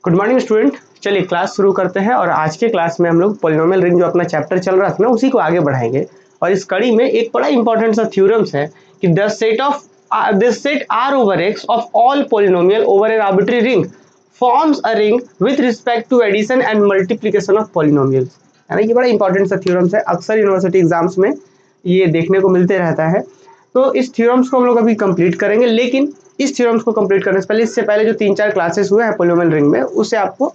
Good morning student. चलिए class शुरू करते हैं और आज के क्लास में हम लोग पॉलिनोमियल रिंग जो अपना चैप्टर चल रहा था ना उसी को आगे बढ़ाएंगे। और इस कड़ी में एक बड़ा इंपॉर्टेंट सा थ्योरम्स है कि the set R over X of all polynomial over an arbitrary ring forms a ring with respect to addition and multiplication of polynomials. यानी कि बड़ा इंपॉर्टेंट सा थ्योरम्स है, अक्सर यूनिवर्सिटी एग्जाम्स में ये देखने को मिलते रहता है। तो इस थ्योरम्स को हम लोग अभी कंप्लीट करेंगे, लेकिन इस थ्योरम्स को कंप्लीट करने से पहले इससे पहले जो 3-4 क्लासेस हुए हैं पॉलिनोमियल रिंग में उसे आपको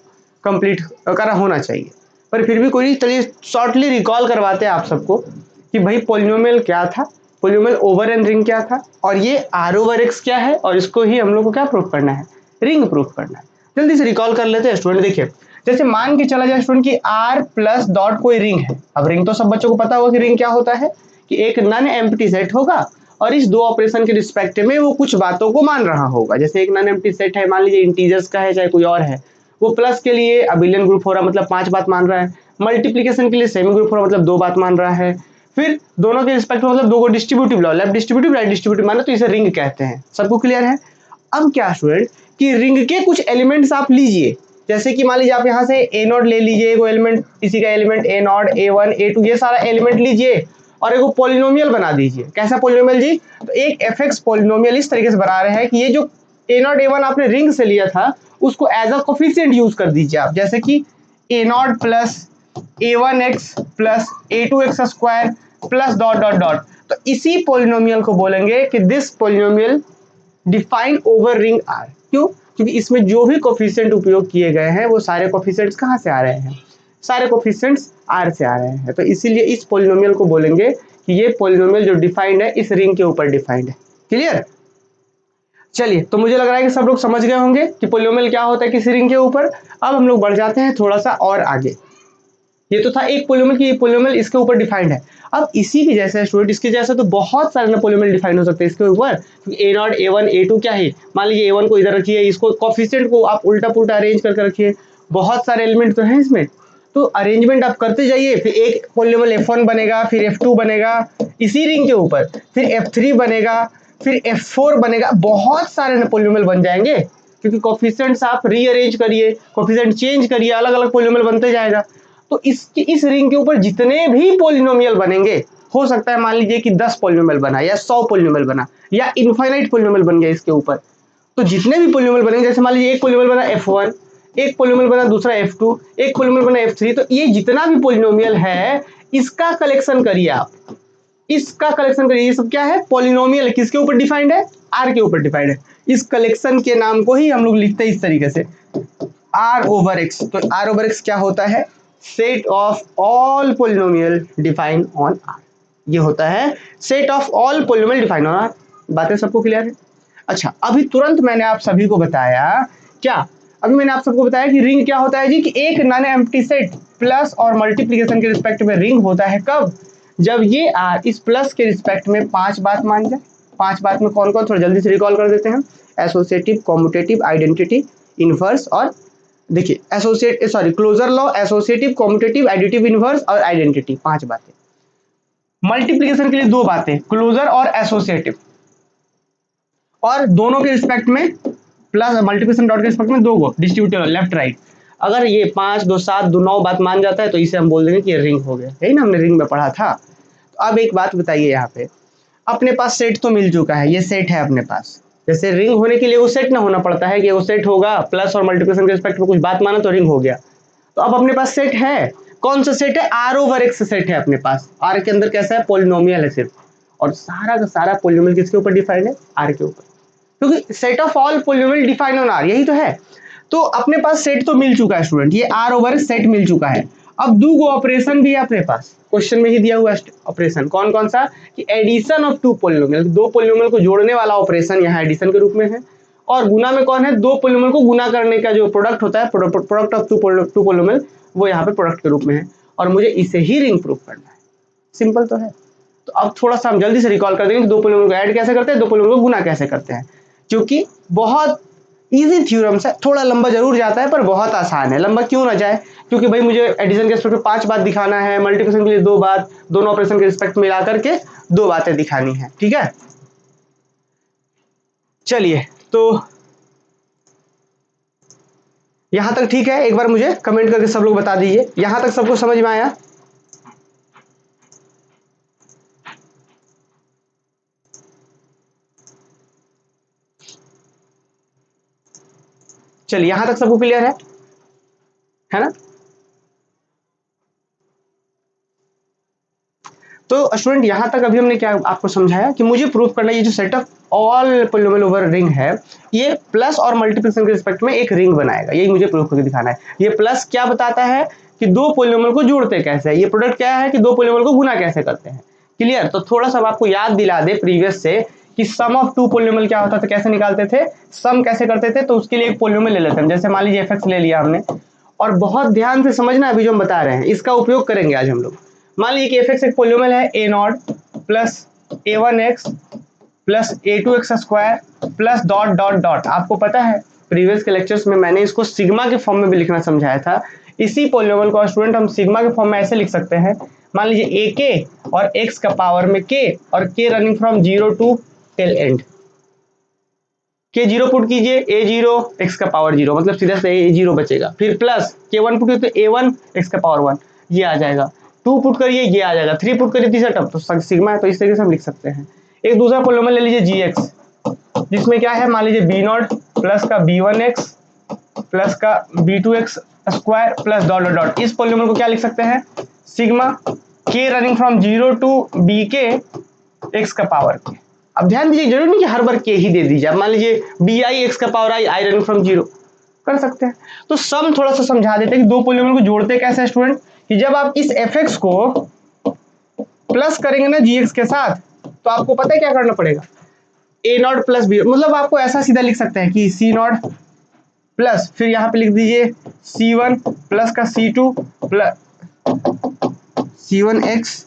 कंप्लीट करा होना चाहिए। पर फिर भी कोई नहीं, चलिए शॉर्टली रिकॉल करवाते हैं आप सबको कि भाई पॉलिनोमियल क्या था, पॉलिनोमियल ओवर एन रिंग क्या था, और ये आर ओवर एक्स क्या है, और इसको ही हम लोग को क्या प्रूफ करना है, रिंग प्रूफ करना है। जल्दी से रिकॉल कर लेते हैं स्टूडेंट। देखिए जैसे मान के चला जाए स्टूडेंट की आर प्लस डॉट कोई रिंग है। अब रिंग तो सब बच्चों को पता होगा कि रिंग क्या होता है, कि एक नॉन एम्प्टी सेट होगा और इस दो ऑपरेशन के रिस्पेक्ट में वो कुछ बातों को मान रहा होगा। जैसे एक नॉन एम्प्टी सेट है, मान लीजिए इंटीजर्स का है चाहे कोई और है, वो प्लस के लिए अबिलियन ग्रुप हो रहा मतलब 5 बात मान रहा है, मल्टीप्लीकेशन के लिए सेमी ग्रुप हो रहा मतलब 2 बात मान रहा है, फिर दोनों के रिस्पेक्ट में मतलब दो को डिस्ट्रीब्यूटिव लो, लेफ्ट डिस्ट्रीब्यूटिव राइट डिस्ट्रीब्यूटिव माना तो इसे रिंग कहते हैं। सबको क्लियर है? अब क्या स्टूडेंट कि रिंग के कुछ एलिमेंट्स आप लीजिए, जैसे कि मान लीजिए आप यहाँ से ए नॉट ले लीजिए, वो एलिमेंट इसी का element A not A1 A2 ये सारा एलिमेंट लीजिए और एक पॉलिनोमियल बना दीजिए। कैसा पॉलिनोमियल जी? तो एक fx पॉलिनोमियल इस तरीके से बना रहे हैं कि ये जो ए नॉट A1 आपने रिंग से लिया था उसको एज अ कोफिशिएंट यूज कर दीजिए आप, जैसे कि a not plus A1x plus A2x square plus dot dot dot. तो इसी पॉलिनोमियल को बोलेंगे कि this polynomial define over ring R. क्यों? क्योंकि इसमें जो भी कोफिशिएंट उपयोग किए गए हैं वो सारे कोफिशिएंट्स कहाँ से आ रहे हैं, सारे कोफिशिएंट्स आर से आ रहे हैं। तो इसीलिए इस पॉलिनोमियल को बोलेंगे कि ये पॉलिनोमियल जो डिफाइंड है इस रिंग के ऊपर डिफाइंड है। क्लियर? चलिए, तो मुझे लग रहा है कि सब लोग समझ गए होंगे कि पॉलिनोमियल क्या होता है किसी रिंग के ऊपर। अब हम लोग बढ़ जाते हैं थोड़ा सा और आगे। ये तो था एक पॉलिनोमियल कि ये पॉलिनोमियल इसके ऊपर डिफाइंड है। अब इसी के जैसे स्टूडेंट इसके जैसे तो बहुत सारे पॉलिनोमियल डिफाइन हो सकते हैं इसके ऊपर, क्योंकि ए नॉट A1 A2 क्या है, मान लीजिए A1 को इधर रखिए, इसको कोफिशिएंट को आप उल्टा पुल्टा अरेंज करके रखिए, बहुत सारे एलिमेंट तो हैं इसमें, तो अरेंजमेंट आप करते जाइए, फिर एक पॉलिनोमियल F1 बनेगा, फिर F2 बनेगा इसी रिंग के ऊपर, फिर F3 बनेगा, फिर F4 बनेगा, बहुत सारे पॉलिनोमियल बन जाएंगे, क्योंकि कोफिशिएंट्स आप रीअरेंज करिए, कोफिशिएंट चेंज करिए, अलग अलग पॉलिनोमियल बनते जाएगा। तो इस रिंग के ऊपर जितने भी पॉलिनोमियल बनेंगे, हो सकता है मान लीजिए कि 10 पॉलिनोमियल बना या 100 पॉलिनोमियल बना या इनफाइनाइट पॉलिनोमियल बन गया इसके ऊपर, तो जितने भी पॉलिनोमियल बनेंगे, जैसे मान लीजिए एक पॉलिनोमियल बना F1, एक पॉलिनोमियल बना दूसरा F2, एक पॉलिनोमियल बना F3, तो ये जितना भी पॉलिनोमियल है इसका कलेक्शन करिए आप, इसका कलेक्शन करिए। ये सब क्या है? पॉलिनोमियल। किसके ऊपर डिफाइंड है? आर के ऊपर डिफाइंड है। इस कलेक्शन के नाम को ही हम लोग लिखते हैं इस तरीके से, आर ओवर एक्स। तो आर ओवर एक्स क्या होता है? Set of all polynomial defined on R. ये होता है set of all polynomial defined on R. बातें सबको क्लियर है? अच्छा, अभी तुरंत मैंने आप सभी को बताया क्या, अभी मैंने आप सबको बताया कि रिंग क्या होता है जी, कि एक नॉन एम्प्टी सेट प्लस और मल्टीप्लिकेशन के रिस्पेक्ट में रिंग होता है। कब? जब ये आर इस प्लस के रिस्पेक्ट में 5 बात मान जाए। 5 बात में कौन कौन, थोड़ा जल्दी से रिकॉल कर देते हैं। एसोसिएटिव, कॉम्यूटेटिव, आइडेंटिटी, इनवर्स और देखिए closure law, associative, commutative, additive, inverse और आइडेंटिटी, 5 बातें। मल्टीप्लिकेशन के लिए 2 बातें, क्लोजर और एसोसिएटिव, और दोनों के रिस्पेक्ट में प्लस मल्टीप्लिकेशन डॉट के रिस्पेक्ट में 2 को डिस्ट्रीब्यूटिव लेफ्ट राइट। अगर ये 5 2 7 2 9 बात मान जाता है तो इसे हम बोल देंगे कि ये रिंग हो गया, यही ना हमने रिंग में पढ़ा था। तो अब एक बात बताइए, यहाँ पे अपने पास सेट तो मिल चुका है, ये सेट है अपने पास। जैसे रिंग होने के लिए वो सेट ना होना पड़ता है कि वो सेट होगा प्लस और मल्टीप्लिकेशन के रिस्पेक्ट में कुछ बात माना तो रिंग हो गया। तो अब अपने पास सेट है, कौन सा सेट है? आर ओवर एक्स सेट है अपने पास। आर के अंदर कैसा है? पॉलिनोमियल है सिर्फ, और सारा का सारा पॉलिनोमियल किसके ऊपर डिफाइंड है? आर के ऊपर, क्योंकि set of all polynomial defined on R, यही तो है। तो अपने पास सेट तो मिल चुका है स्टूडेंट, ये आर ओवर सेट मिल चुका है। अब दो ऑपरेशन भी है अपने पास, क्वेश्चन में ही दिया हुआ ऑपरेशन, कौन कौन सा? कि एडिशन ऑफ 2 पॉलिनोमियल, 2 पॉलिनोमियल को जोड़ने वाला ऑपरेशन यहाँ एडिशन के रूप में है। और गुना में कौन है? 2 पॉलिनोमियल को गुना करने का जो प्रोडक्ट होता है, प्रोडक्ट ऑफ 2 पॉलिनोमियल, वो यहाँ पे प्रोडक्ट के रूप में है, और मुझे इसे ही रिंग प्रूफ करना है। सिंपल तो है। तो अब थोड़ा सा हम जल्दी से रिकॉल कर देंगे कि 2 पॉलिनोमियल को ऐड कैसे करते हैं, 2 पॉलिनोमियल को गुना कैसे करते हैं, क्योंकि बहुत इजी थ्योरम्स है। थोड़ा लंबा जरूर जाता है पर बहुत आसान है। लंबा क्यों ना जाए? क्योंकि भाई मुझे एडिशन के रिस्पेक्ट में 5 बात दिखाना है, मल्टीप्लिकेशन के लिए 2 बात, दोनों ऑपरेशन के रिस्पेक्ट में मिला करके 2 बातें दिखानी है। ठीक है, चलिए तो यहां तक ठीक है? एक बार मुझे कमेंट करके सब लोग बता दीजिए, यहां तक सबको समझ में आया? चलिए, यहां तक सबको क्लियर है ना? तो स्टूडेंट यहां तक अभी हमने क्या आपको समझाया कि मुझे प्रूव करना है ये जो set of all polynomial over ring है ये प्लस और मल्टीप्लिकेशन के रिस्पेक्ट में एक रिंग बनाएगा, यही मुझे प्रूव करके दिखाना है। ये प्लस क्या बताता है कि दो पॉलिनोमियल को जोड़ते कैसे है, ये प्रोडक्ट क्या है कि दो पॉलिनोमियल को गुना कैसे करते हैं। क्लियर? तो थोड़ा सा आपको याद दिला दे प्रीवियस से कि सम ऑफ टू पॉलिनोमियल क्या होता था, कैसे निकालते थे, सम कैसे करते थे। तो उसके लिए एक पॉलिनोमियल ले लेते हैं, जैसे मान लीजिए एफ ले लिया हमने, और बहुत ध्यान से समझना अभी जो हम बता रहे हैं इसका उपयोग करेंगे आज हम लोग। मान लीजिए कि एफ एक्स एक पॉलिनोमियल है a not plus a one x plus a two x square plus dot dot dot. आपको पता है प्रीवियस के लेक्चर्स में मैंने इसको सिग्मा के फॉर्म में भी लिखना समझाया था। इसी पॉलिनोमियल को स्टूडेंट हम सिग्मा के फॉर्म में ऐसे लिख सकते हैं, मान लीजिए ए के और एक्स का पावर में के और K running from zero to till N. K zero put कीजिए, ए जीरो एक्स का पावर जीरो, मतलब सीधा से ए जीरो बचेगा। फिर प्लस के वन पुट कीजिए तो ए वन एक्स का पावर वन, ये आ जाएगा। टू पुट करिए ये आ जाएगा, थ्री पुट करिए तीसरा टर्म, तो सिग्मा है। तो इस तरीके से हम लिख सकते हैं। एक दूसरा पॉलिनोमियल ले लीजिए जी एक्स, जिसमें क्या है, मान लीजिए बी नॉट प्लस का बी वन एक्स प्लस का B two x square plus dot dot dot. इस पॉलिनोमियल को क्या लिख सकते हैं, सिग्मा के running from zero to B के एक्स का पावर के। अब ध्यान दीजिए, जरूरी नहीं कि हर बार के ही दे दीजिए। अब मान लीजिए बी आई एक्स का power I, I running from zero, कर सकते हैं। तो सम थोड़ा सा समझा देते हैं कि दो पॉलिनोमियल को जोड़ते कैसे स्टूडेंट, कि जब आप इस एफ एक्स को प्लस करेंगे ना जी एक्स के साथ, तो आपको पता है क्या करना पड़ेगा, ए नॉट प्लस बी, मतलब आपको ऐसा सीधा लिख सकते हैं कि सी नॉट प्लस, फिर यहाँ पे लिख दीजिए सी वन प्लस का c two plus c one x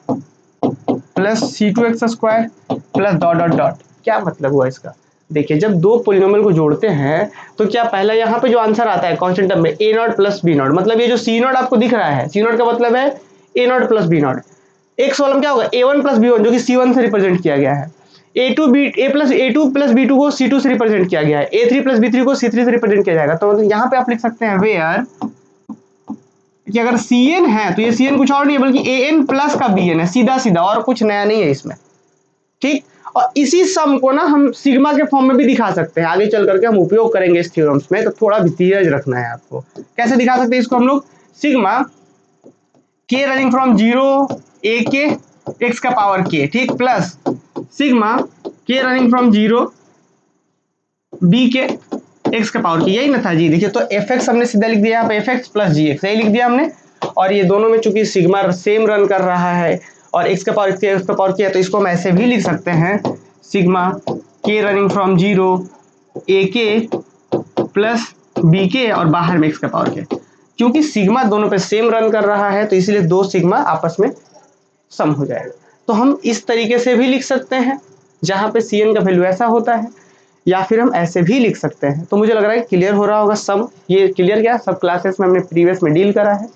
plus c two x square plus dot dot dot. क्या मतलब हुआ इसका, देखिए जब दो पॉलिनोमियल को जोड़ते हैं तो क्या पहला यहाँ पे जो आंसर आता है कांस्टेंट टर्म में ए नॉट प्लस बी नॉट, मतलब ये जो सी नॉट आपको दिख रहा है, सी नॉट का मतलब है a not plus b nought. X वाला में क्या होगा, a one plus b one, जो कि सी वन से रिप्रेजेंट किया गया है। A two plus b two को सी टू से रिप्रेजेंट किया गया है। A three plus b three को सी थ्री से रिप्रेजेंट किया जाएगा। तो यहाँ पे आप लिख सकते हैं वेयर कि अगर सी एन है तो ये सी एन कुछ और नहीं है बल्कि ए एन प्लस का बी एन है, सीधा सीधा, और कुछ नया नहीं है इसमें। ठीक, और इसी सम को ना हम सिग्मा के फॉर्म में भी दिखा सकते हैं, आगे चल करके हम उपयोग करेंगे इस थ्योरम्स में, तो थोड़ा भी धीरज रखना है आपको। कैसे दिखा सकते हैं इसको हम लोग, सिग्मा के running from zero A k x का पावर के, ठीक, प्लस सिग्मा के रनिंग फ्रॉम जीरो बी के एक्स का पावर के, यही ना था जी। देखिए तो एफ एक्स हमने सीधा लिख दिया यहाँ पे, एफ एक्स प्लस जी एक्स, यही लिख दिया हमने। और ये दोनों में चूंकि सिग्मा सेम रन कर रहा है और एक्स का पावर एक्स का पावर किया, तो इसको हम ऐसे भी लिख सकते हैं, सिग्मा के running from zero A k plus b के और बाहर में एक्स का पावर के। क्योंकि सिग्मा दोनों पे सेम रन कर रहा है तो इसलिए दो सिग्मा आपस में सम हो जाएगा। तो हम इस तरीके से भी लिख सकते हैं जहां पे सी एन का वैल्यू ऐसा होता है, या फिर हम ऐसे भी लिख सकते हैं। तो मुझे लग रहा है क्लियर हो रहा होगा सम, ये क्लियर क्या, सब क्लासेस में हमने प्रीवियस में डील करा है,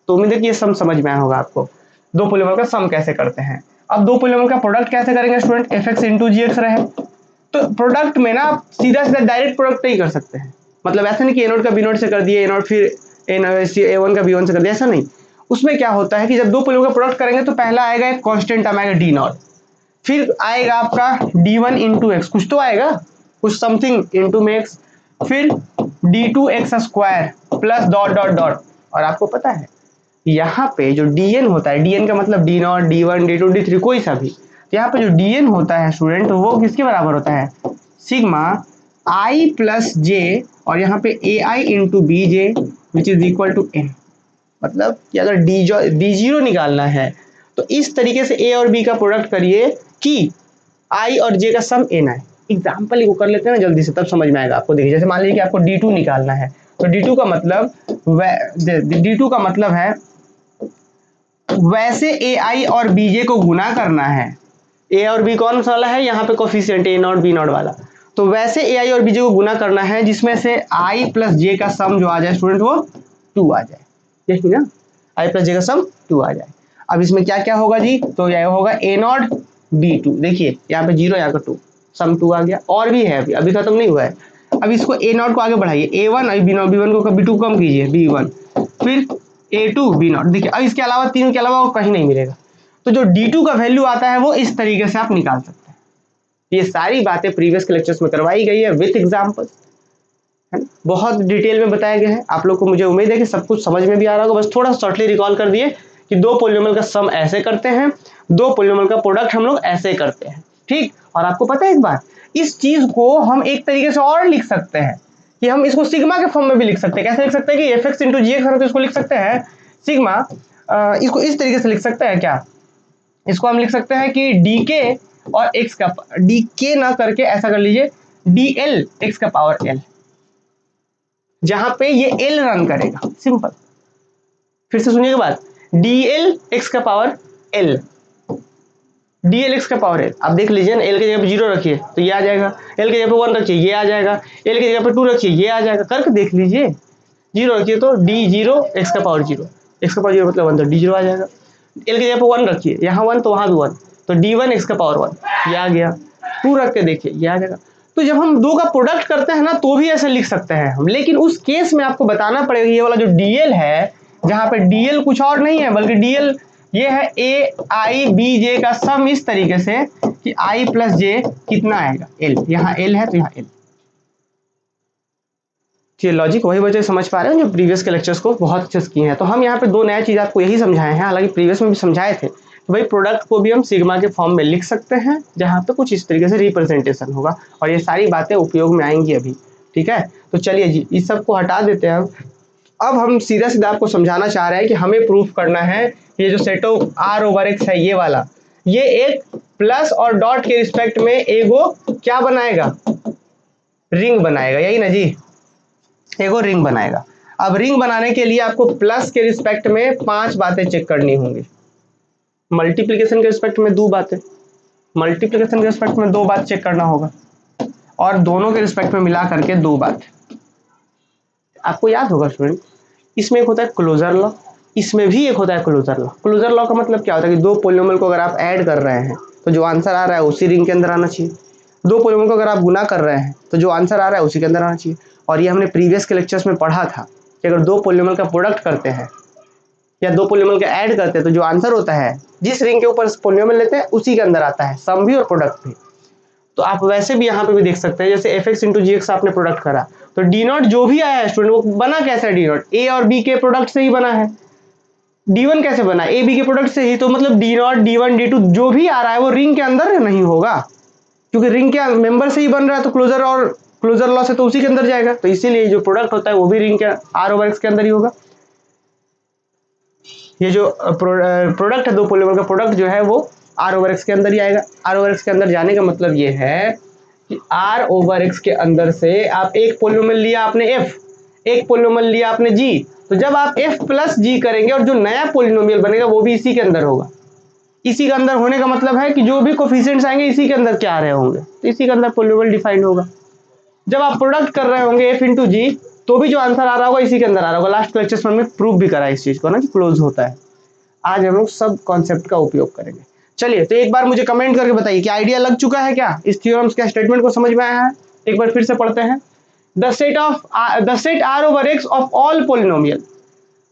तो उम्मीद है कि ये सम समझ में आया होगा आपको। दो पॉलिनोमियल का सम कैसे करते हैं। अब दो पॉलिनोमियल का प्रोडक्ट कैसे करेंगे student, F x into g x रहे, तो प्रोडक्ट में ना आप सीधा सीधा डायरेक्ट प्रोडक्ट नहीं कर सकते हैं, मतलब ऐसा नहीं कि ए नोट का बी नोट से कर दिए, ए नोट फिर ए वन का बी वन से कर दिया, ऐसा नहीं। उसमें क्या होता है कि जब दो पॉलिनोमियल का प्रोडक्ट करेंगे तो पहला आएगा एक कांस्टेंट टर्म आएगा डी नॉट, फिर आएगा आपका डी वन इंटू एक्स, कुछ तो आएगा, कुछ समथिंग इंटू में एक्स, फिर D two x square plus dot dot dot. और आपको पता है यहाँ पे जो dn होता है, dn का मतलब D not D one D two D three कोई सा भी, तो यहाँ पे जो dn होता है स्टूडेंट वो किसके बराबर होता है, सिग्मा i प्लस जे और यहाँ पे a i into b j which is equal to n. मतलब कि अगर डी जीरो निकालना है तो इस तरीके से ए और बी का प्रोडक्ट करिए कि आई और जे का सम एन आए। एग्जाम्पल को कर लेते हैं ना जल्दी से, तब समझ में आएगा आपको। देखिए जैसे मान लीजिए कि आपको D2 निकालना है, तो D2 का मतलब है वैसे ए आई और बी जे को गुना करना है। ए और बी कौन सा वाला है, यहाँ पे coefficient a not be not वाला, तो वैसे ए आई और बी जे को गुना करना है जिसमें से आई प्लस जे का सम जो आ जाए स्टूडेंट वो 2 आ जाए, यही ना, आई प्लस जे का सम 2 आ जाए। अब इसमें क्या क्या होगा जी, तो यह होगा ए नॉट बी टू, देखिए यहाँ पे 0 यहाँ का 2, सम 2 आ गया। और भी है, अभी खत्म नहीं हुआ है, अब इसको ए नॉट को आगे बढ़ाइए, A1 और B0, B1 को B2 कम कीजिए, B1, फिर A2 B0। देखिए अब इसके अलावा तीनों के अलावा वो कहीं नहीं मिलेगा, तो जो D2 का वैल्यू आता है वो इस तरीके से आप निकाल सकते हैं। ये सारी बातें प्रीवियस के लेक्चर्स में करवाई गई है विथ एग्जाम्पल्स, है ना, बहुत डिटेल में बताया गया है। आप लोग को मुझे उम्मीद है कि सब कुछ समझ में भी आ रहा होगा। बस थोड़ा शॉर्टली रिकॉल कर दिए कि दो पॉलिनोमियल का सम ऐसे करते हैं, दो पॉलिनोमियल का प्रोडक्ट हम लोग ऐसे करते हैं, ठीक। और आपको पता है एक बात, इस चीज को हम एक तरीके से और लिख सकते हैं कि हम इसको सिग्मा के फॉर्म में भी लिख सकते हैं। कैसे लिख सकते हैं कि F x into g x, तो इसको लिख सकते हैं सिग्मा, इसको इस तरीके से लिख सकते हैं क्या, इसको हम लिख सकते हैं कि डी के और एक्स का, डी के ना करके ऐसा कर लीजिए डी एल एक्स का पावर एल, जहां पे ये एल रन करेगा, सिंपल। फिर से सुनिएगा बात, डी एल एक्स का power L, D L x का पावर एल। आप देख लीजिए ना, एल के जगह पे 0 रखिए तो ये आ जाएगा, एल के जगह पे 1 रखिए ये आ जाएगा, एल के जगह पे 2 रखिए ये आ जाएगा, करके देख लीजिए। 0 रखिए तो डी 0 एक्स का पावर 0, एक्स का पावर 0 मतलब 1, तो डी 0 आ जाएगा। एल की जगह पे 1 रखिए, यहाँ 1 तो वहां भी 1, तो d1 एक्स का पावर 1 ये आ गया। 2 रख के देखिए ये आ जाएगा। तो जब हम दो का प्रोडक्ट करते हैं ना तो भी ऐसे लिख सकते हैं हम, लेकिन उस केस में आपको बताना पड़ेगा ये वाला जो dl है, जहां पे dl कुछ और नहीं है बल्कि dl ये है a i b j का सम, इस तरीके से कि i प्लस j कितना आएगा l, यहाँ l है तो यहाँ l। ये लॉजिक वही बच्चे समझ पा रहे हैं जो प्रीवियस के लेक्चर्स को बहुत अच्छे से किए हैं। तो हम यहाँ पे दो नया चीज आपको यही समझाए हैं, हालांकि प्रीवियस में भी समझाए थे कि भाई प्रोडक्ट को भी हम सिग्मा के फॉर्म में लिख सकते हैं, जहाँ पे कुछ इस तरीके से रिप्रेजेंटेशन होगा, और ये सारी बातें उपयोग में आएंगी अभी, ठीक है। तो चलिए जी इस सब को हटा देते हैं। अब हम सीधा सीधा आपको समझाना चाह रहे हैं कि हमें प्रूफ करना है ये जो set of R over x है, ये वाला, ये एक प्लस और डॉट के रिस्पेक्ट में एगो क्या बनाएगा, रिंग बनाएगा, यही ना जी, एगो रिंग बनाएगा। अब रिंग बनाने के लिए आपको प्लस के रिस्पेक्ट में 5 बातें चेक करनी होंगी, मल्टीप्लिकेशन के रिस्पेक्ट में 2 बातें, मल्टीप्लिकेशन के रिस्पेक्ट में 2 बात चेक करना होगा, और दोनों के रिस्पेक्ट में मिला करके 2 बात। आपको याद होगा स्टूडेंट, इसमें एक होता है क्लोजर लॉ, इसमें भी एक होता है क्लोजर लॉ। क्लोजर लॉ का मतलब क्या होता है कि दो पॉलिनोमियल को अगर आप ऐड कर रहे हैं तो जो आंसर आ रहा है उसी रिंग के अंदर आना चाहिए, दो पॉलिनोमियल को अगर आप गुना कर रहे हैं तो जो आंसर आ रहा है उसी के अंदर आना चाहिए। और ये हमने प्रीवियस के लेक्चर्स में पढ़ा था कि अगर दो पॉलिनोमियल का प्रोडक्ट करते हैं या दो पॉलिनोमियल का ऐड करते हैं तो जो आंसर होता है जिस रिंग के ऊपर पॉलिनोमियल लेते हैं उसी के अंदर आता है, सम भी और प्रोडक्ट भी। तो आप वैसे भी यहाँ पे भी देख सकते हैं, जैसे F x into g x आपने प्रोडक्ट करा तो डी नॉट जो भी आया है स्टूडेंट वो बना कैसे है, डी नॉट ए और बी के प्रोडक्ट से ही बना है। D1 कैसे बना, ए बी के प्रोडक्ट से ही, तो मतलब डी नॉट D1 D2 जो भी आ रहा है वो रिंग के अंदर नहीं होगा, क्योंकि रिंग के मेंबर से ही बन रहा है, तो क्लोजर और क्लोजर लॉ से तो उसी के अंदर जाएगा, तो इसीलिए जो प्रोडक्ट होता है वो भी रिंग के आर ओवर एक्स के अंदर ही होगा। ये जो प्रोडक्ट है दो पॉलिनोमियल का प्रोडक्ट जो है वो आर ओवर एक्स के अंदर ही आएगा। आर ओवर एक्स के अंदर जाने का मतलब ये है कि आर ओवर एक्स के अंदर से आप एक पॉलिनोमियल लिया आपने एफ, एक पॉलिनोमियल लिया आपने जी, तो जब आप एफ प्लस जी करेंगे और जो नया पॉलिनोमियल बनेगा वो भी इसी के अंदर होगा। इसी के अंदर होने का मतलब है कि जो भी कोफिशिएंट्स आएंगे इसी के अंदर क्या आ रहे होंगे, तो इसी के अंदर पॉलिनोमियल डिफाइंड होगा। जब आप प्रोडक्ट कर रहे होंगे एफ इंटू जी तो भी जो आंसर आ रहा होगा इसी के अंदर आ रहा होगा। लास्ट लेक्चर्स में हमने प्रूफ भी करा इस चीज को ना कि क्लोज होता है। आज हम लोग सब कॉन्सेप्ट का उपयोग करेंगे। चलिए तो एक बार मुझे कमेंट करके बताइए कि आइडिया लग चुका है क्या, इस थ्योरम्स के स्टेटमेंट को समझ में आया है। एक बार फिर से पढ़ते हैं, the set R over X of all polynomial,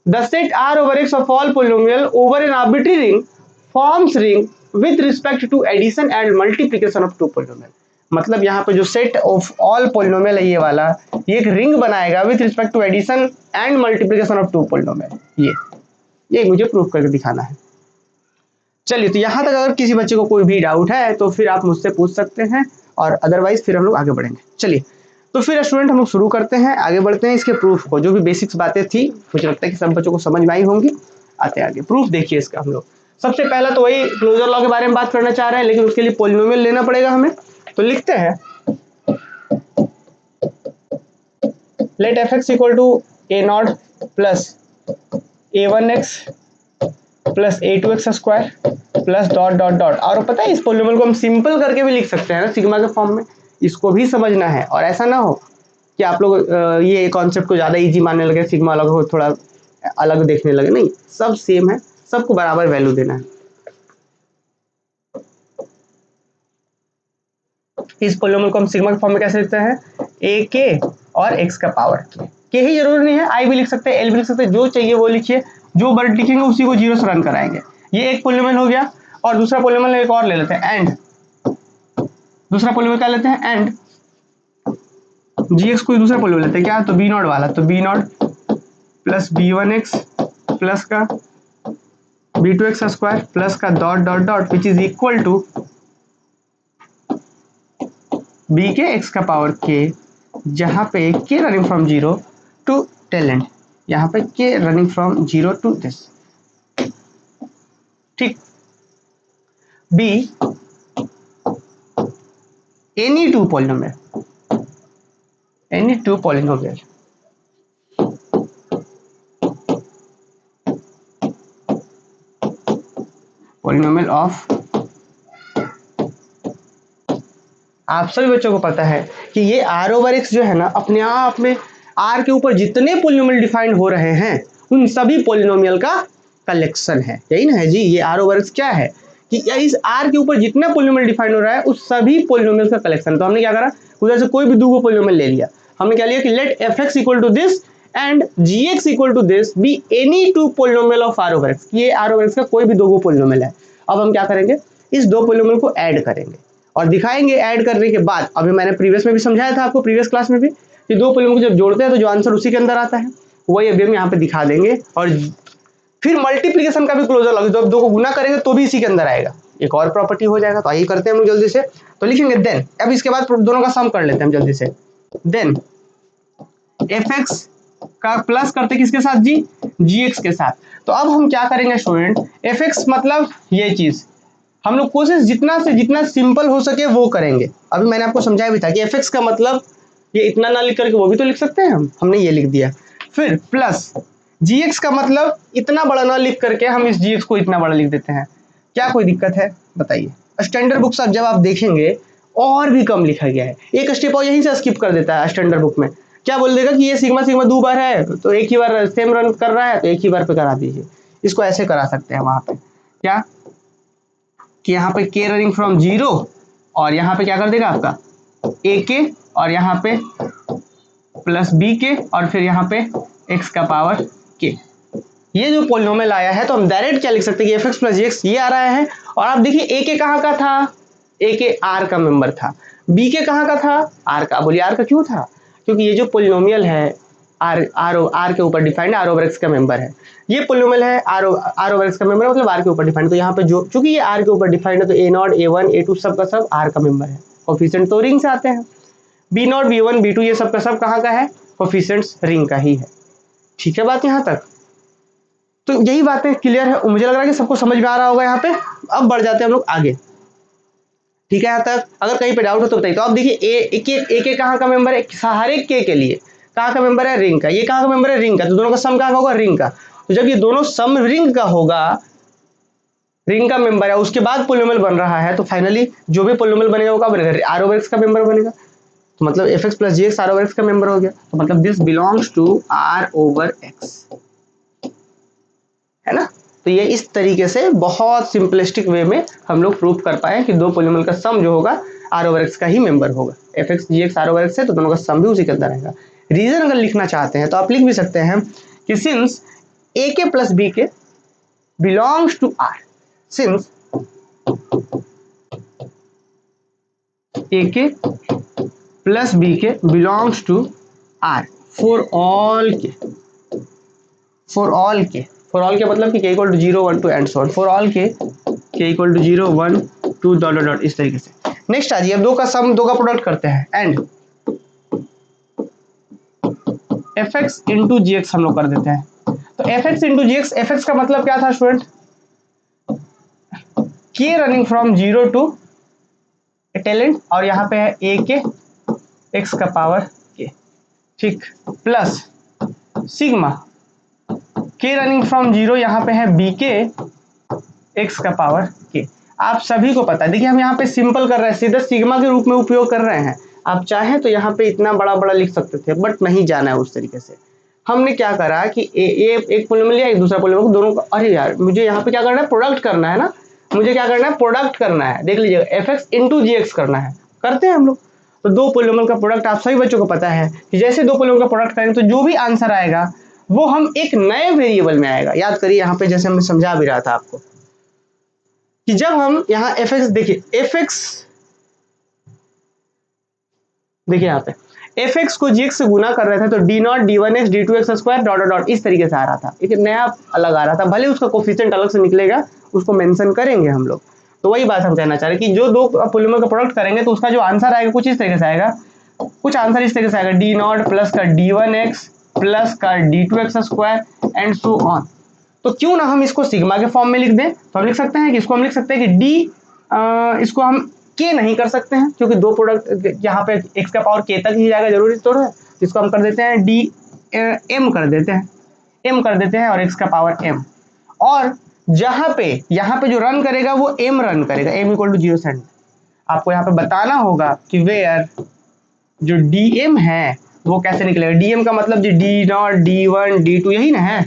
the set R over X of all polynomial over an arbitrary ring forms ring with respect to addition and multiplication of two polynomial. मतलब यहाँ पे जो set of all polynomial है ये वाला, ये एक ring बनाएगा with respect to addition and multiplication of two polynomial. ये मुझे प्रूफ करके दिखाना है। चलिए तो यहाँ तक अगर किसी बच्चे को कोई भी डाउट है तो फिर आप मुझसे पूछ सकते हैं, और अदरवाइज फिर हम लोग आगे बढ़ेंगे। चलिए तो फिर स्टूडेंट हम लोग शुरू करते हैं, आगे बढ़ते हैं इसके प्रूफ को। जो भी बेसिक्स बातें थी मुझे लगता है कि सब बच्चों को समझ में आई होंगी। आते आगे प्रूफ देखिए इसका। हम लोग सबसे पहला तो वही क्लोजर लॉ के बारे में बात करना चाह रहे हैं, लेकिन उसके लिए पॉलिनोमियल लेना पड़ेगा हमें। तो लिखते हैं let F x equal to A not plus a1x plus a2x square plus dot dot dot. और पता है इस पॉलिनोमियल को हम सिंपल करके भी लिख सकते हैं ना सिग्मा के फॉर्म में, इसको भी समझना है। और ऐसा ना हो कि आप लोग ये कॉन्सेप्ट को ज्यादा इजी मानने लगे, सिग्मा अलग हो थोड़ा अलग देखने लगे, नहीं, सब सेम है, सबको बराबर वैल्यू देना है। इस पॉलिनोमियल को हम सिग्मा के फॉर्म में कैसे लिखते हैं, ए के और एक्स का पावर के ही जरूरी नहीं है, आई भी लिख सकते हैं, एल भी लिख सकते हैं, जो चाहिए वो लिखिए, जो वर्ड लिखेंगे उसी को जीरो से रन कराएंगे। ये एक पॉलिनोमियल हो गया, और दूसरा पॉलिनोमियल एक और ले लेते हैं, एंड दूसरा पॉलिनोमियल क्या लेते हैं, एंड जीएक्स कोई दूसरा पॉलिनोमियल लेते हैं क्या, तो बी नॉट वाला, तो b not plus b one x plus का B two x square plus का dot dot dot which is equal to B के एक्स का पावर के, जहां पे k running from zero to tell end, यहाँ पे k running from zero to this, ठीक। Be any two polynomial, any two polynomial polynomial of, आप सभी बच्चों को पता है कि ये आर ओवर एक्स जो है ना, अपने आप में आर के ऊपर जितने पॉलिनोमियल डिफाइंड हो रहे हैं उन सभी पॉलिनोमियल का कलेक्शन है, यही ना है जी। ये आर ओवर एक्स क्या है कि इस आर के ऊपर जितना पॉलिनोमियल डिफाइंड हो रहा है उस सभी पॉलिनोमियल का कलेक्शन। तो हमने क्या करा, उधर से कोई भी दो पॉलिनोमियल ले लिया, हमने क्या लिया कि let F x equal to this and G X equal to this be any two polynomial of R over X, ये आर ओवर एक्स का कोई भी दो पॉलिनोमियल है। अब हम क्या करेंगे, इस दो पॉलिनोमियल को ऐड करेंगे और दिखाएंगे ऐड करने के बाद, अभी मैंने प्रीवियस में भी समझाया था आपको, प्रीवियस क्लास में भी, कि दो पॉलिनोमियल को जब जोड़ते हैं तो जो आंसर उसी के अंदर आता है वही अभी हम यहाँ पे दिखा देंगे। और फिर मल्टीप्लिकेशन का भी क्लोजर लगे, जब दो को गुना करेंगे तो भी इसी के अंदर आएगा, एक और प्रॉपर्टी हो जाएगा। तो आइए करते हैं हम लोग जल्दी से, तो लिखेंगे देन, अब इसके बाद दोनों का सम कर लेते हैं हम जल्दी से। देन एफ एक्स का प्लस करते किसके साथ जी, जी एक्स के साथ। तो अब हम क्या करेंगे स्टूडेंट, एफ एक्स मतलब ये चीज हम लोग कोशिश जितना से जितना सिंपल हो सके वो करेंगे। अभी मैंने आपको समझाया भी था कि एफ एक्स का मतलब ये इतना ना लिख करके वो भी तो लिख सकते हैं हमने ये लिख दिया। फिर प्लस जी एक्स का मतलब इतना बड़ा ना लिख करके हम इस जी एक्स को इतना बड़ा लिख देते हैं, क्या कोई दिक्कत है बताइए। स्टैंडर्ड बुक्स जब आप देखेंगे और भी कम लिखा गया है, एक स्टेप और यहीं से स्किप कर देता है स्टैंडर्ड बुक में, क्या बोल देगा कि ये सिग्मा सिग्मा दो बार है तो एक ही बार सेम रन कर रहा है तो एक ही बार पे करा दीजिए। इसको ऐसे करा सकते हैं वहां पे क्या कि यहाँ पे के रनिंग फ्रॉम जीरो और यहाँ पे क्या कर देगा आपका ए के और यहाँ पे प्लस बी के और फिर यहाँ पे एक्स का पावर के। ये जो पॉलिनोमियल आया है तो हम डायरेक्ट क्या लिख सकते हैं कि एफ एक्स प्लस जी एक्स ये आ रहा है। और आप देखिए ए के कहाँ का था, ए के आर का मेंबर था, बी के कहाँ का था, आर का। बोलिए आर का क्यों था, क्योंकि ये जो पॉलिनोमियल है आर के ऊपर डिफाइंड आर ओवर एक्स का मेंबर है, ये पॉलिनोमियल है आर ओवर एक्स का मेंबर मतलब आर के ऊपर डिफाइंड। तो यहाँ पे जो चूंकि ये आर के ऊपर डिफाइंड है तो a not a one a two सब का सब आर का मेंबर है, कोफिशिएंट तो रिंग से आते हैं। B not be one B two ये सब का सब कहाँ का है, कोफिशिएंट्स रिंग का ही है। ठीक है बात यहाँ तक, तो यही बातें क्लियर है, मुझे लग रहा है कि सबको समझ में आ रहा होगा यहाँ पे। अब बढ़ जाते हैं हम लोग आगे, ठीक है यहाँ तक। अगर कहीं पे डाउट हो तो बताइए। तो अब देखिए ए के कहाँ का मेंबर है, हर एक के लिए कहाँ का मेंबर है, रिंग का। ये कहाँ का मेंबर है, रिंग का। तो दोनों का सम कहाँ का होगा, रिंग का। तो जब ये दोनों सम रिंग का होगा, रिंग का मेंबर है, उसके बाद पॉलिनोमियल बन रहा है, तो फाइनली जो भी पॉलिनोमियल बनेगा वो क्या बनेगा, आर ओवर एक्स का मेंबर बनेगा। तो मतलब एफ एक्स प्लस जी एक्स आर ओवर एक्स का मेंबर हो गया। तो मतलब this belongs to R over x, है ना। तो ये इस तरीके से बहुत सिंपलिस्टिक वे में हम लोग प्रूव कर पाए कि दो पॉलिनोमियल का सम जो होगा आर ओवर एक्स का ही मेंबर होगा। F x g x R over x है तो दोनों का सम भी उसी के अंदर रहेगा। रीजन अगर लिखना चाहते हैं तो आप लिख भी सकते हैं कि since a k plus b k belongs to R, since a k plus b k belongs to R for all k, for all k, for all k मतलब कि k equal to 0 1 2 and so on, for all k equal to 0 1 2 dot dot dot इस तरीके से। Next आ जाइए, अब दो का सम दो का प्रोडक्ट करते हैं, and f x into g x हम लोग कर देते हैं। तो f x into g x, f x का मतलब क्या था स्टूडेंट, के रनिंग फ्रॉम 0 टू टेलेंट और यहाँ पे है ए के एक्स का पावर के, ठीक, प्लस सिग्मा के रनिंग फ्रॉम 0 यहाँ पे है बी के एक्स का पावर के। आप सभी को पता है, देखिए हम यहाँ पे सिंपल कर रहे हैं, सीधे सिग्मा के रूप में उपयोग कर रहे हैं। आप चाहें तो यहाँ पे इतना बड़ा बड़ा लिख सकते थे बट नहीं जाना है उस तरीके से। हमने क्या करा कि एक पॉलिनोमियल लिया, एक दूसरा पॉलिनोमियल, दोनों का, अरे यार मुझे यहाँ पे क्या करना है, प्रोडक्ट करना है ना, मुझे क्या करना है, प्रोडक्ट करना है। देख लीजिए F x into g x करना है, करते हैं हम लोग। तो दो पोलिनोमियल का प्रोडक्ट आप सभी बच्चों को पता है कि जैसे दो पोलिनोमियल का प्रोडक्ट करेंगे तो जो भी आंसर आएगा वो हम एक नए वेरिएबल में आएगा। याद करिए यहाँ पे जैसे मैं समझा भी रहा था आपको कि जब हम यहाँ एफ एक्स देखिए, देखिए यहाँ पे एफ एक्स को जी एक्स से गुना कर रहे थे तो d not D one x d two x square dot dot इस तरीके से आ रहा था, एक नया अलग आ रहा था, भले उसका कोफिशिएंट अलग से निकलेगा, उसको मेंशन करेंगे हम लोग। तो वही बात हम कहना चाह रहे हैं कि जो दो पोलिनोमियल का प्रोडक्ट करेंगे तो उसका जो आंसर आएगा कुछ इस तरीके से आएगा, कुछ आंसर इस तरीके से आएगा, डी नॉट प्लस का डी वन एक्स प्लस का d two x square and so on. तो क्यों ना हम इसको सिग्मा के फॉर्म में लिख दें, तो हम लिख सकते हैं कि इसको हम लिख सकते हैं कि डी, इसको हम के नहीं कर सकते हैं क्योंकि दो प्रोडक्ट यहाँ पे एक्स का पावर के तक ही जाएगा, जरूरी तो है, इसको हम कर देते हैं डी एम कर देते हैं, एम कर देते हैं और एक्स का पावर एम, और जहां पे यहाँ पे जो रन करेगा वो एम रन करेगा, एम इक्वल टू 0 सेंड। आपको यहाँ पे बताना होगा कि वेयर जो डी एम है वो कैसे निकलेगा। डी एम का मतलब g d not D one D two यही ना है।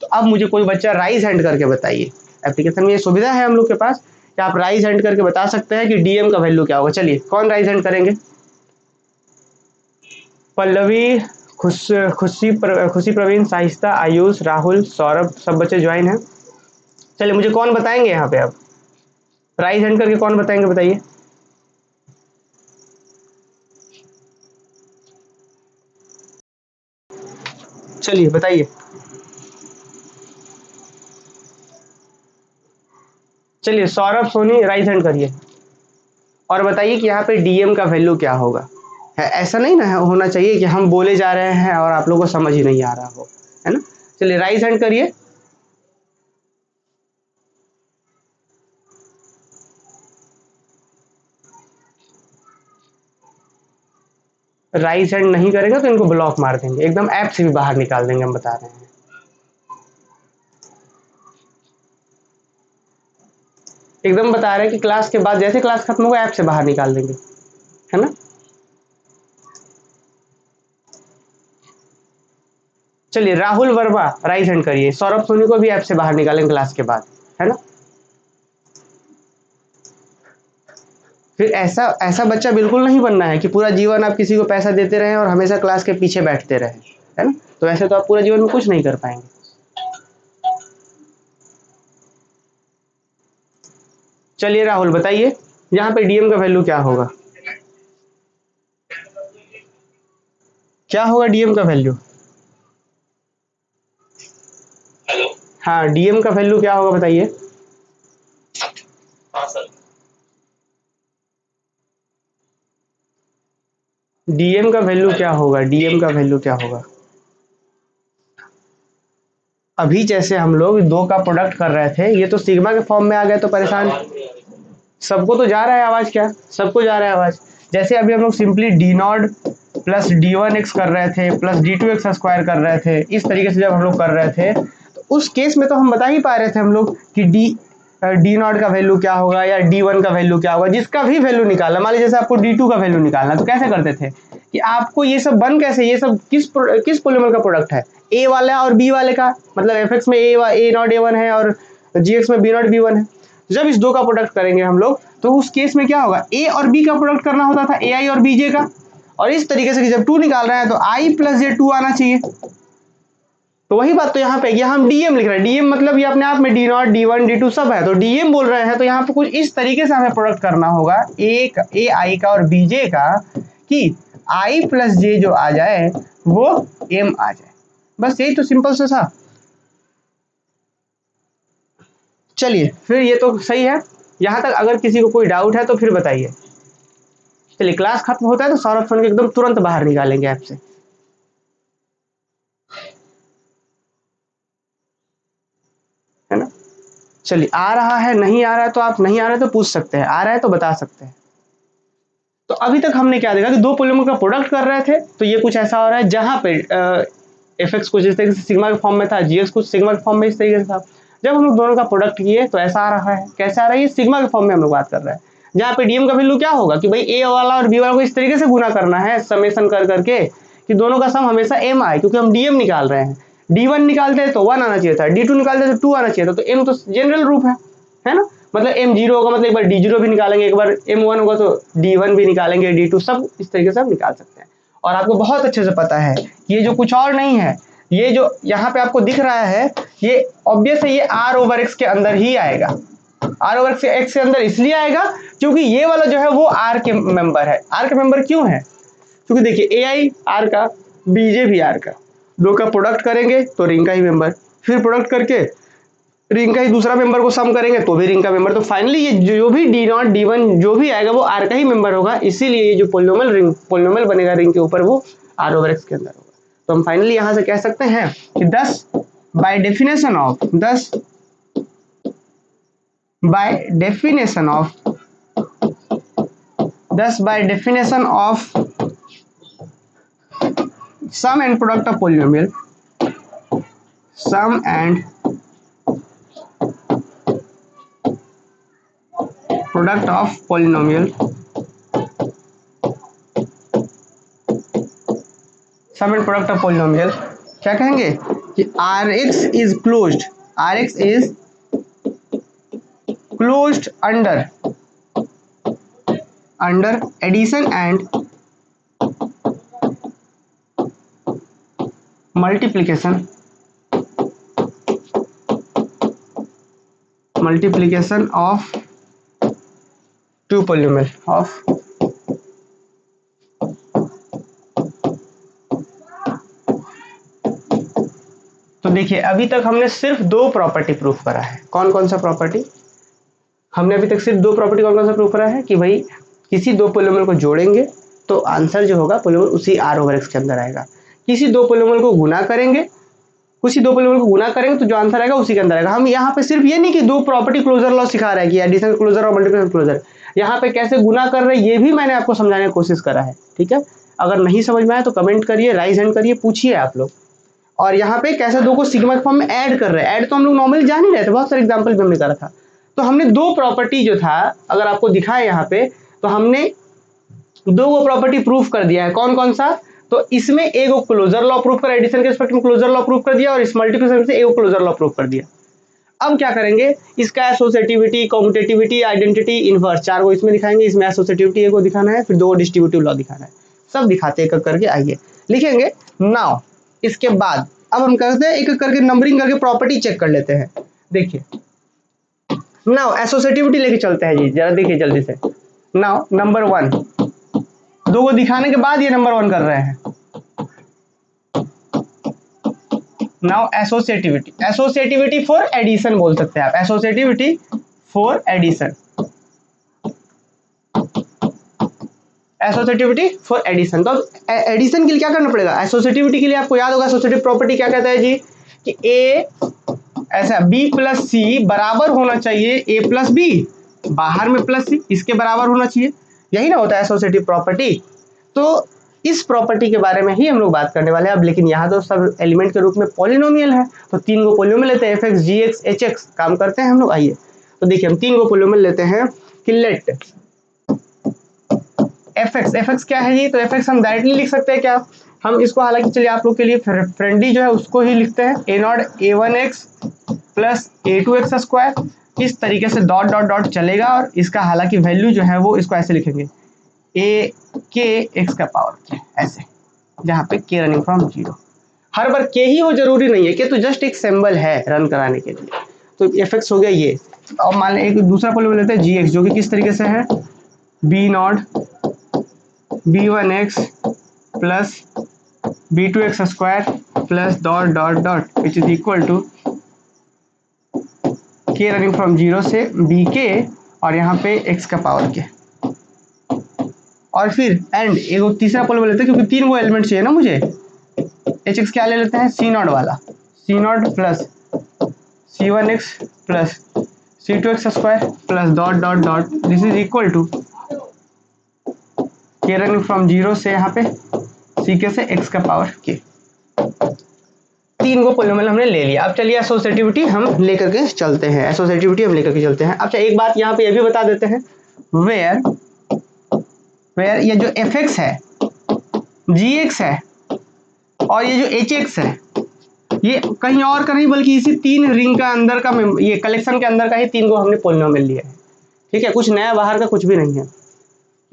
तो अब मुझे कोई बच्चा राइज हैंड करके बताइए, एप्लीकेशन में ये सुविधा है हम लोग के पास कि आप राइज हैंड करके बता सकते हैं कि डीएम का वैल्यू क्या होगा। चलिए कौन राइज हैंड करेंगे? पल्लवी, खुशी प्रवीण, साहिस्ता, आयुष, राहुल, सौरभ, सब बच्चे ज्वाइन हैं। चलिए मुझे कौन बताएंगे यहाँ पे, अब राइज हैंड करके कौन बताएंगे बताइए। चलिए बताइए, चलिए सौरभ सोनी राइज हैंड करिए और बताइए कि यहाँ पे डीएम का वैल्यू क्या होगा। है ऐसा नहीं ना होना चाहिए कि हम बोले जा रहे हैं और आप लोगों को समझ ही नहीं आ रहा हो, है ना। चलिए राइज हैंड करिए। राइज हैंड नहीं करेगा तो इनको ब्लॉक मार देंगे, एकदम ऐप से भी बाहर निकाल देंगे, हम बता रहे हैं। एकदम बता रहे हैं कि क्लास के बाद जैसे क्लास खत्म होगा ऐप से बाहर निकाल देंगे, है ना। चलिए राहुल वर्मा राइज हैंड करिए, सौरभ सोनी को भी ऐप से बाहर निकालेंगे क्लास के बाद, है ना। फिर ऐसा ऐसा बच्चा बिल्कुल नहीं बनना है कि पूरा जीवन आप किसी को पैसा देते रहें और हमेशा क्लास के पीछे बैठते रहें, है ना। तो ऐसे तो आप पूरे जीवन में कुछ नहीं कर पाएंगे। चलिए राहुल बताइए यहाँ पे डीएम का वैल्यू क्या होगा, क्या होगा डीएम का वैल्यू। हाँ डीएम का वैल्यू क्या होगा बताइए। डीएम का वैल्यू क्या होगा, डीएम का वैल्यू क्या होगा। अभी जैसे हम लोग दो का प्रोडक्ट कर रहे थे, ये तो सिग्मा के फॉर्म में आ गए तो परेशान। सबको तो जा रहा है आवाज, क्या सबको जा रहा है आवाज। जैसे अभी हम लोग simply d naught plus d one x कर रहे थे plus d two x square कर रहे थे, इस तरीके से जब हम लोग कर रहे थे तो उस केस में तो हम बता ही पा रहे थे हम लोग कि डी नॉट का वैल्यू क्या होगा या डी वन का वैल्यू क्या होगा, जिसका भी वैल्यू निकालना। मान लीजिए जैसे आपको डी टू का वैल्यू निकालना, तो कैसे करते थे कि आपको ये सब बन कैसे, ये सब किस पोलिनोमियल का प्रोडक्ट है, ए वाला और बी वाले का, मतलब एफ एक्स में ए नॉट ए वन है और जी एक्स में बी नॉट बी वन है। जब इस दो का प्रोडक्ट करेंगे हम लोग तो उस केस में क्या होगा, ए और बी का प्रोडक्ट करना होता था, ए आई और बी जे का, और इस तरीके से कि जब टू निकाल रहे हैं तो आई प्लस जे टू आना चाहिए। तो वही बात, तो यहाँ पे यहाँ हम डीएम लिख रहे हैं, डीएम मतलब ये अपने आप में d not D one D two सब है, तो डीएम बोल रहे हैं, तो यहाँ पे कुछ इस तरीके से हमें प्रोडक्ट करना होगा ए आई का और बीजे का कि आई प्लस जे जो आ जाए वो एम आ जाए, बस यही तो सिंपल से था। चलिए फिर ये तो सही है, यहाँ तक अगर किसी को कोई डाउट है तो फिर बताइए। चलिए क्लास खत्म होता है तो सौरभ फोन के एकदम तुरंत बाहर निकालेंगे ऐप से, है ना। चलिए आ रहा है, नहीं आ रहा है तो आप नहीं आ रहा है तो पूछ सकते हैं, आ रहा है तो बता सकते हैं। तो अभी तक हमने क्या देखा कि दो पोलिनोमियल का प्रोडक्ट कर रहे थे तो ये कुछ ऐसा हो रहा है जहां पे एफ एक्स कुछ इस तरीके से सिग्मा के फॉर्म में था, जी एक्स कुछ सिग्मा के फॉर्म में इस तरीके से था। जब हम लोग दोनों का प्रोडक्ट किए तो ऐसा आ रहा है, कैसे आ रहा है, ये सिग्मा के फॉर्म में हम लोग बात कर रहे हैं, जहाँ पे डीएम का वैल्यू क्या होगा कि भाई ए वाला और बी वाला को इस तरीके से गुना करना है समेशन कर करके कि दोनों का सम हमेशा एम आए, क्योंकि हम डीएम निकाल रहे हैं। डी वन निकालते तो वन आना चाहिए था, डी टू निकालते तो टू आना चाहिए था, तो एम तो जनरल रूप है ना। मतलब M0 होगा मतलब एक बार D0 भी निकालेंगे, एक बार M1 होगा तो D1 भी निकालेंगे, D2 सब इस तरीके से हम निकाल सकते हैं। और आपको बहुत अच्छे से पता है कि ये जो कुछ और नहीं है, ये जो यहाँ पे आपको दिख रहा है ये ऑब्वियस है, ये R/X के अंदर ही आएगा। R/X के अंदर इसलिए आएगा क्योंकि ये वाला जो है वो R के मेंबर है। R के मेंबर क्यों है? क्योंकि देखिए AI R का, BJ भी R का, दो का प्रोडक्ट करेंगे तो रिंग का ही मेंबर, फिर प्रोडक्ट करके रिंग का ही दूसरा मेंबर को सम करेंगे तो भी रिंग का मेंबर, तो फाइनली ये जो भी D0 D1 जो भी आएगा वो R का ही मेंबर होगा। इसीलिए ये जो पोलिनोमियल बनेगा रिंग के ऊपर वो R/X के अंदर होगा। तो हम फाइनली यहां से कह सकते हैं कि 10 by definition of sum and product of polynomial, sum and product of polynomial, sum and product of polynomial क्या कहेंगे कि Rx is closed under addition and multiplication of two polynomial of तो देखिए अभी तक हमने सिर्फ दो प्रॉपर्टी प्रूफ करा है। कौन कौन सा प्रॉपर्टी हमने अभी तक सिर्फ दो प्रॉपर्टी कौन कौन सा प्रूफ करा है कि भाई किसी दो पोलिनोमियल को जोड़ेंगे तो आंसर जो होगा पोलिनोमियल उसी R/X के अंदर आएगा। किसी दो पोलिनोमियल को गुना करेंगे तो जो आंसर आएगा उसी के अंदर आएगा। हम यहाँ पे सिर्फ ये नहीं कि दो प्रॉपर्टी क्लोजर लॉ सिखा रहा है कि एडिशन क्लोजर और मल्टीप्लिकेशन क्लोजर, यहाँ पे कैसे गुना कर रहे हैं ये भी मैंने आपको समझाने की कोशिश करा है। ठीक है, अगर नहीं समझ में आए तो कमेंट करिए, राइज हैंड करिए, पूछिए आप लोग। और यहाँ पे कैसे दो को सिग्मा के फॉर्म में ऐड कर रहे हैं, ऐड तो हम लोग नॉर्मली जान ही रहे थे, बहुत सारे एग्जांपल भी हमने करा था। तो हमने दो प्रॉपर्टी जो था अगर आपको दिखाए यहाँ पे तो हमने दो वो प्रॉपर्टी प्रूफ कर दिया है। कौन कौन सा? तो इसमें एक क्लोजर लॉ प्रूफ कर, एडिशन के रिस्पेक्ट में क्लोजर लॉ प्रूफ कर दिया, और इस मल्टीप्लिकेशन से एक क्लोजर लॉ प्रूफ कर दिया। अब क्या करेंगे, इसका एसोसिएटिविटी, कम्यूटेटिविटी, आइडेंटिटी, इनवर्स, चार को इसमें दिखाएंगे। इसमें एसोसिएटिविटी एक को दिखाना है, फिर दो डिस्ट्रीब्यूटिव लॉ दिखाना है, सब दिखाते एक एक करके। आइए लिखेंगे नाउ। इसके बाद अब हम करते हैं एक एक करके नंबरिंग करके प्रॉपर्टी चेक कर लेते हैं। देखिए नाउ एसोसिएटिविटी लेके चलते हैं जी, जरा देखिए जल्दी से। नाउ नंबर 1, दो को दिखाने के बाद ये नंबर 1 कर रहे हैं। नाउ एसोसिएटिविटी फॉर एडिशन बोल सकते हैं आप, associativity for addition, associativity for addition. तो एडिशन के लिए क्या करना पड़ेगा? एसोसिएटिविटी के लिए आपको याद होगा एसोसिएटिव प्रॉपर्टी क्या कहता है जी कि ए ऐसा b प्लस सी बराबर होना चाहिए a प्लस बी, बाहर में प्लस सी, इसके बराबर होना चाहिए, यही ना होता है एसोसिएटिव प्रॉपर्टी। तो इस प्रॉपर्टी के बारे में ही हम लोग बात करने वाले हैं अब। लेकिन यहाँ तो सब एलिमेंट के रूप में पॉलिनोमियल है, तो तीन को पॉलिनोमियल लेते हैं, fx gx hx, काम करते हैं हम लोग। आइए तो देखिए हम तीन को पॉलिनोमियल लेते हैं कि लेट fx क्या है जी? तो fx हम डायरेक्टली लिख सकते हैं क्या? हम इसको हालांकि चलिए आप लोग के लिए फ्रेंडली जो है उसको ही लिखते हैं, a0 a1x plus a2x square, इस तरीके से डॉट डॉट डॉट चलेगा। और इसका हालांकि वैल्यू जो है वो इसको ऐसे लिखेंगे a k x का पावर k, ऐसे, जहाँ पे k running from 0। Her bar k ही हो जरूरी नहीं है, k तो जस्ट एक सिंबल है रन कराने के लिए। तो fx हो गया ये। और मान लें एक दूसरा पॉलिनोमियल लेते हैं gx, जो कि किस तरीके से है b0 b1x plus b2x square plus dot dot dot which is equal to k running from 0 से bk और यहाँ पे x का पावर k। और फिर एंड एक तीसरा पॉलिनोमियल लेते हैं क्योंकि तीन वो एलिमेंट चाहिए ना मुझे। hx क्या ले लेते हैं? c0 वाला, c0 plus c1x plus c2x square plus dot dot dot this is equal to k running from 0 से यहाँ पे ck से x का पावर k। तीन को पॉलिनोमियल हमने ले लिया। अब चलिए एसोसिएटिविटी हम लेकर के चलते हैं, अच्छा एक बात यहाँ पे ये भी बता देते हैं, वेयर ये जो fx है, gx है और ये जो hx है, ये कहीं और का नहीं बल्कि इसी 3 रिंग का अंदर का ये कलेक्शन के अंदर का ही 3 को हमने पॉलिनोमियल लिया है। ठीक है, कुछ नया बाहर का कुछ भी नहीं है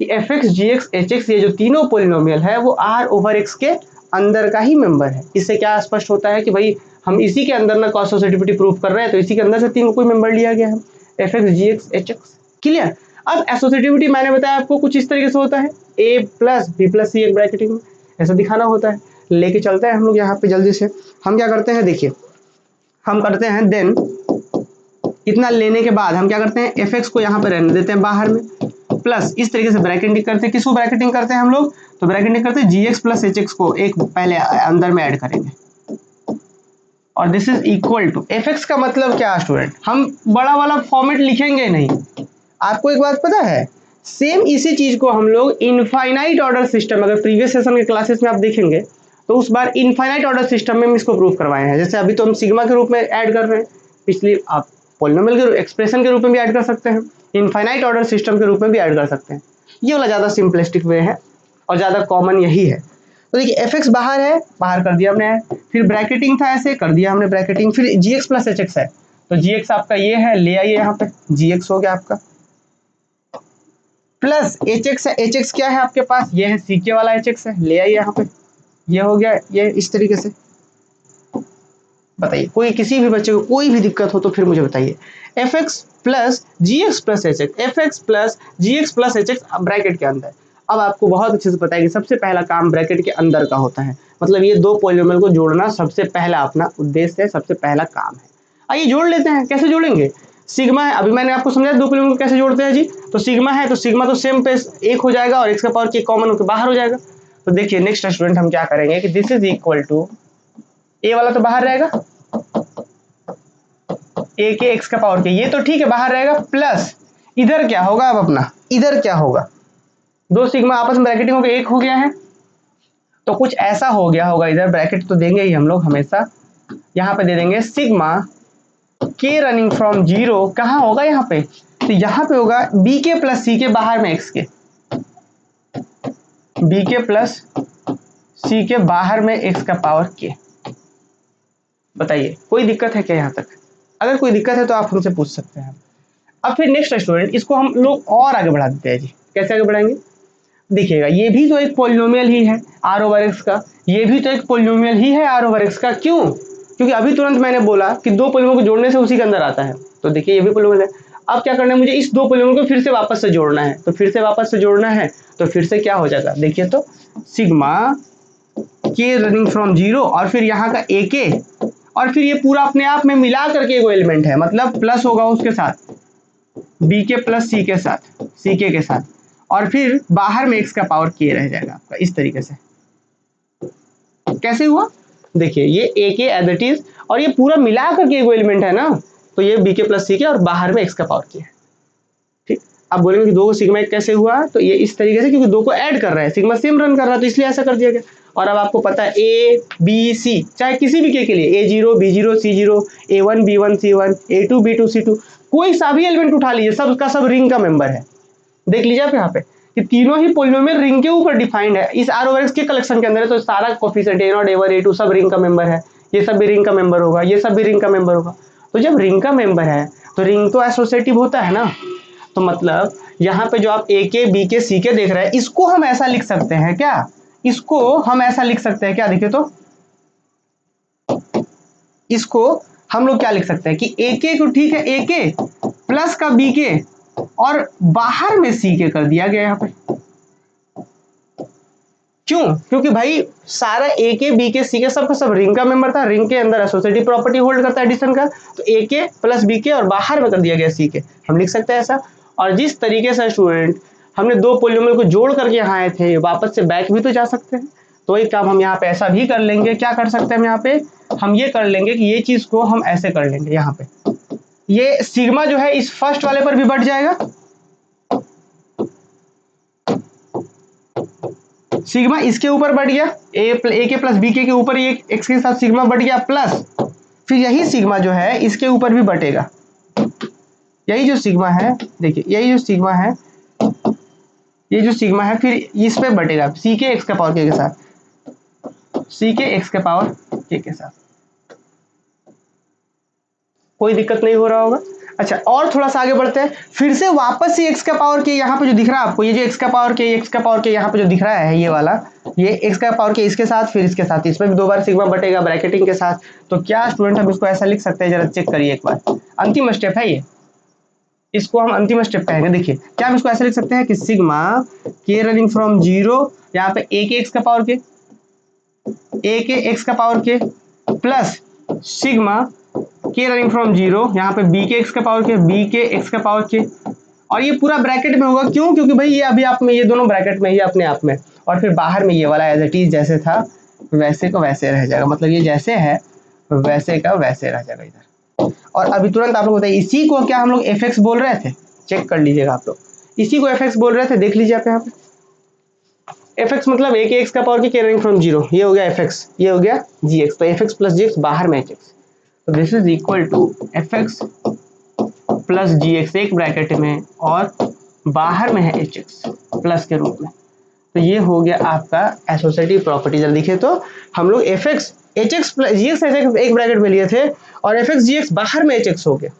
कि F x g x h x ये जो तीनों पॉलिनोमियल है वो आर ओवर एक्स के अंदर का ही मेंबर है। इससे क्या स्पष्ट होता है कि भाई हम इसी के अंदर ना कॉस एसोसिएटिविटी प्रूफ कर रहे हैं, तो इसी के अंदर से 3 को कोई मेंबर लिया गया है, F x g x h x. Clear. अब एसोसिएटिविटी मैंने बताया आपको कुछ इस तरीके से होता है, ए प्लस बी प्लस सी एक ब्रैकेटिंग में ऐसा दिखाना होता है। लेके चलते हैं हम लोग यहाँ पे जल्दी से। हम क्या करते हैं, देखिए हम करते हैं देन इतना लेने के बाद हम क्या करते हैं, एफ एक्स को यहाँ पे रहने देते हैं बाहर में, प्लस इस तरीके से ब्रैकेटिंग करते हैं। किसको ब्रैकेटिंग करते हैं हम लोग, तो ब्रैकेटिंग करते हैं g x plus h x को एक पहले अंदर में ऐड करेंगे और this is equal to f x का मतलब क्या स्टूडेंट, हम बड़ा वाला फॉर्मेट लिखेंगे नहीं। आपको एक बात पता है, सेम इसी चीज को हम लोग इनफाइनाइट ऑर्डर सिस्टम, अगर प्रीवियस सेशन के क्लासेस में आप देखेंगे तो उस बार इनफाइनाइट ऑर्डर सिस्टम में हम इसको प्रूव करवाए हैं। जैसे अभी तो हम सिग्मा के रूप में ऐड कर रहे हैं, इसलिए आप पॉलिनोमियल के एक्सप्रेशन के रूप में भी ऐड कर सकते हैं, इनफाइनाइट ऑर्डर सिस्टम के रूप में भी ऐड कर सकते हैं। ये वाला ज़्यादा सिंपलिस्टिक वे है और ज़्यादा कॉमन यही है। तो देखिए एफ एक्स बाहर है, बाहर कर दिया हमने, फिर ब्रैकेटिंग था ऐसे कर दिया हमने ब्रैकेटिंग, फिर जी एक्स प्लस एच एक्स है, तो जी एक्स आपका ये है, ले आइए यहाँ पे जी एक्स हो गया आपका, प्लस एच एक्स है, एच एक्स क्या है आपके पास, ये है सी के वाला एच एक्स है, ले आइए यहाँ पे, ये हो गया ये इस तरीके से। बताइए कोई किसी भी बच्चे को कोई भी दिक्कत हो तो फिर मुझे बताइए। एफ एक्स प्लस जी x plus h x, f x plus जी x plus h x bracket के अंदर। अब आपको बहुत अच्छे से पता है कि सबसे पहला काम ब्रैकेट के अंदर का होता है, मतलब ये दो पॉलिनोमियल को जोड़ना सबसे पहला अपना उद्देश्य है, सबसे पहला काम है। आइए जोड़ लेते हैं, कैसे जोड़ेंगे। सिग्मा है, अभी मैंने आपको समझाया दो पॉलिनोमियल को कैसे जोड़ते हैं जी। तो सिग्मा है तो सिग्मा तो सेम पे एक हो जाएगा और एक्स का पावर के कॉमन होकर बाहर हो जाएगा। तो देखिए नेक्स्ट स्टूडेंट हम क्या करेंगे कि दिस इज इक्वल टू, ए वाला तो बाहर रहेगा, ए के एक्स का पावर के, ये तो ठीक है बाहर रहेगा, प्लस इधर क्या होगा, अब अपना इधर क्या होगा, दो सिग्मा आपस में ब्रैकेटिंग होकर एक हो गया है, तो कुछ ऐसा हो गया होगा, इधर ब्रैकेट तो देंगे ही हम लोग हमेशा, यहाँ पे दे देंगे सिग्मा के रनिंग फ्रॉम जीरो, कहाँ होगा यहाँ पे, तो यहाँ पे होगा बी के प्लस सी के बाहर में एक्स के, बी के प्लस सी के बाहर में एक्स का पावर के। बताइए कोई दिक्कत है क्या यहाँ तक, अगर कोई दिक्कत है तो आप हमसे पूछ सकते हैं। अब फिर नेक्स्ट स्टूडेंट इसको हम लोग और आगे बढ़ा देते हैं जी। कैसे आगे बढ़ाएंगे, देखिएगा ये भी तो एक पॉलिनोमियल ही है आर ओवर एक्स का, ये भी तो एक पॉलिनोमियल ही है आर ओवर एक्स का। क्यों, क्योंकि अभी तुरंत मैंने बोला कि दो पॉलिनोमियल को जोड़ने से उसी के अंदर आता है, तो देखिए ये भी पॉलिनोमियल है। अब क्या करना है, मुझे इस दो पॉलिनोमियल को फिर से वापस से जोड़ना है, तो फिर से वापस से जोड़ना है, तो फिर से क्या हो जाएगा, देखिए तो सिग्मा के रनिंग फ्रॉम जीरो और फिर यहाँ का ए के, और फिर ये पूरा अपने आप में मिला करके एक एलिमेंट है, मतलब प्लस होगा उसके साथ बी के प्लस सी के साथ, सी के साथ, और फिर बाहर में एक्स का पावर के रह जाएगा आपका इस तरीके से। कैसे हुआ, देखिए ये ए के एज इट इज और ये पूरा मिला करके एक एलिमेंट है ना, तो ये बी के प्लस सी के और बाहर में एक्स का पावर के है। ठीक, आप बोलेंगे कि दो को सिग्मा एक कैसे हुआ, तो ये इस तरीके से, क्योंकि दो को ऐड कर रहा है, सिग्मा सेम रन कर रहा है तो इसलिए ऐसा कर दिया गया। और अब आपको पता है ए बी सी, चाहे किसी भी के लिए a zero b zero c zero, a one b one c one, a two b two c two, कोई सा भी एलिमेंट उठा लीजिए सब का सब रिंग का मेंबर है। देख लीजिए आप यहाँ पे कि तीनों ही पॉलिनोमियल रिंग के ऊपर डिफाइंड है, इस आर ओवर एक्स के कलेक्शन के अंदर है, तो सारा coefficient a not a one a two सब रिंग का मेंबर है, ये सब भी रिंग का मेंबर होगा, ये सब भी रिंग का मेंबर होगा। तो जब रिंग का मेंबर है तो रिंग तो एसोसिएटिव होता है ना, तो मतलब यहाँ पे जो आप ए के बी के सी के देख रहे हैं इसको हम ऐसा लिख सकते हैं क्या, इसको हम ऐसा लिख सकते हैं क्या, देखिए तो इसको हम लोग क्या लिख सकते हैं कि ए के को, ठीक है ए के प्लस का बी के और बाहर में सी के कर दिया गया यहाँ पे। क्यों, क्योंकि भाई सारा ए के बी के सी के सब का सब रिंग का मेंबर था, रिंग के अंदर एसोसिएटिव प्रॉपर्टी होल्ड करता है एडिशन का, तो ए के प्लस बी के और बाहर में कर दिया गया सी के, हम लिख सकते हैं ऐसा। और जिस तरीके से स्टूडेंट हमने दो पॉलिनोमियल को जोड़ करके यहाँ आए थे, वापस से बैक भी तो जा सकते हैं, तो एक काम हम यहाँ पे ऐसा भी कर लेंगे, क्या कर सकते हैं हम यहाँ पे, हम ये कर लेंगे कि ये चीज को हम ऐसे कर लेंगे, यहाँ पे ये सिग्मा जो है इस फर्स्ट वाले पर भी बढ़ जाएगा, सिग्मा इसके ऊपर बढ़ गया, ए के प्लस बी के ऊपर ये एक्स के साथ सिग्मा बढ़ गया, प्लस फिर यही सिग्मा जो है इसके ऊपर भी बढ़ेगा, यही जो सिग्मा है, देखिए यही जो सिग्मा है, ये जो सिग्मा है फिर इस पे बढ़ेगा सी के एक्स का पावर के साथ, सी के एक्स के पावर के साथ। कोई दिक्कत नहीं हो रहा होगा। अच्छा, और थोड़ा सा आगे बढ़ते हैं, फिर से वापस से एक्स का पावर के यहाँ पे जो दिख रहा है आपको, ये जो एक्स का पावर के यहाँ पे जो दिख रहा है ये वाला, ये एक्स का पावर के इसके साथ, फिर इसके साथ, इसमें भी 2 बार सिग्मा बटेगा ब्रैकेटिंग के साथ। तो क्या स्टूडेंट हम इसको ऐसा लिख सकते हैं, जरा चेक करिए एक बार, अंतिम स्टेप है ये, इसको हम अंतिम स्टेप कहेंगे। देखिए क्या हम इसको ऐसे लिख सकते हैं कि सिग्मा के रनिंग फ्रॉम 0, यहाँ पे ए के एक्स का पावर के प्लस सिग्मा के रनिंग फ्रॉम 0, यहाँ पे बी के एक्स का पावर के, और ये पूरा ब्रैकेट में होगा। क्यों? क्योंकि भाई ये अभी आप में ये दोनों ब्रैकेट में ही अपने आप में, और फिर बाहर में ये वाला एज इट इज जैसे था वैसे का वैसे रह जाएगा, मतलब ये जैसे है वैसे का वैसे रह जाएगा इधर। और अभी तुरंत आप लोग बताइए, इसी को क्या हम लोग एफ एक्स बोल रहे थे? चेक कर लीजिएगा आप लोग, इसी को एफ एक्स बोल रहे थे, देख लीजिए आप यहाँ पे। एफ एक्स मतलब ए के एक्स का पावर के रनिंग फ्रॉम 0, ये हो गया एफ एक्स, ये हो गया जी एक्स। तो एफ एक्स प्लस जी एक्स, बाहर में एच एक्स, तो this is equal to f x plus ji x एक ब्रैकेट में, और बाहर में है एच एक्स प्लस के रूप में। तो ये हो गया आपका एसोसिएटिव प्रॉपर्टी। जब लिखे तो हम लोग f x h x plus जी एक्स एक ब्रैकेट में लिए थे, और एफ एक्स जी एक्स बाहर में एच एक्स हो गया,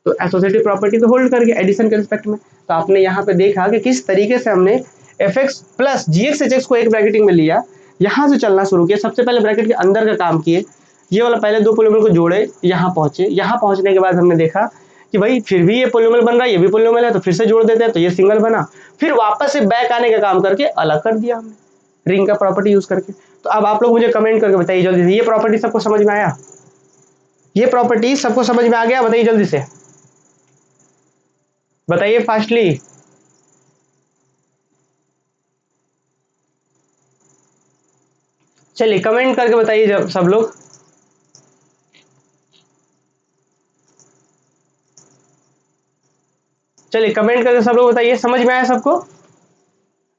तो एसोसिएटिव प्रॉपर्टी तो होल्ड कर गया एडिशन के रिस्पेक्ट में। तो आपने यहाँ पे देखा कि किस तरीके से हमने एफ एक्स प्लस जी एक्स एच एक्स को एक ब्रैकेटिंग में लिया, यहाँ से चलना शुरू किया, सबसे पहले ब्रैकेट के अंदर का काम किए, ये वाला पहले 2 पोलिनोमियल को जोड़े, यहाँ पहुंचे, यहाँ पहुंचने के बाद हमने देखा कि भाई फिर भी ये पोलिनोमियल बन रहा है, ये भी पोलिनोमियल है, तो फिर से जोड़ देते हैं, तो ये सिंगल बना, फिर वापस से बैक आने का काम करके अलग कर दिया हमने रिंग का प्रॉपर्टी यूज करके। तो अब आप लोग मुझे कमेंट करके बताइए जल्दी से, ये प्रॉपर्टी सबको समझ में आया? ये प्रॉपर्टी सबको समझ में आ गया? बताइए जल्दी से, बताइए फास्टली। चलिए कमेंट करके बताइए जब सब लोग। चलिए कमेंट करके सब लोग बताइए, समझ में आया सबको?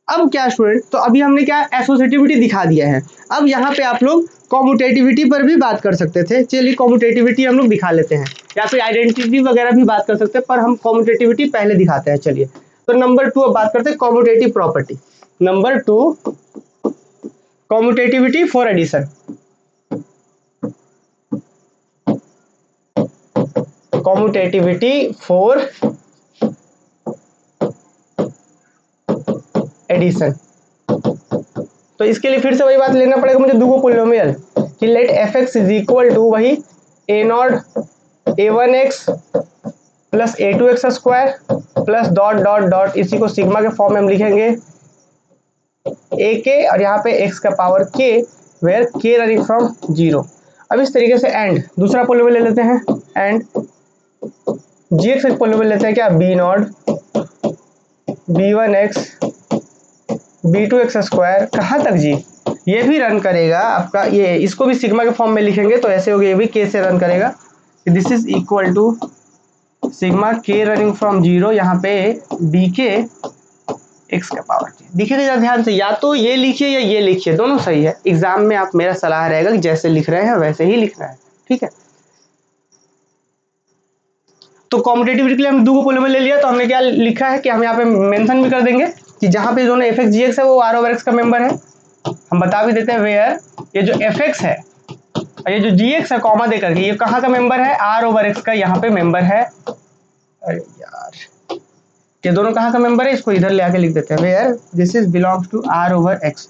अब क्या स्टूडेंट, तो अभी हमने क्या एसोसिएटिविटी दिखा दिया है, अब यहाँ पे आप लोग कॉम्यूटेटिविटी पर भी बात कर सकते थे। चलिए कॉम्यूटेटिविटी हम लोग दिखा लेते हैं, या फिर आइडेंटिटी वगैरह भी बात कर सकते हैं, पर हम कॉम्यूटेटिविटी पहले दिखाते हैं। चलिए तो नंबर 2 अब बात करते हैं commutative property. Number 2, commutativity for addition. Commutativity for addition, तो इसके लिए फिर से वही बात लेना पड़ेगा मुझे, दूगो पोलिनोमियल कि let F x is equal to वही a not a one x plus a two x square plus dot dot dot, इसी को सिग्मा के फॉर्म में हम लिखेंगे ए के, और यहाँ पे एक्स का पावर के, वेयर के रनिंग फ्रॉम 0। अब इस तरीके से एंड दूसरा पोलिनोमियल ले लेते हैं, एंड जी एक्स पोलिनोमियल लेते हैं क्या, b not be one x b two x square, कहाँ तक जी, ये भी रन करेगा आपका, ये इसको भी सिग्मा के फॉर्म में लिखेंगे तो ऐसे हो गया, ये भी के से रन करेगा। This is equal to sigma के रनिंग फ्रॉम 0, यहाँ पे बी के एक्स का पावर के। देखिएगा ध्यान से, या तो ये लिखिए या ये लिखिए, दोनों सही है। एग्जाम में आप मेरा सलाह रहेगा कि जैसे लिख रहे हैं वैसे ही लिखना है, ठीक है। तो कॉम्पिटेटिविटी के लिए हम दो पोलिनोमियल ले लिया, तो हमने क्या लिखा है कि हम यहाँ पे मेंशन भी कर देंगे कि जहाँ पे दोनों एफ एक्स जी एक्स है वो आर ओवर एक्स का मेंबर है। हम बता भी देते हैं वेयर ये जो एफ एक्स है और ये जो जी एक्स है कॉमा दे करके, ये कहाँ का मेंबर है, आर ओवर एक्स का यहाँ पे मेंबर है। अरे यार, ये दोनों कहाँ का मेंबर है, इसको इधर ले आके लिख देते हैं, where this is belongs to R over x,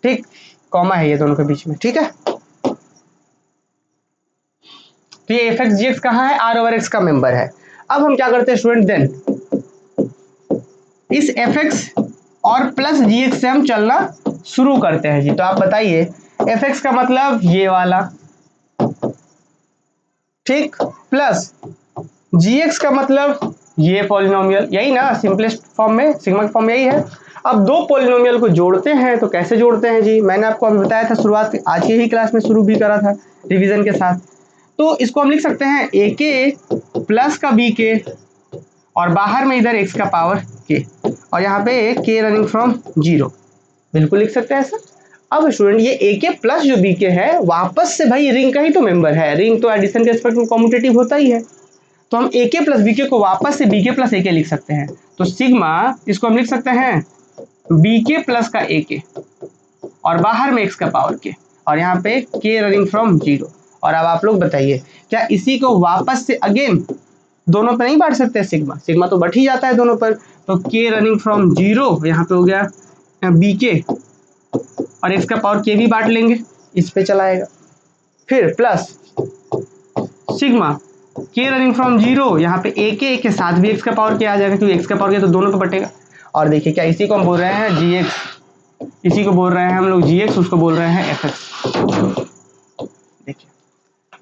ठीक, कॉमा है ये दोनों के बीच में, ठीक है। तो ये एफ एक्स जी एक्स कहाँ है, आर ओवर एक्स का मेंबर है। अब हम क्या करते हैं स्टूडेंट, देन इस एफ एक्स और प्लस जी एक्स से हम चलना शुरू करते हैं जी। तो आप बताइए, एफ एक्स का मतलब ये वाला, ठीक, प्लस जी एक्स का मतलब ये पॉलिनोमियल, यही ना सिंपलेस्ट फॉर्म में, सिग्मा के फॉर्म में यही है। अब दो पॉलिनोमियल को जोड़ते हैं, तो कैसे जोड़ते हैं जी, मैंने आपको अभी बताया था, शुरुआत आज की ही क्लास में शुरू भी करा था रिवीजन के साथ। तो इसको हम लिख सकते हैं ए के प्लस का बी के, और बाहर में इधर एक्स का पावर के, और यहाँ पे के रनिंग फ्रॉम 0, बिल्कुल लिख सकते हैं ऐसा। अब स्टूडेंट ये ए के प्लस जो बी के है, वापस से भाई रिंग का ही तो मेंबर है, रिंग तो एडिशन के रिस्पेक्ट में कॉम्यूटेटिव होता ही है, तो हम ए के प्लस बी के को वापस से बी के प्लस ए के लिख सकते हैं। तो सिग्मा इसको हम लिख सकते हैं बी के प्लस का ए के, और बाहर में एक्स का पावर के, और यहाँ पे के रनिंग फ्रॉम 0, और अब आप लोग बताइए क्या इसी को वापस से अगेन दोनों पे नहीं बांट सकते? सिग्मा सिग्मा तो बढ़ ही जाता है दोनों पर, तो के रनिंग फ्रॉम जीरो यहाँ पे हो गया बी के और एक्स का पावर के भी बांट लेंगे, इस पे चला आएगा। फिर प्लस सिग्मा के रनिंग फ्रॉम जीरो, यहाँ पे ए के साथ भी एक्स का पावर के आ जाएगा क्योंकि एक्स का पावर के तो दोनों पे बटेगा। और देखिए क्या इसी को हम बोल रहे हैं जी एक्स, इसी को बोल रहे हैं हम लोग जी एक्स, उसको बोल रहे हैं एफ एक्स। देखिए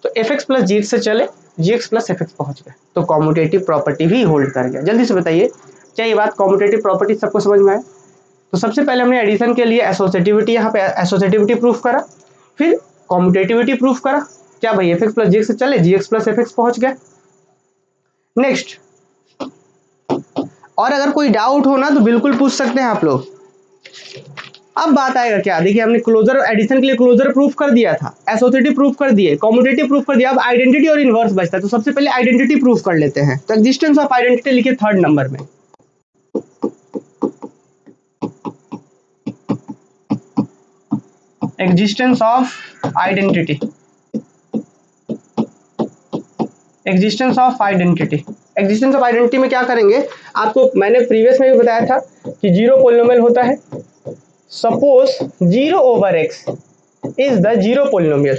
तो एफ एक्स प्लस जी एक्स से चले जी एक्स प्लस एफ एक्स पहुंच गए, तो कॉम्यूटेटिव प्रॉपर्टी भी होल्ड कर गया। जल्दी से बताइए क्या ये बात कॉम्यूटेटिव प्रॉपर्टी सबको समझ में आए? तो सबसे पहले हमने एडिशन के लिए एसोसिएटिविटी, यहाँ पे एसोसिएटिविटी प्रूफ करा, फिर कॉम्यूटेटिविटी प्रूफ करा। क्या भाई एफ एक्स प्लस जी एक्स से चले जी एक्स प्लस एफ एक्स पहुंच गए। नेक्स्ट, और अगर कोई डाउट हो ना तो बिल्कुल पूछ सकते हैं आप लोग। अब बात आएगा क्या, देखिए हमने क्लोजर एडिशन के लिए क्लोजर प्रूफ कर दिया था, एसोसिएटिव प्रूफ कर दिए, कॉम्यूटेटिव प्रूफ कर दिया, अब आइडेंटिटी और इनवर्स बचता है। तो सबसे पहले आइडेंटिटी प्रूफ कर लेते हैं। तो एग्जिस्टेंस ऑफ आइडेंटिटी लिखिए थर्ड नंबर में। Existence of identity, existence of identity. Existence of identity में क्या करेंगे, आपको मैंने प्रीवियस में भी बताया था कि जीरो पोलिनोमियल होता है। Suppose zero over x is the zero polynomial,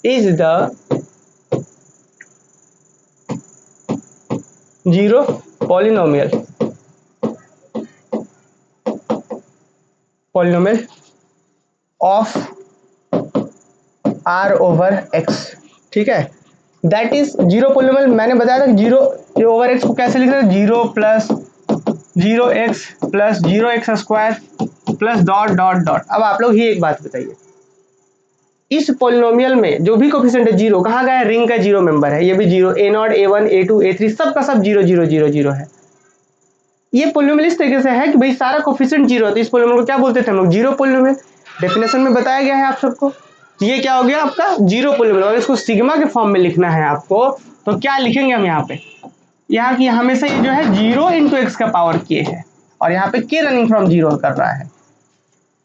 is the zero polynomial, polynomial of R over x, ठीक है। That is zero polynomial. मैंने बताया था जीरो ओवर एक्स को कैसे लिखते हैं, zero plus zero x plus zero x square plus dot dot dot. अब आप लोग ही एक बात बताइए, इस पोलिनोमियल में जो भी कोफिशिएंट है जीरो कहाँ गया है? रिंग का जीरो मेंबर है, ये भी zero, a not a one a two a three सब का सब जीरो जीरो जीरो जीरो है। ये पोलिनोमियल इस तरीके से है कि भाई सारा कोफिशिएंट जीरो है, तो इस पोलिनोमियल को क्या बोलते थे हम लोग? Zero polynomial. डेफिनेशन में बताया गया है आप सबको। ये क्या हो गया आपका जीरो पोलिनोमियल। और इसको सिग्मा के फॉर्म में लिखना है आपको, तो क्या लिखेंगे हम यहाँ पे, यहाँ की हमेशा ये जो है जीरो इंटू एक्स का पावर के है, और यहाँ पे के रनिंग फ्रॉम जीरो कर रहा है।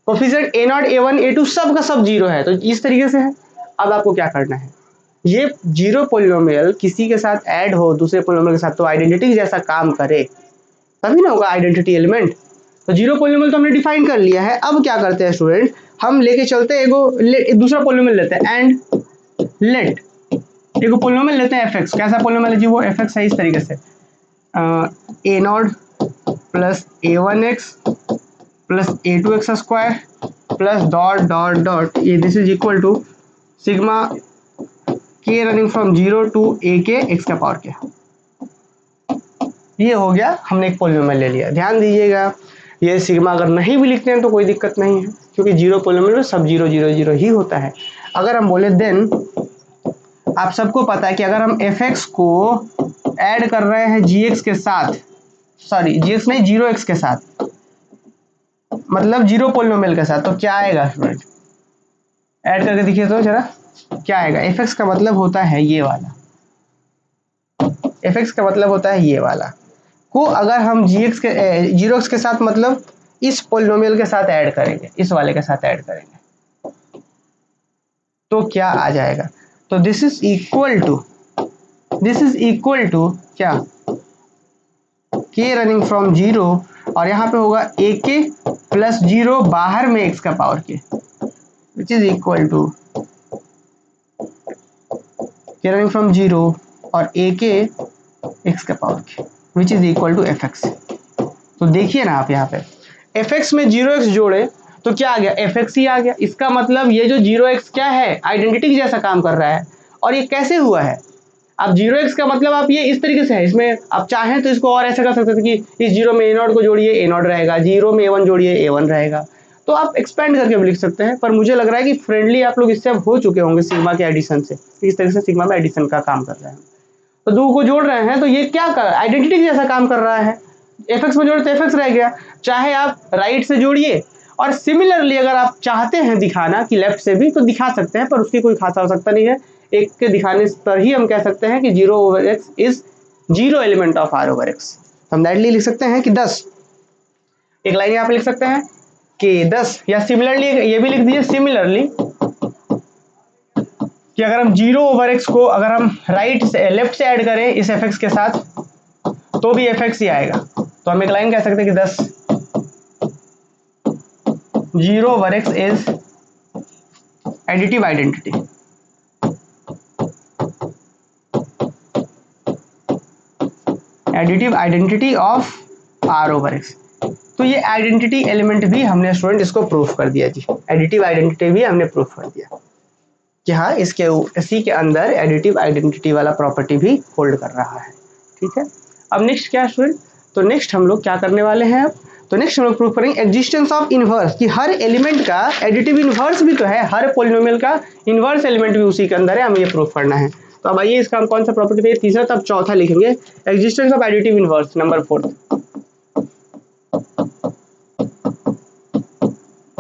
Coefficient a not a one a two सब का सब जीरो है, तो इस तरीके से है। अब आपको क्या करना है, ये जीरो पोलिनोमियल किसी के साथ ऐड हो दूसरे पोलिनोमियल के साथ तो आइडेंटिटी जैसा काम करे, तभी ना होगा आइडेंटिटी एलिमेंट। तो जीरो पोलिनोमियल तो हमने डिफाइन कर लिया है। अब क्या करते हैं स्टूडेंट, हम लेके चलते हैं एक दूसरा पोलिनोमियल लेते हैं, एंड लेट एक पोलिनोमियल लेते हैं एफ एक्स। कैसा पोलिनोमियल है जी? वो एफ एक्स है इस तरीके से, a not plus a one x plus a two x square plus dot dot dot, ये this is equal to sigma के running from zero to a k x का पावर के। ये हो गया, हमने एक पोलिनोमियल ले लिया। ध्यान दीजिएगा ये सिग्मा अगर नहीं भी लिखते हैं तो कोई दिक्कत नहीं है, क्योंकि जीरो पोलिनोमियल में सब जीरो जीरो जीरो ही होता है। अगर हम बोले देन, आप सबको पता है कि अगर हम एफ एक्स को ऐड कर रहे हैं जी एक्स के साथ, सॉरी जी एक्स नहीं जीरो एक्स के साथ, मतलब जीरो पोलिनोमियल के साथ, तो क्या आएगा स्टूडेंट? ऐड करके दिखिए तो जरा क्या आएगा। एफ एक्स का मतलब होता है ये वाला, एफ एक्स का मतलब होता है ये वाला को अगर हम जी एक्स के जीरो एक्स के साथ मतलब इस पोलिनोमियल के साथ ऐड करेंगे, इस वाले के साथ ऐड करेंगे, तो क्या आ जाएगा? तो दिस इज इक्वल टू क्या, के रनिंग फ्रॉम जीरो, और यहाँ पे होगा ए के प्लस जीरो बाहर में एक्स का power k, which is equal to k running from zero और ए के एक्स का power k, which is equal to f x. तो देखिए ना आप यहाँ पे एफ एक्स में जीरो एक्स जोड़े तो क्या आ गया? एफ एक्स ही आ गया। इसका मतलब ये जो जीरो एक्स क्या है, आइडेंटिटी जैसा काम कर रहा है। और ये कैसे हुआ है? अब जीरो एक्स का मतलब आप ये इस तरीके से है, इसमें आप चाहें तो इसको और ऐसा कर सकते थे कि इस जीरो में ए नॉट को जोड़िए ए नॉट रहेगा, जीरो में ए वन जोड़िए ए वन रहेगा, तो आप एक्सपेंड करके भी लिख सकते हैं। पर मुझे लग रहा है कि फ्रेंडली आप लोग इससे अब हो चुके होंगे सिग्मा के एडिशन से, इस तरह से सिग्मा में एडिशन का काम कर रहे हैं। तो दो को जोड़ रहे हैं तो ये क्या कर आइडेंटिटी जैसा काम कर रहा है। एफ एक्स में जोड़े तो एफ एक्स रह गया, चाहे आप राइट से जोड़िए, और सिमिलरली अगर आप चाहते हैं दिखाना कि लेफ्ट से भी तो दिखा सकते हैं, पर उसकी कोई खास आवश्यकता नहीं है। एक के दिखाने पर ही हम कह सकते हैं कि zero over x is zero element of R over x. हम डायरेक्टली लिख सकते हैं कि 10, एक लाइन यहाँ पे लिख सकते हैं कि 10, या सिमिलरली ये भी लिख दीजिए, सिमिलरली कि अगर हम 0/x को अगर हम राइट से लेफ्ट से ऐड करें इस fx के साथ तो भी fx ही आएगा। तो हम एक लाइन कह सकते हैं कि 10 0/x is additive identity. Additive identity of r/x। तो ये आइडेंटिटी एलिमेंट भी हमने स्टूडेंट इसको प्रूफ कर दिया जी। एडिटिव आइडेंटिटी भी हमने प्रूफ कर दिया कि हाँ इसी के अंदर एडिटिव आइडेंटिटी वाला प्रॉपर्टी भी होल्ड कर रहा है। ठीक है, अब नेक्स्ट क्या स्टूडेंट, तो नेक्स्ट हम लोग क्या करने वाले हैं अब, तो नेक्स्ट हम लोग प्रूफ करेंगे एग्जिस्टेंस ऑफ इनवर्स, कि हर एलिमेंट का एडिटिव इनवर्स भी तो है, हर पॉलिनोमियल का इनवर्स एलिमेंट भी उसी के अंदर है, हमें ये प्रूफ करना है। तो अब आइए इसका हम कौन सा प्रॉपर्टी पे तीसरा तब चौथा लिखेंगे, existence of additive inverse number 4,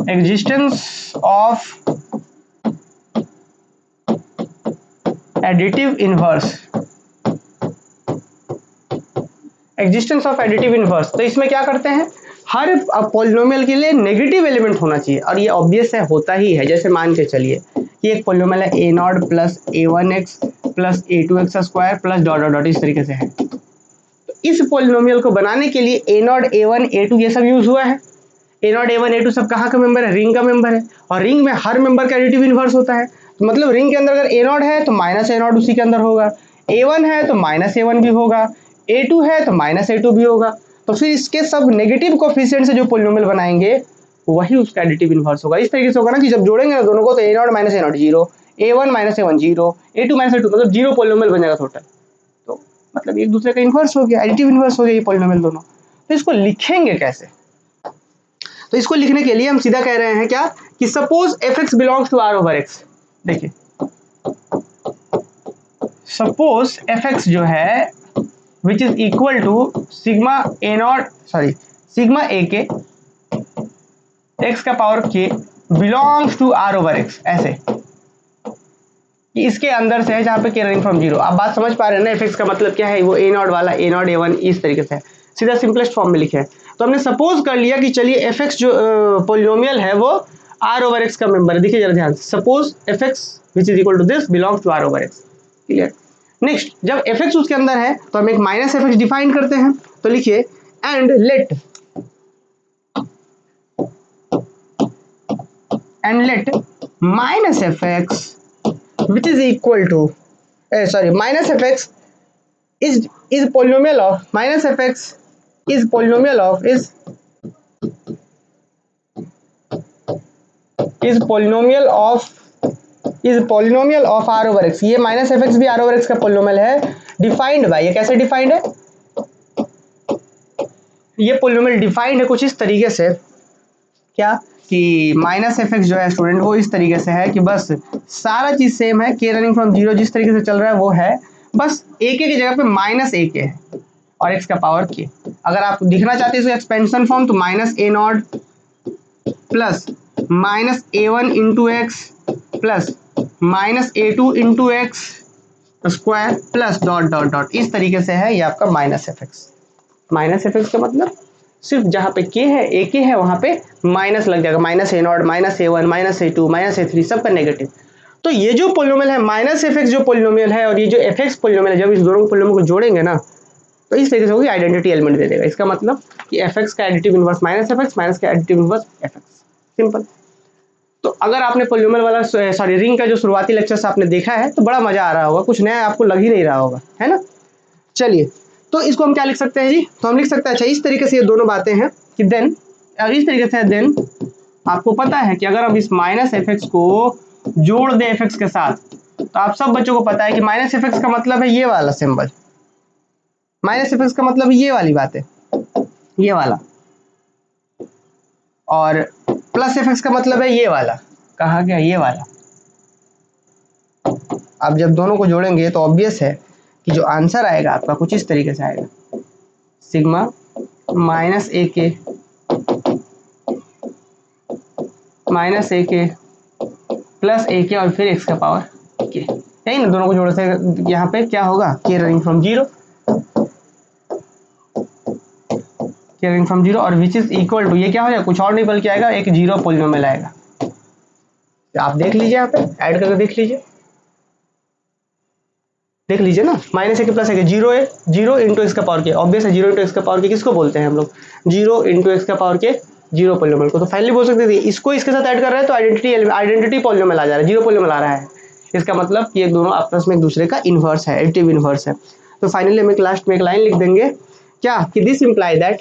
existence of additive inverse, existence of additive inverse. तो इसमें क्या करते हैं, हर पॉलिनोमियल के लिए नेगेटिव एलिमेंट होना चाहिए, और ये ऑब्वियस है, होता ही है। जैसे मान के चलिए कि एक पॉलिनोमियल है a0 plus a1x plus a2x square plus dot dot dot, इस तरीके से है। तो इस पॉलिनोमियल को बनाने के लिए a0 a1 a2 ये सब यूज हुआ है। a0 a1 a2 सब कहाँ का मेंबर है, रिंग का मेंबर है, और रिंग में हर मेंबर का एडिटिव इनवर्स होता है। तो मतलब रिंग के अंदर अगर a0 है तो माइनस a0 उसी के अंदर होगा, a1 है तो माइनस a1 भी होगा, a2 है तो माइनस a2 भी होगा। तो फिर इसके सब नेगेटिव कोफिशिएंट से जो पॉलिनोमियल बनाएंगे वही उसका एडिटिव इनवर्स होगा। इस तरीके से होगा ना कि जब जोड़ेंगे ना दोनों को तो a0 minus a0 0, a1 minus a1 0, a2 minus a2, मतलब 0 पॉलिनोमियल बन जाएगा टोटल। तो मतलब एक दूसरे का इनवर्स हो गया, एडिटिव इनवर्स हो गया ये पॉलिनोमियल दोनों। तो इसको लिखेंगे कैसे, तो इसको लिखने के लिए हम सीधा कह रहे हैं क्या कि suppose fx belongs to r/x। देखिए सपोज fx जो है which is equal to sigma a के x का power k belongs to r/x, ऐसे कि इसके अंदर से है जहां पे k रनिंग फ्रॉम 0। आप बात समझ पा रहे हैं ना, fx का मतलब क्या है, वो a0 वाला a0 a1 इस तरीके से है, सीधा सिंपलेस्ट फॉर्म में लिखे हैं। तो हमने सपोज कर लिया कि चलिए fx जो पॉलिनोमियल है वो r/x का मेंबर है। देखिए जरा ध्यान से, suppose fx which is equal to this belongs to r/x। Clear. Next जब fx उसके अंदर है तो हम एक माइनस fx डिफाइन करते हैं। तो लिखिए and let minus fx which is equal to minus fx is polynomial of minus fx is polynomial of r/x। ये माइनस fx भी r/x का पोलिनोमियल है, डिफाइंड बाय, ये कैसे डिफाइंड है, ये पोलिनोमियल डिफाइंड है कुछ इस तरीके से, क्या कि माइनस fx जो है स्टूडेंट वो इस तरीके से है कि बस सारा चीज सेम है, k रनिंग फ्रॉम 0 जिस तरीके से चल रहा है वो है, बस ak की जगह पे माइनस ak है और x का पावर k। अगर आप दिखना चाहते हैं इसको एक्सपेंशन फॉर्म तो minus a0 plus minus a1 into x plus minus a2 into x square plus dot dot dot, इस तरीके से है ये आपका माइनस fx। माइनस fx का मतलब सिर्फ जहां पे k है ak है वहां पे माइनस लग जाएगा, minus a0 minus a1 minus a2 minus a3 सबका नेगेटिव। तो ये जो पोलिनोमियल है माइनस fx जो पोलिनोमियल है और ये जो fx पोलिनोमियल है, जब इस दोनों पोलिनोमियल को जोड़ेंगे ना तो इस तरीके से होगी, आइडेंटिटी एलिमेंट दे देगा। इसका मतलब कि fx का additive inverse minus fx, minus का एडिटिव इनवर्स fx, सिंपल। तो अगर आपने पोलिनोमियल वाला रिंग का जो शुरुआती लेक्चर्स आपने देखा है तो बड़ा मजा आ रहा होगा, कुछ नया आपको लग ही नहीं रहा होगा, है ना। चलिए तो इसको हम क्या लिख सकते हैं जी, तो हम लिख सकते हैं अच्छा इस तरीके से ये दोनों बातें हैं कि देन, इस तरीके से देन आपको पता है कि अगर हम इस माइनस fx को जोड़ दें fx के साथ, तो आप सब बच्चों को पता है कि माइनस fx का मतलब है ये वाला सिंबल, माइनस fx का मतलब ये वाली बात है, ये वाला, और प्लस fx का मतलब है ये वाला, कहा गया ये वाला। अब जब दोनों को जोड़ेंगे तो ऑब्वियस है कि जो आंसर आएगा आपका कुछ इस तरीके से आएगा, सिग्मा माइनस ए के प्लस ए के और फिर एक्स का पावर के, यही ना, दोनों को जोड़ने से यहाँ पे क्या होगा, के रनिंग फ्रॉम 0 और विच इज इक्वल टू, ये क्या हो जाएगा, कुछ और नहीं बल्कि आएगा एक 0 पोलिनोमियल आएगा। तो आप देख लीजिए यहाँ पे ऐड करके देख लीजिए, देख लीजिए ना, माइनस ए के प्लस ए के, जीरो है, जीरो इंटू एक्स का पावर के, ऑब्वियस है जीरो इंटू एक्स का पावर के किसको बोलते हैं हम लोग, जीरो इंटू एक्स का पावर के जीरो पॉलिनोमियल को। तो फाइनली बोल सकते थे इसको इसके साथ ऐड कर रहे हैं तो आइडेंटिटी पॉलिनोमियल आ जा रहा है, जीरो पॉलिनोमियल आ रहा है। इसका मतलब कि ये दोनों आपस में एक दूसरे का इन्वर्स है, एडिटिव इन्वर्स है। तो फाइनली हम एक लास्ट में एक लाइन लिख देंगे क्या, कि दिस इंप्लाई दैट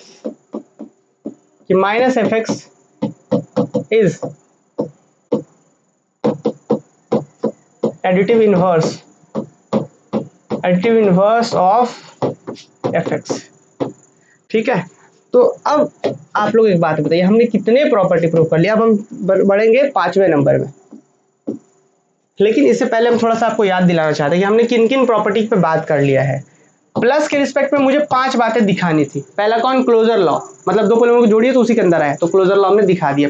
कि minus F x is additive inverse of F x. ठीक है, तो अब आप लोग एक बात बताइए, हमने कितने प्रॉपर्टी प्रूव कर लिया, अब हम बढ़ेंगे 5वें नंबर में। लेकिन इससे पहले हम थोड़ा सा आपको याद दिलाना चाहते हैं कि हमने किन किन प्रॉपर्टी पे बात कर लिया है। प्लस के रिस्पेक्ट में मुझे 5 बातें दिखानी थी। पहला कौन, क्लोजर लॉ, मतलब दो पॉलिनोमियल को जोड़िए तो उसी के अंदर आए, तो क्लोजर लॉ हमने दिखा दिया,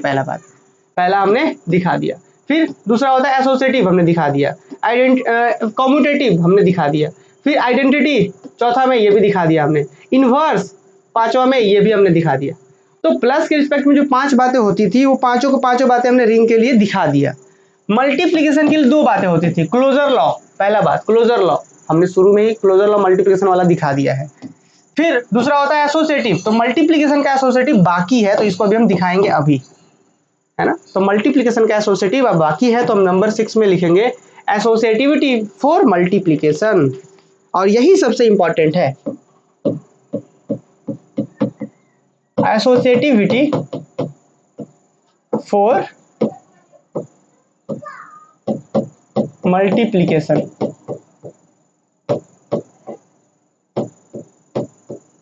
पहला हमने दिखा दिया। फिर दूसरा होता है एसोसिएटिव, हमने दिखा दिया। कॉम्यूटेटिव हमने दिखा दिया। फिर आइडेंटिटी चौथा में ये भी दिखा दिया हमने। इनवर्स पांचवा में ये भी हमने दिखा दिया। तो प्लस के रिस्पेक्ट में जो 5 बातें होती थी वो पांचों को पांचों बातें हमने रिंग के लिए दिखा दिया। मल्टीप्लिकेशन के लिए 2 बातें होती थी, क्लोजर लॉ, पहला बात क्लोजर लॉ हमने शुरू में ही क्लोजर लॉ मल्टीप्लिकेशन वाला दिखा दिया है। फिर दूसरा होता है एसोसिएटिव, तो मल्टीप्लिकेशन का एसोसिएटिव बाकी है, तो इसको अभी हम दिखाएंगे अभी, है ना। तो मल्टीप्लिकेशन का एसोसिएटिव अब बाकी है, तो हम नंबर 6 में लिखेंगे एसोसिएटिविटी फॉर मल्टीप्लिकेशन, और यही सबसे इंपॉर्टेंट है, associativity for multiplication.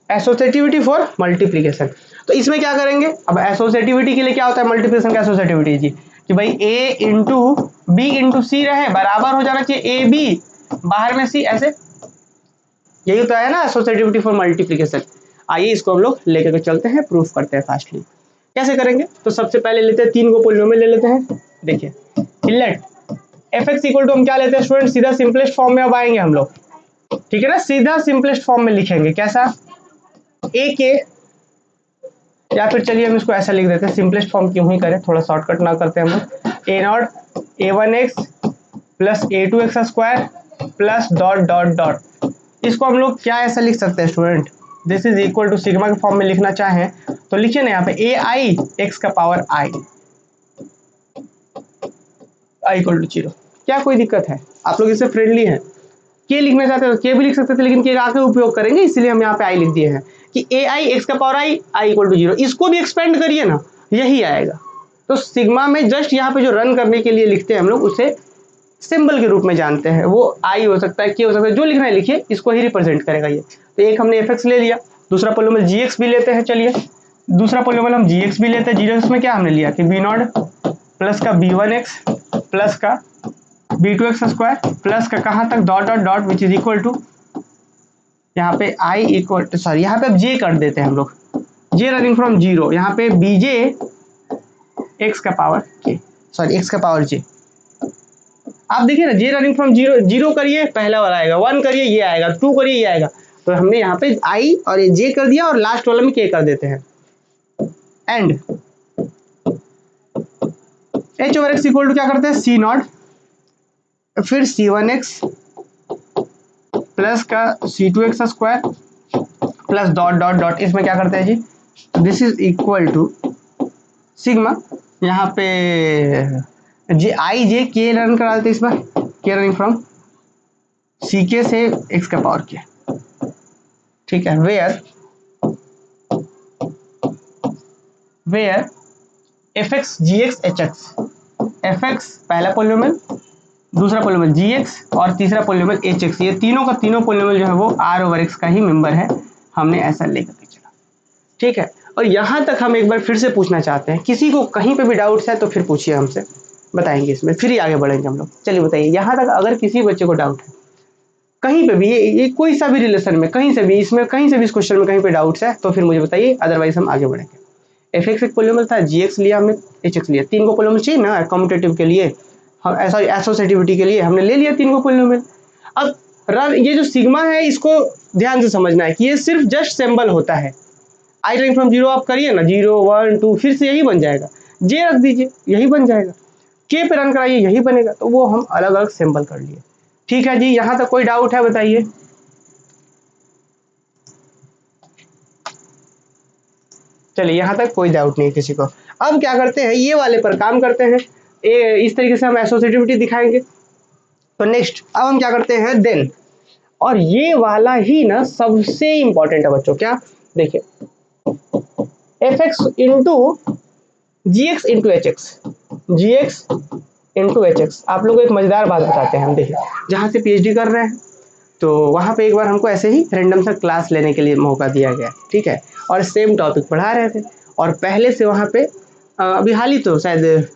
Associativity for multiplication, तो इसमें क्या करेंगे, अब एसोसिएटिविटी के लिए क्या होता है मल्टीप्लिकेशन का एसोसिएटिविटी जी, कि भाई ए इंटू बी इंटू सी रहे, बराबर हो जाना चाहिए ए बी, बाहर में सी, ऐसे यही होता है ना एसोसिएटिविटी फॉर मल्टीप्लिकेशन। आइए इसको हम लोग लेकर चलते हैं, प्रूफ करते हैं फास्टली। कैसे करेंगे, तो सबसे पहले लेते हैं 3 को पॉलिनोमियल ले लेते हैं। देखिए let F x equal to हम क्या लेते हैं स्टूडेंट, सीधा सिंपलेस्ट फॉर्म में अब आएंगे हम लोग, ठीक है ना, सीधा सिंपलेस्ट फॉर्म में लिखेंगे, कैसा, ए के, या फिर चलिए हम इसको ऐसा लिख देते हैं, सिंपलेस्ट फॉर्म क्यों ही करें, थोड़ा शॉर्टकट ना करते हैं हम लोग, a not a one x plus a two x square plus dot dot dot. इसको हम लोग क्या ऐसा लिख सकते हैं student, this is equal to sigma के फॉर्म में लिखना चाहें तो लिखिए ना यहाँ पे ए आई एक्स का पावर आई इक्वल टू 0। क्या कोई दिक्कत है, आप लोग इससे फ्रेंडली हैं। के लिखना चाहते हो के भी लिख सकते थे, लेकिन के आके उपयोग करेंगे, इसलिए हम यहाँ पे आई लिख दिए हैं कि ए आई एक्स का पावर आई इक्वल टू 0। इसको भी एक्सपेंड करिए ना, यही आएगा। तो सिग्मा में जस्ट यहाँ पे जो रन करने के लिए लिखते हैं हम लोग, उसे सिंबल के रूप में जानते हैं, वो आई हो सकता है, के हो सकता है, जो लिखना है लिखिए, इसको ही रिप्रेजेंट करेगा ये। तो एक हमने एफ एक्स ले लिया, दूसरा पॉलिनोमियल जी एक्स भी लेते हैं, चलिए दूसरा पॉलिनोमियल हम जी एक्स भी लेते हैं। जी एक्स में क्या हमने लिया कि बी नॉट प्लस का बी वन एक्स प्लस का B two x square plus का कहाँ तक dot dot dot which is equal to, यहाँ पे आई इक्वल टू, सॉरी यहाँ पे अब जे कर देते हैं हम लोग, जे रनिंग फ्रॉम 0, यहाँ पे बी जे एक्स का पावर के, सॉरी एक्स का पावर जे। आप देखिए ना, जे रनिंग फ्रॉम 0, 0 करिए पहला वाला आएगा, 1 करिए ये आएगा, 2 करिए ये आएगा। तो हमने यहाँ पे आई और ये जे कर दिया और लास्ट वाला में के कर देते हैं। And h over x equal to क्या करते हैं, सी नॉट, फिर सी वन एक्स प्लस का c two x square plus dot dot dot, इसमें क्या करते हैं जी, this is equal to sigma, यहाँ पे जे आई जे के रन करा देते, इसमें के रनिंग फ्रॉम सी के से एक्स का पावर के, ठीक है। Where f x g x h x, f x पहला पॉलिनोमियल, दूसरा पॉलिनोमियल जी एक्स और तीसरा पॉलिनोमियल एच एक्स, ये तीनों का तीनों पॉलिनोमियल जो है वो आर ओवर एक्स का ही मेंबर है, हमने ऐसा लेकर के चला, ठीक है। और यहाँ तक हम एक बार फिर से पूछना चाहते हैं, किसी को कहीं पे भी डाउट्स है तो फिर पूछिए, हमसे बताएंगे, इसमें फिर ही आगे बढ़ेंगे हम लोग। चलिए बताइए, यहाँ तक अगर किसी बच्चे को डाउट है कहीं पे भी, ये कोई सा भी रिलेशन में कहीं से भी, इसमें कहीं से भी इस क्वेश्चन में कहीं पे डाउट्स है तो फिर मुझे बताइए, अदरवाइज हम आगे बढ़ेंगे। एफ एक्स एक पॉलिनोमियल था, जी एक्स लिया हमने, एच एक्स लिया, 3 को पॉलिनोमियल चाहिए ना कम्यूटेटिव के लिए, हम ऐसा एसोसिएटिविटी के लिए हमने ले लिया 3 को पॉलिनोमियल। अब रन, ये जो सिग्मा है इसको ध्यान से समझना है कि ये सिर्फ जस्ट सिंबल होता है। आई रनिंग फ्रॉम 0 आप करिए ना, 0 1 2 फिर से यही बन जाएगा, जे रख दीजिए यही बन जाएगा, के पे रन कराइए यही बनेगा, तो वो हम अलग अलग सिंबल कर लिए। ठीक है जी, यहां तक कोई डाउट है बताइए। चलिए यहां तक कोई डाउट नहीं किसी को। अब क्या करते हैं, ये वाले पर काम करते हैं। इस तरीके से हम एसोसिएटिविटी दिखाएंगे। तो नेक्स्ट अब हम क्या करते हैं, देन, और ये वाला ही ना सबसे इंपॉर्टेंट है बच्चों। क्या, देखिए, F x into g x into H x, g x into H x. आप लोग को एक मजेदार बात बताते हैं हम। देखिए, जहाँ से पीएचडी कर रहे हैं तो वहाँ पे एक बार हमको ऐसे ही रैंडम सा क्लास लेने के लिए मौका दिया गया, ठीक है, और सेम टॉपिक पढ़ा रहे थे। और पहले से वहाँ पे अभी हाल ही तो शायद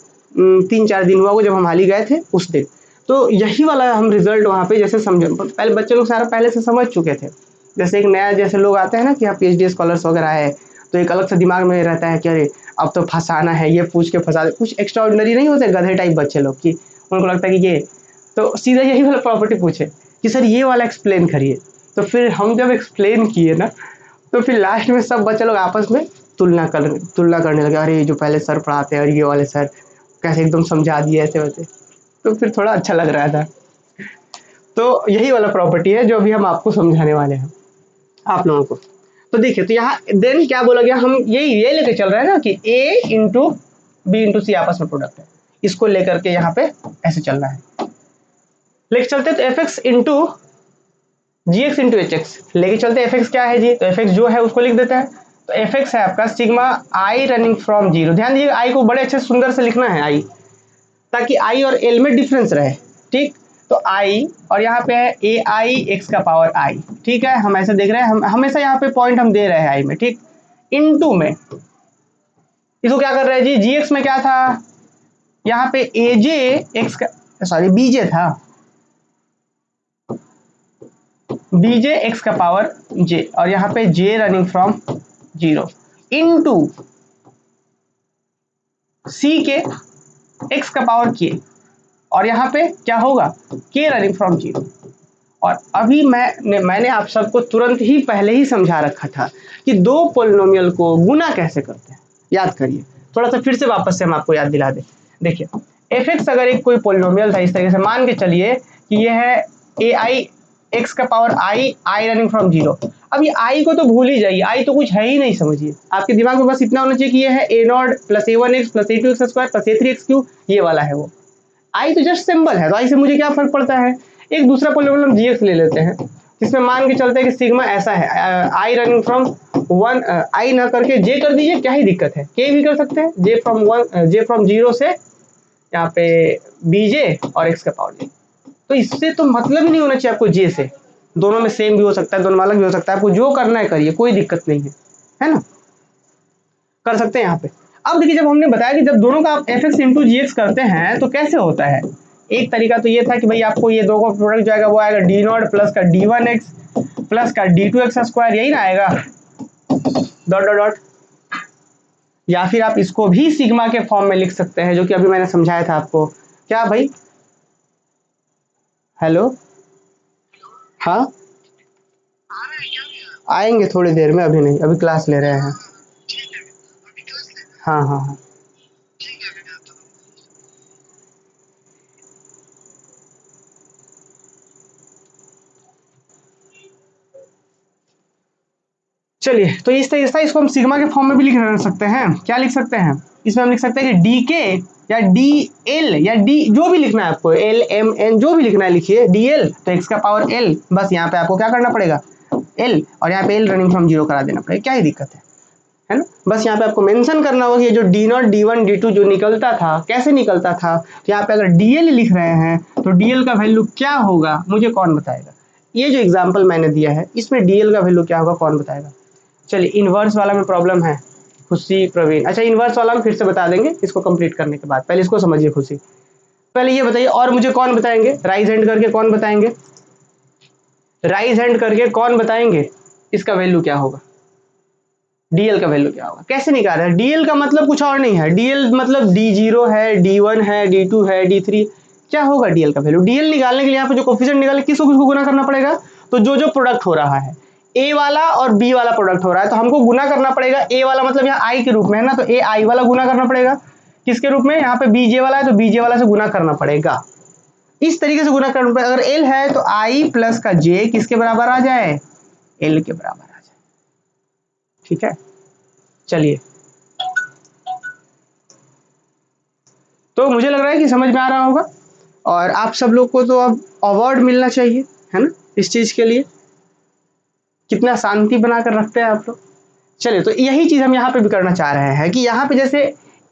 3-4 दिन हुआ वो जब हम हाल ही गए थे उस दिन, तो यही वाला हम रिजल्ट वहाँ पे जैसे समझे, पहले बच्चे लोग सारा पहले से समझ चुके थे। जैसे एक नया जैसे लोग आते हैं ना कि हाँ पीएचडी स्कॉलर्स वगैरह है, तो एक अलग सा दिमाग में रहता है कि अरे अब तो फंसाना है, ये पूछ के फंसा दे। कुछ एक्स्ट्रा ऑर्डिनरी नहीं होते गधे टाइप बच्चे लोग की, उनको लगता है कि ये, तो सीधा यही वाला प्रॉपर्टी पूछे कि सर ये वाला एक्सप्लेन करिए। तो फिर हम जब एक्सप्लेन किए ना, तो फिर लास्ट में सब बच्चे लोग आपस में तुलना करने लगे, अरे जो पहले सर पढ़ाते हैं और ये वाले सर कैसे एकदम समझा दिए ऐसे वैसे। तो फिर थोड़ा अच्छा लग रहा था। तो यही वाला प्रॉपर्टी है जो अभी हम आपको समझाने वाले हैं आप लोगों को। तो देखिए, तो यहाँ देन क्या बोला गया, हम ये लेके चल रहे हैं ना कि ए इंटू बी इंटू सी आपस में प्रोडक्ट है, इसको लेकर के यहाँ पे ऐसे चलना है। लेके चलते तो f x into g x into H x लेके चलते। एफ एक्स क्या है जी, तो एफ एक्स जो है उसको लिख देता है। तो एफ एक्स है आपका sigma I running from zero. ध्यान दीजिए आई को बड़े अच्छे सुंदर से लिखना है आई, ताकि आई और एल में डिफरेंस रहे। ठीक, तो आई और यहाँ पे है ए आई एक्स का पावर आई। ठीक है, हम ऐसे देख रहे हैं, हम हमेशा यहाँ पे पॉइंट हम दे रहे हैं आई में। ठीक, इनटू में इसको क्या कर रहे हैं जी, जी एक्स में क्या था, यहाँ पे ए जे एक्स का, सॉरी बी जे था, बी जे एक्स का पावर जे, और यहाँ पे जे रनिंग फ्रॉम जीरो इनटू सी के एक्स का पावर के, और यहाँ पे क्या होगा, के रनिंग फ्रॉम जीरो। और अभी मैंने आप सबको तुरंत ही पहले ही समझा रखा था कि दो पोलिनोमियल को गुना कैसे करते हैं। याद करिए, थोड़ा सा फिर से वापस से हम आपको याद दिला दें। देखिए, एफ एक्स अगर एक कोई पोलिनोमियल था, इस तरीके से मान के चलिए कि ये है ए आई एक्स का power I, I running from zero. अब ये आई को तो भूल ही जाइए, आई तो कुछ है ही नहीं, समझिए आपके दिमाग में बस इतना होना चाहिए कि ये है a not plus a one x plus a two x square plus a three x cube, ये वाला है वो। आई तो जस्ट सिंबल है, तो आई से मुझे क्या फर्क पड़ता है। एक दूसरा पोलिनोमियल हम जी एक्स ले लेते हैं, जिसमें मान के चलते हैं कि सिग्मा ऐसा है, आई रनिंग फ्रॉम वन, आई ना करके जे कर दीजिए, क्या ही दिक्कत है, के भी कर सकते हैं, j from one, j from zero से यहाँ पे बीजे और एक्स का पावर जे। तो इससे तो मतलब ही नहीं होना चाहिए आपको जे से, दोनों में सेम भी हो सकता है, दोनों में अलग भी हो सकता है, आपको जो करना है करिए, कोई दिक्कत नहीं है ना, कर सकते हैं यहाँ पे। अब देखिए, जब हमने बताया कि जब दोनों का आप F x into g x करते हैं तो कैसे होता है। एक तरीका तो ये था कि भाई आपको ये दो का प्रोडक्ट जो आएगा वो आएगा डी नॉट प्लस का डी वन एक्स प्लस का डी टू एक्स स्क्वायर, यही ना आएगा, डॉट डॉट डॉट। या फिर आप इसको भी सिग्मा के फॉर्म में लिख सकते हैं, जो कि अभी मैंने समझाया था आपको। क्या भाई, हेलो, हाँ आएंगे थोड़ी देर में, अभी नहीं, अभी क्लास ले रहे हैं। हाँ हाँ हाँ, चलिए, तो इस तरीके से इसको हम सिग्मा के फॉर्म में भी लिख सकते हैं। क्या लिख सकते हैं, इसमें हम लिख सकते हैं कि डी के या डी एल या डी, जो भी लिखना है आपको, एल एम एन जो भी लिखना है लिखिए, डी एल तो एक्स का पावर एल, बस यहाँ पे आपको क्या करना पड़ेगा, एल, और यहाँ पे एल रनिंग फ्रॉम जीरो करा देना पड़ेगा, क्या ही दिक्कत है ना। बस यहाँ पे आपको मेंशन करना होगा कि जो d not D one D two जो निकलता था कैसे निकलता था, तो यहाँ पे अगर डी एल लिख रहे हैं तो डी एल का वैल्यू क्या होगा मुझे कौन बताएगा। ये जो एग्जाम्पल मैंने दिया है इसमें डी एल का वैल्यू क्या होगा कौन बताएगा। चलिए, इन्वर्स वाला में प्रॉब्लम है, खुशी प्रवीण, अच्छा इन्वर्स वाला हम फिर से बता देंगे इसको कंप्लीट करने के बाद, पहले इसको समझिए खुशी। पहले ये बताइए, और मुझे कौन बताएंगे, राइज हैंड करके कौन बताएंगे, राइज हैंड करके कौन बताएंगे इसका वैल्यू क्या होगा, डीएल का वैल्यू क्या होगा, कैसे निकाल रहे हैं। डीएल का मतलब कुछ और नहीं है, डीएल मतलब डी जीरो है, डी वन है, डी टू है, डी थ्री, क्या होगा डीएल का वैल्यू। डीएल निकालने के लिए यहाँ पे जो कोफिशिएंट निकाले किसको किसको गुना करना पड़ेगा, तो जो जो प्रोडक्ट हो रहा है, ए वाला और बी वाला प्रोडक्ट हो रहा है तो हमको गुना करना पड़ेगा। ए वाला मतलब यहाँ आई के रूप में है ना, तो ए आई वाला गुना करना पड़ेगा, किसके रूप में, यहाँ पे बीजे वाला है तो बीजे वाला से गुना करना पड़ेगा। इस तरीके से गुना करने पर अगर एल है तो आई प्लस का जे किसके बराबर आ जाए, एल के बराबर आ जाए। ठीक है, चलिए तो मुझे लग रहा है कि समझ में आ रहा होगा और आप सब लोग को तो अब अवार्ड मिलना चाहिए, है ना, इस चीज के लिए। कितना शांति बनाकर रखते हैं आप लोग। चलिए तो यही चीज हम यहाँ पे भी करना चाह रहे हैं कि यहाँ पे जैसे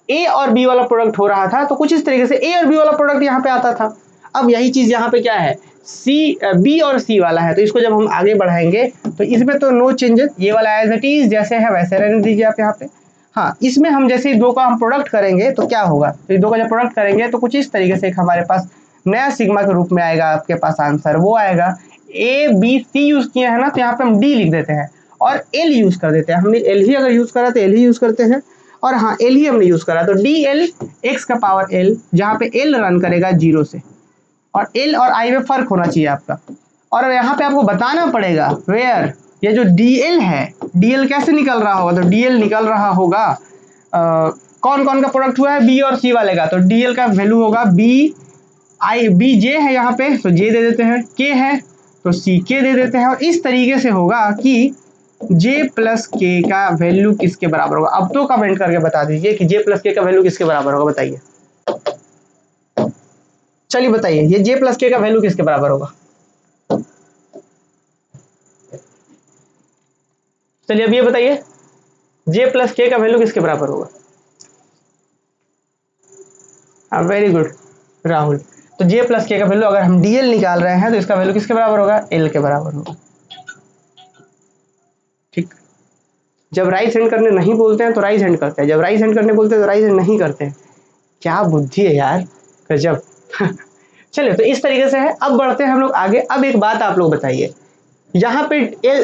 ए और बी वाला प्रोडक्ट हो रहा था तो कुछ इस तरीके से ए और बी वाला प्रोडक्ट यहाँ पे आता था। अब यही चीज यहाँ पे क्या है, सी बी और सी वाला है, तो इसको जब हम आगे बढ़ाएंगे तो इसमें तो नो चेंजेस, ये वाला एज इट इज जैसे है वैसे रहने दीजिए आप यहाँ पे। हाँ, इसमें हम जैसे दो का हम प्रोडक्ट करेंगे तो क्या होगा, तो ये दो का जब प्रोडक्ट करेंगे तो कुछ इस तरीके से एक हमारे पास नया सिग्मा के रूप में आएगा आपके पास आंसर, वो आएगा ए बी सी यूज किए हैं ना तो यहाँ पे हम डी लिख देते हैं और एल यूज कर देते हैं। हमने एल ही अगर यूज करा तो एल ही यूज करते हैं, और हाँ एल ही हमने यूज करा तो डी एल एक्स का पावर एल, जहाँ पे एल रन करेगा 0 से, और एल और आई में फर्क होना चाहिए आपका। और यहाँ पे आपको बताना पड़ेगा वेयर ये जो डी एल है, डी एल कैसे निकल रहा होगा, तो डी एल निकल रहा होगा कौन कौन का प्रोडक्ट हुआ है, बी और सी वाले का, तो डी एल का वैल्यू होगा बी आई, बी जे है यहाँ पे तो जे दे देते हैं, के है तो सी के दे देते हैं, और इस तरीके से होगा कि जे प्लस के का वैल्यू किसके बराबर होगा। अब तो कमेंट करके बता दीजिए कि जे प्लस के का वैल्यू किसके बराबर होगा, बताइए। चलिए बताइए ये जे प्लस के का वैल्यू किसके बराबर होगा। चलिए अब ये बताइए जे प्लस के का वैल्यू किसके बराबर होगा। Very good Rahul. तो जे प्लस के का वैल्यू अगर हम डीएल निकाल रहे हैं तो इसका वैल्यू किसके बराबर होगा, एल के बराबर होगा। ठीक, जब राइट हैंड करने नहीं बोलते हैं तो राइट हैंड करते हैं, जब राइट हैंड करने बोलते हैं तो राइट हैंड नहीं करते हैं। क्या बुद्धि है यार, गजब। चलिए तो इस तरीके से है। अब बढ़ते हैं हम लोग आगे। अब एक बात आप लोग बताइए, यहाँ पे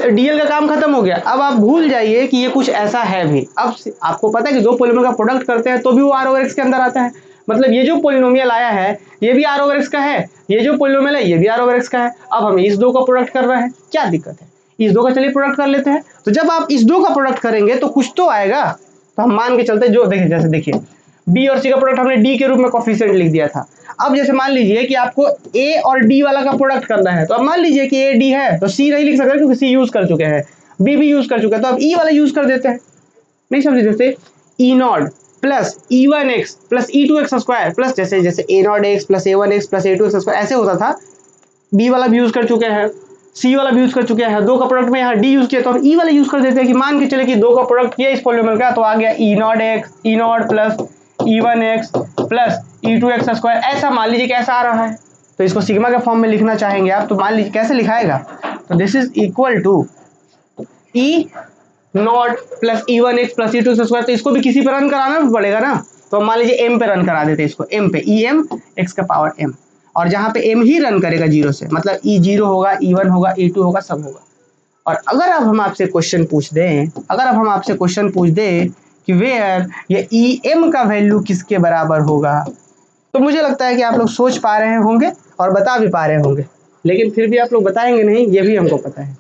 डीएल का काम खत्म हो गया, अब आप भूल जाइए कि ये कुछ ऐसा है भी। अब आपको पता है कि दो पॉलीनोमियल का प्रोडक्ट करते हैं तो भी वो आर ओवर एक्स के अंदर आता है, मतलब ये जो पॉलीनोमियल आया है ये भी आर ओवर एक्स का है, ये जो पॉलीनोमियल है ये भी आर ओवर एक्स का है। अब हम इस दो का प्रोडक्ट कर रहे हैं, क्या दिक्कत है, इस दो का चलिए प्रोडक्ट कर लेते हैं। तो जब आप इस दो का प्रोडक्ट करेंगे तो कुछ तो आएगा, तो हम मान के चलते जो देखिए, जैसे देखिए बी और सी का प्रोडक्ट हमने डी के रूप में कोफिशिएंट लिख दिया था। अब जैसे मान लीजिए कि आपको ए और डी वाला का प्रोडक्ट करना है, तो अब मान लीजिए कि ए डी है तो सी नहीं लिख सकते क्योंकि सी यूज कर चुके हैं, बी भी यूज कर चुके हैं, तो अब ई वाला यूज कर देते हैं। नहीं समझे, जैसे e not plus e one x plus e two x square plus जैसे जैसे a not x plus a one x plus a two x square ऐसे होता था। बी वाला भी यूज कर चुके हैं, सी वाला भी यूज कर चुके हैं, दो का प्रोडक्ट में यहाँ डी यूज किया तो हम ई वाला यूज कर देते हैं कि मान के चले कि दो का प्रोडक्ट किया इस पॉलीनोमियल का तो आ गया e not x e not plus e one x plus e two x square. ऐसा मान लीजिए कैसा आ रहा है, तो इसको सिग्मा के फॉर्म में लिखना चाहेंगे आप, तो मान लीजिए कैसे लिखाएगा, तो this is equal to e not plus e one x plus e two square, तो इसको भी किसी पर रन कराना पड़ेगा ना, तो मान लीजिए एम पे रन करा देते इसको, एम पे ई एम एक्स का पावर एम, और जहां पे एम ही रन करेगा 0 से, मतलब ई 0 होगा ई 1 होगा ई 2 होगा सब होगा। और अगर अब हम आपसे क्वेश्चन पूछ दें, अगर अब हम आपसे क्वेश्चन पूछ दें कि वेयर ये ई एम का वैल्यू किसके बराबर होगा, तो मुझे लगता है कि आप लोग सोच पा रहे होंगे और बता भी पा रहे होंगे, लेकिन फिर भी आप लोग बताएंगे नहीं ये भी हमको पता है।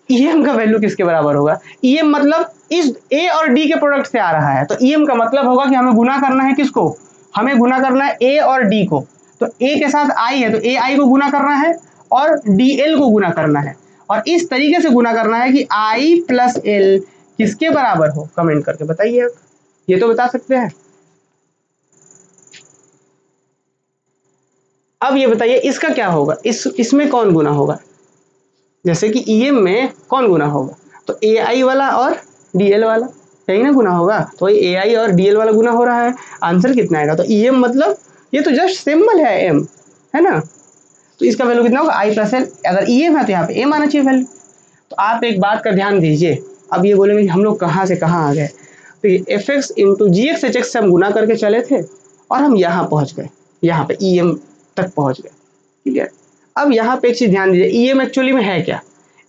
ईएम का वैल्यू किसके बराबर होगा, ईएम मतलब इस ए और डी के प्रोडक्ट से आ रहा है, तो ईएम का मतलब होगा कि हमें गुना करना है किसको, हमें गुना करना है ए और डी को, तो ए के साथ आई है तो ए आई को गुना करना है और डी एल को गुना करना है, और इस तरीके से गुना करना है कि आई प्लस एल किसके बराबर हो। कमेंट करके बताइए, ये तो बता सकते हैं। अब ये बताइए इसका क्या होगा, इसमें कौन गुना होगा, जैसे कि ईएम में कौन गुना होगा, तो ए आई वाला और डीएल वाला, यही ना गुना होगा, तो ए आई और डीएल वाला गुना हो रहा है। आंसर कितना आएगा, तो ईएम मतलब ये तो जस्ट सिंबल है एम, है ना, तो इसका वैल्यू कितना होगा आई प्लस एल, अगर ईएम है तो यहाँ पे एम आना चाहिए वैल्यू। तो आप एक बात का ध्यान दीजिए, अब ये बोलेंगे कि हम लोग कहाँ से कहाँ आ गए, तो ये F x into g x h x से हम गुना करके चले थे और हम यहाँ पहुँच गए, यहाँ पे ईएम तक पहुँच गए। क्लियर। अब यहाँ पे एक चीज ध्यान दीजिए, ईएम एक्चुअली में है क्या,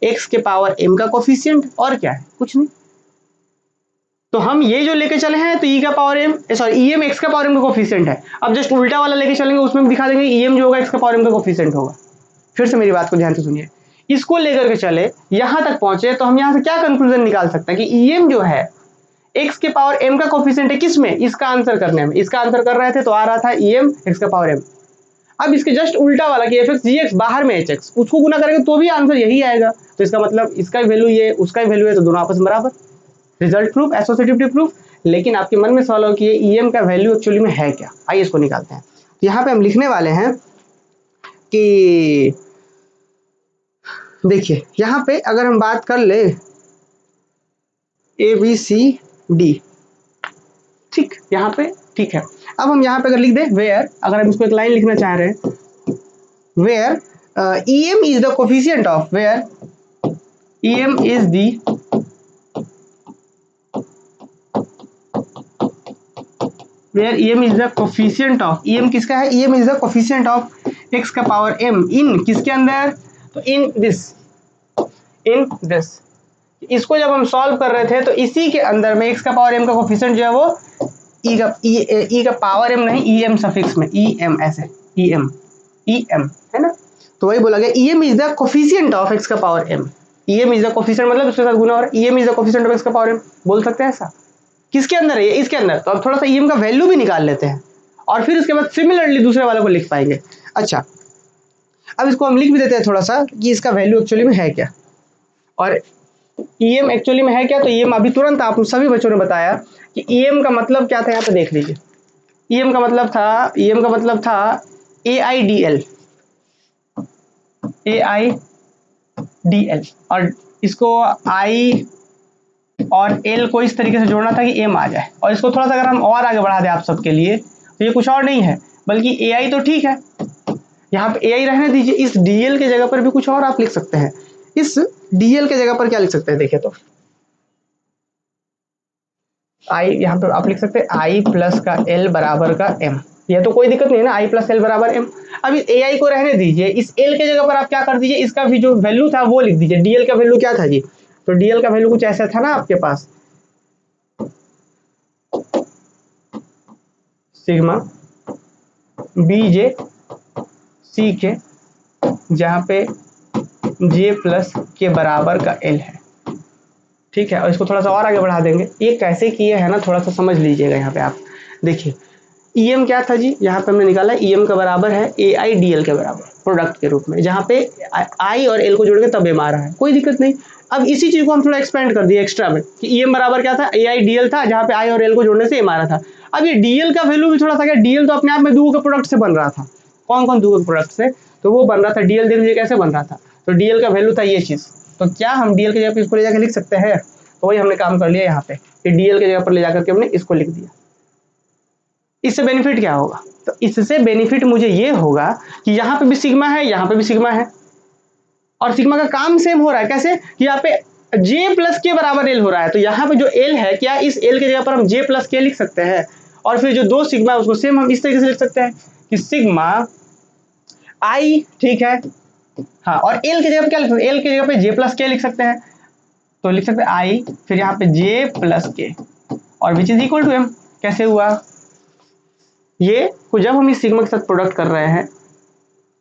एक्स के पावर एम का कोफिशिएंट, और क्या है, कुछ नहीं। तो हम ये जो लेके चले हैं तो ई का power am sorry EM x का पावर एम का कोफिशिएंट है, अब जस्ट उल्टा वाला लेके चलेंगे उसमें दिखा देंगे ईएम जो होगा एक्स का पावर एम का कोफिशिएंट होगा। फिर से मेरी बात को ध्यान से सुनिए, इसको लेकर के चले यहां तक पहुंचे तो हम यहां से क्या कंक्लूजन निकाल सकते हैं कि ईएम जो है एक्स के पावर एम का कोफिशिएंट है, किसमें, इसका आंसर करने में, इसका आंसर कर रहे थे तो आ रहा था ईएम एक्स का पावर एम। अब इसके जस्ट उल्टा वाला कि एफ एक्स जी एक्स बाहर में एच एक्स, उसको गुना करेंगे तो भी आंसर यही आएगा। तो इसका मतलब इसका वैल्यू ये उसका वैल्यू है, तो दोनों आपस में बराबर। Result proof, associativity proof. लेकिन आपके मन में सवाल हो कि ये ईएम का वैल्यू एक्चुअली में है क्या, आइए इसको निकालते हैं। तो यहाँ पे हम लिखने वाले हैं कि देखिए यहाँ पे अगर हम बात कर ले ए बी सी डी, ठीक, यहाँ पे ठीक है। अब हम यहाँ पे अगर लिख दें वेयर, अगर हम इसको एक लाइन लिखना चाह रहे हैं, where EM is the coefficient of, where EM is the where EM is the coefficient of, EM किसका है, EM is the coefficient of x का पावर m in किसके अंदर, तो in this। इसको जब हम सॉल्व कर रहे थे तो इसी के अंदर में x का पावर m का कोफिशिएंट जो है वो e का पावर m नहीं, em सफिक्स में em, ऐसे em है ना। तो वही बोला गया em is the coefficient of x का power m, em is the coefficient मतलब उसके साथ गुना हो रहा है, em is the coefficient of x का पावर m, बोल सकते हैं ऐसा। किसके अंदर है ये, इसके अंदर। तो अब थोड़ा सा em का वैल्यू भी निकाल लेते हैं और फिर उसके बाद सिमिलरली दूसरे वाले को लिख पाएंगे। अच्छा, अब इसको हम लिख भी देते हैं थोड़ा सा कि इसका वैल्यू एक्चुअली में है क्या, और EM एक्चुअली में है क्या। तो EM अभी तुरंत आप सभी बच्चों ने बताया कि EM का मतलब क्या था, यहाँ पे देख लीजिए। EM का मतलब था AIDL, और इसको I और L को इस तरीके से जोड़ना था कि M आ जाए। और इसको थोड़ा सा अगर हम और आगे बढ़ा दें आप सबके लिए, तो ये कुछ और नहीं है बल्कि AI तो ठीक है, यहाँ पे AI रहने दीजिए, इस DL के जगह पर भी कुछ और आप लिख सकते हैं। इस DL के जगह पर क्या लिख सकते हैं, देखिए तो I यहाँ पे आप लिख सकते हैं I प्लस का L बराबर का M, यह तो कोई दिक्कत नहीं है ना, I प्लस L बराबर M। अब इस AI को रहने दीजिए, इस L के जगह पर आप क्या कर दीजिए, इसका भी जो वैल्यू था वो लिख दीजिए। DL का वैल्यू क्या था जी, तो DL का वैल्यू कुछ ऐसा था ना आपके पास, सिग्मा BJ C के, जहाँ पे J प्लस के बराबर का L है, ठीक है। और इसको थोड़ा सा और आगे बढ़ा देंगे, ये कैसे किए है ना, थोड़ा सा समझ लीजिएगा। यहाँ पे आप देखिए EM क्या था जी, यहाँ पे हमने निकाला EM का बराबर है AIDL के बराबर प्रोडक्ट के रूप में, जहाँ पे I और L को जोड़ के तब M आ रहा है, कोई दिक्कत नहीं। अब इसी चीज को हम थोड़ा एक्सपेंड कर दिए एक्स्ट्रा में कि EM बराबर क्या था, AIDL था, जहाँ पे I और L को जोड़ने से M आ रहा था। अब ये DL का वैल्यू भी थोड़ा सा क्या, DL तो अपने आप में दूगों के प्रोडक्ट से बन रहा था, कौन कौन दूगों के प्रोडक्ट से, तो वो बन रहा था DL, देख लीजिए कैसे बन रहा था। तो DL का वैल्यू था ये चीज, तो क्या हम DL की जगह पे इसको ले जाकर लिख सकते हैं, तो वही हमने काम कर लिया यहाँ पे कि DL की जगह पर ले जाकर के हमने इसको लिख दिया। इससे बेनिफिट क्या होगा, तो इससे बेनिफिट मुझे ये होगा कि यहाँ पे भी सिग्मा है, यहाँ पे भी सिग्मा है, और सिग्मा का काम सेम हो रहा है। कैसे कि यहाँ पे J प्लस के बराबर L हो रहा है, तो यहाँ पे जो L है, क्या इस L की जगह पर हम J प्लस के लिख सकते हैं, और फिर जो दो सिग्मा है उसको सेम हम इस तरीके से लिख सकते हैं कि सिग्मा I, ठीक है, हाँ, और L की जगह पे क्या लिख सकते हैं, L की जगह पे J प्लस के लिख सकते हैं, तो लिख सकते हैं I, फिर यहाँ पे J प्लस के, और which is equal to M। कैसे हुआ ये को, जब हम इस सिग्मा के साथ प्रोडक्ट कर रहे हैं,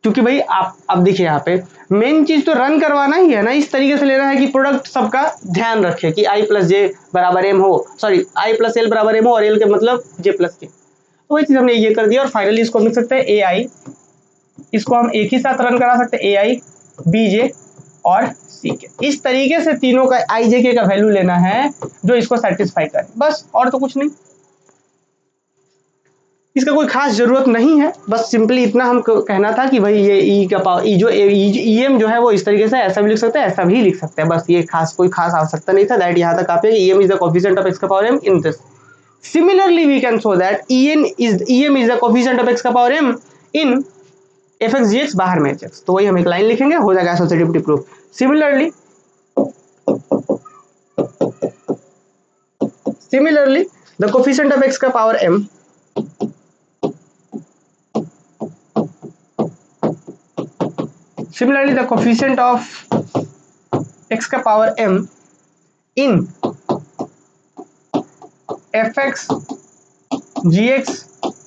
क्योंकि भाई आप अब देखिए यहाँ पे मेन चीज तो रन करवाना ही है ना, इस तरीके से लेना है कि प्रोडक्ट सबका ध्यान रखे कि I प्लस J बराबर M हो, सॉरी I प्लस L बराबर M हो, और L के मतलब J प्लस के, तो वही चीज हमने ये कर दिया। और फाइनली इसको हम लिख सकते हैं AI, इसको हम एक ही साथ रन करा सकते हैं AI BJ और CK, इस तरीके से तीनों का IJK का वैल्यू लेना है जो इसको सेटिस्फाई करे, बस, और तो कुछ नहीं, इसका कोई खास जरूरत नहीं है, बस सिंपली इतना हम कहना था कि भाई ये ई का पावर ई जो EM जो है वो इस तरीके से ऐसा भी लिख सकते हैं, ऐसा भी लिख सकते हैं, बस ये कोई खास आवश्यकता नहीं था। दैट यहाँ तक काफी है, EM is the coefficient of x का power m in this. Similarly we can show that EM is the coefficient of x का power m in fx gx बाहर में hx, तो वही हम एक लाइन लिखेंगे, हो जाएगा associativity proof. Similarly the coefficient of x का power m, similarly the coefficient of x का power m in fx gx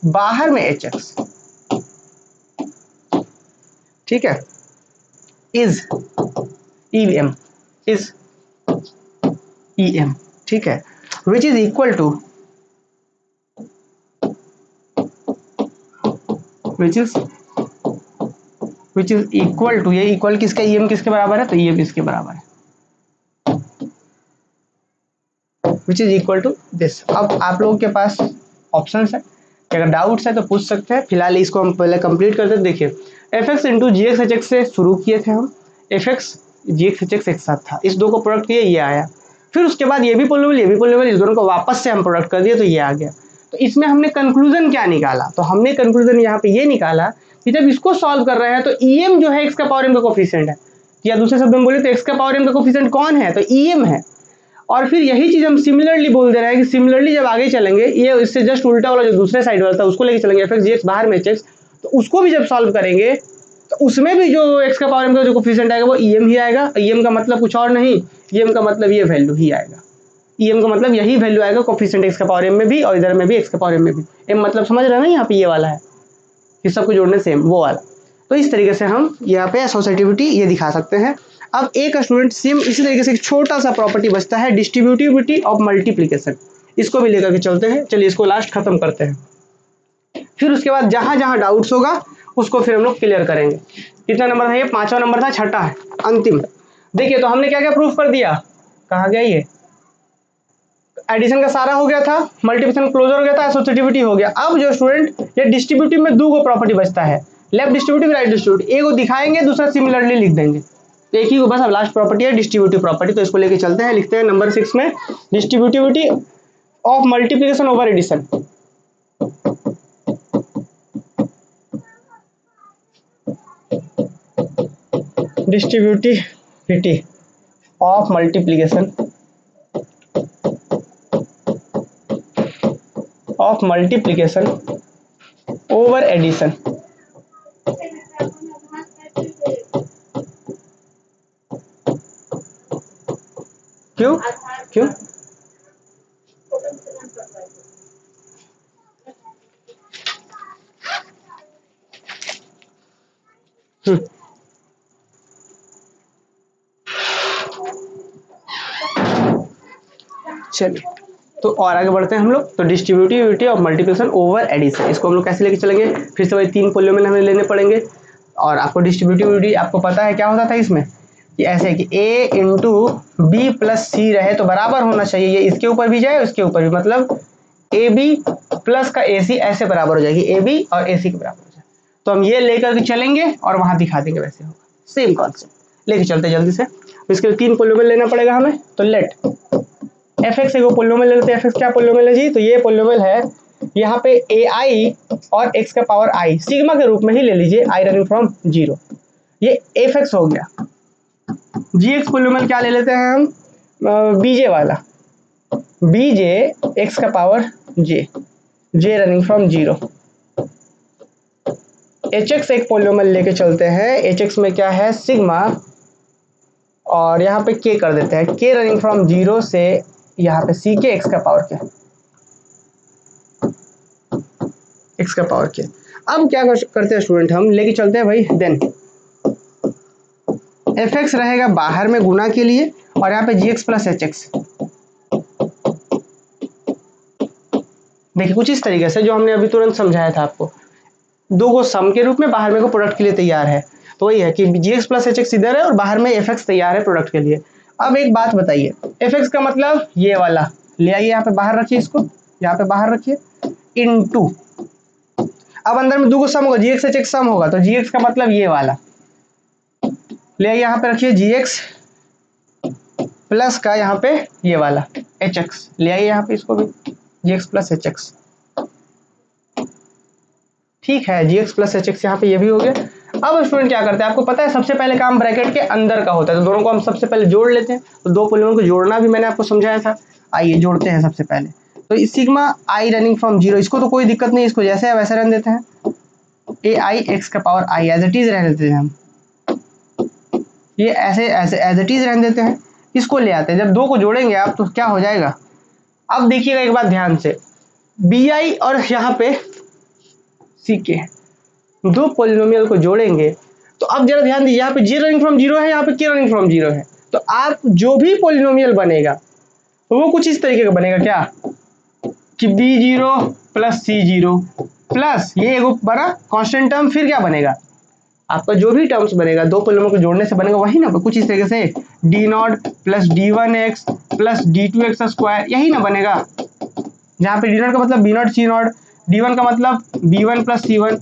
बाहर में hx, ठीक है, is em, is em, ठीक है, which is equal to which is equal to, ये equal किसका, EM किसके बराबर है, तो EM इसके बराबर है, which is equal to this. अब आप लोगों के पास ऑप्शंस है कि अगर डाउट्स है तो पूछ सकते हैं, फिलहाल इसको हम पहले कंप्लीट करते हैं। देखिए F x into g x h x से शुरू किए थे हम, F x g x h x एक साथ था, इस दो को प्रोडक्ट किए, ये आया, फिर उसके बाद ये भी पॉलिनोमियल ये भी पॉलिनोमियल, इस दोनों को वापस से हम प्रोडक्ट कर दिए तो ये आ गया। तो इसमें हमने कंक्लूजन क्या निकाला, तो हमने कंक्लूजन यहाँ पे ये निकाला कि जब इसको सॉल्व कर रहे हैं तो EM जो है एक्स का पावर m का कोफिशिएंट है, या दूसरे शब्द में बोले तो एक्स का पावर m का कोफिशिएंट कौन है, तो EM है। और फिर यही चीज हम सिमिलरली बोल दे रहे हैं कि सिमिलरली जब आगे चलेंगे, ये इससे जस्ट उल्टा वाला जो दूसरे साइड वाला था उसको लेके चलेंगे, एफ एक्स जी एक्स बाहर में एच एक्स, तो उसको भी जब सॉल्व करेंगे तो उसमें भी जो एक्स का पावर m का जो कोफिशिएंट आएगा वो EM ही आएगा। EM का मतलब कुछ और नहीं, EM का मतलब ये वैल्यू ही आएगा, EM का मतलब यही वैल्यू आएगा कोफिशिएंट एक्स का पावर m में भी और इधर में भी एक्स का पावर m में भी। m मतलब समझ रहे हैं ना, यहाँ पे ये वाला है, इस सबको जोड़ने से वो वाला। तो इस तरीके से हम यहाँ पे एसोसिएटिविटी ये दिखा सकते हैं। अब एक स्टूडेंट सेम इसी तरीके से एक छोटा सा प्रॉपर्टी बचता है, डिस्ट्रीब्यूटिविटी ऑफ मल्टीप्लिकेशन, इसको भी लेकर के चलते हैं। चलिए इसको लास्ट खत्म करते हैं, फिर उसके बाद जहां जहां डाउट्स होगा उसको फिर हम लोग क्लियर करेंगे। कितना नंबर था ये, 5वां नंबर था, छठा है अंतिम। देखिए तो हमने क्या क्या प्रूफ कर दिया, कहा गया ये एडिशन का सारा हो गया था, मल्टीप्लिकेशन क्लोजर हो गया था, एसोसिएटिविटी हो गया। अब जो स्टूडेंट ये डिस्ट्रीब्यूटिव में दो को प्रॉपर्टी बचता है, लेफ्ट डिस्ट्रीब्यूटिव राइट डिस्ट्रीब्यूटिव, एक को दिखाएंगे दूसरा सिमिलरली लिख देंगे, तो एक ही को बस अब लास्ट प्रॉपर्टी है डिस्ट्रीब्यूटिव प्रॉपर्टी। तो इसको लेके चलते हैं, लिखते हैं नंबर 6 में distributivity of multiplication over addition. Distributivity of multiplication over addition. क्यों क्यों, चलिए तो और आगे बढ़ते हैं हम लोग। तो distributivity of multiplication over addition, इसको हम लोग कैसे लेके चलेंगे, फिर से वही तीन पॉलिनोमियल हमें लेने पड़ेंगे। और आपको डिस्ट्रीब्यूटिविटी आपको पता है क्या होता था इसमें, कि ऐसे कि a इंटू बी प्लस सी रहे तो बराबर होना चाहिए, ये इसके ऊपर भी जाए उसके ऊपर भी, मतलब ए बी प्लस का ए सी ऐसे बराबर हो जाएगी, ए बी और ए सी के बराबर हो जाए। तो हम ये लेकर के चलेंगे और वहां दिखा देंगे वैसे होगा, सेम कॉन्सेप्ट लेके चलते जल्दी से। तो इसके लिए तीन पॉलिनोमियल लेना पड़ेगा हमें, तो लेट एफ एक्स को पॉलिनोमियल ले लेते हैं। एफ एक्स क्या पॉलिनोमियल है जी, तो ये पॉलिनोमियल है यहाँ पे ए आई और एक्स का पावर आई सिग्मा के रूप में ही ले लीजिए, आई रनिंग फ्रॉम 0, ये एफ एक्स हो गया। जी एक्स पॉलिनोमियल क्या ले लेते हैं हम, बीजे वाला, बीजे एक्स का power J, J running from 0। H x एक पॉलिनोमियल लेके चलते हैं, एच एक्स में क्या है सिग्मा, और यहाँ पे के कर देते हैं, के रनिंग फ्रॉम 0 से यहाँ पे सी के एक्स का पावर के, एक्स का पावर के। अब क्या करते हैं स्टूडेंट, हम लेके चलते हैं भाई, देन एफ एक्स रहेगा बाहर में गुना के लिए, और यहाँ पे जी एक्स प्लस एच एक्स। देखिए कुछ इस तरीके से जो हमने अभी तुरंत समझाया था आपको, दो को सम के रूप में बाहर में को प्रोडक्ट के लिए तैयार है। तो वही है कि जी एक्स प्लस एच एक्स इधर है और बाहर में एफ एक्स तैयार है प्रोडक्ट के लिए। अब एक बात बताइए, एफ एक्स का मतलब ये वाला ले आइए, यहाँ पे बाहर रखिए, इसको यहाँ पे बाहर रखिए, इनटू, अब अंदर में दो को सम होगा, जी एक्स एच एक्स सम होगा, तो जी एक्स का मतलब ये वाला ले आइए, यहाँ पे रखिए जी एक्स प्लस का यहाँ पे ये वाला एच एक्स ले आइए, यहाँ पे इसको भी जी एक्स प्लस एच एक्स। ठीक है, जी एक्स प्लस एच एक्स यहाँ पे ये भी हो गया। अब स्टूडेंट क्या करते हैं, आपको पता है सबसे पहले काम ब्रैकेट के अंदर का होता है, तो दोनों को हम सबसे पहले जोड़ लेते हैं। तो दो पॉलिनोमियल को जोड़ना भी मैंने आपको समझाया था, आइए जोड़ते हैं सबसे पहले। तो सिग्मा आई रनिंग फ्रॉम 0, इसको तो कोई दिक्कत नहीं, इसको जैसे है वैसे रहने देते हैं, ए आई एक्स का power i as it is रहने देते हैं हम, ये ऐसे ऐसे एज इट इज रहने देते हैं। इसको ले आते हैं, जब दो को जोड़ेंगे आप तो क्या हो जाएगा, अब देखिएगा एक बात ध्यान से, बी आई और यहाँ पे सी के दो पॉलिनोमियल को जोड़ेंगे, तो अब जरा ध्यान दीजिए, यहाँ पे जी रनिंग फ्रॉम 0 है, यहाँ पे के रनिंग फ्रॉम 0 है, तो आप जो भी पॉलिनोमियल बनेगा वो कुछ इस तरीके का बनेगा, क्या कि b0 प्लस c0 प्लस ये एक बना कांस्टेंट टर्म, फिर क्या बनेगा आपका जो भी टर्म्स बनेगा दो पॉलिनोमियल को जोड़ने से बनेगा वही ना, कुछ इस तरीके से d0 plus d1x plus d2x square, यही ना बनेगा। जहाँ पे d0 का मतलब b0 c0, d1 का मतलब b1 plus c1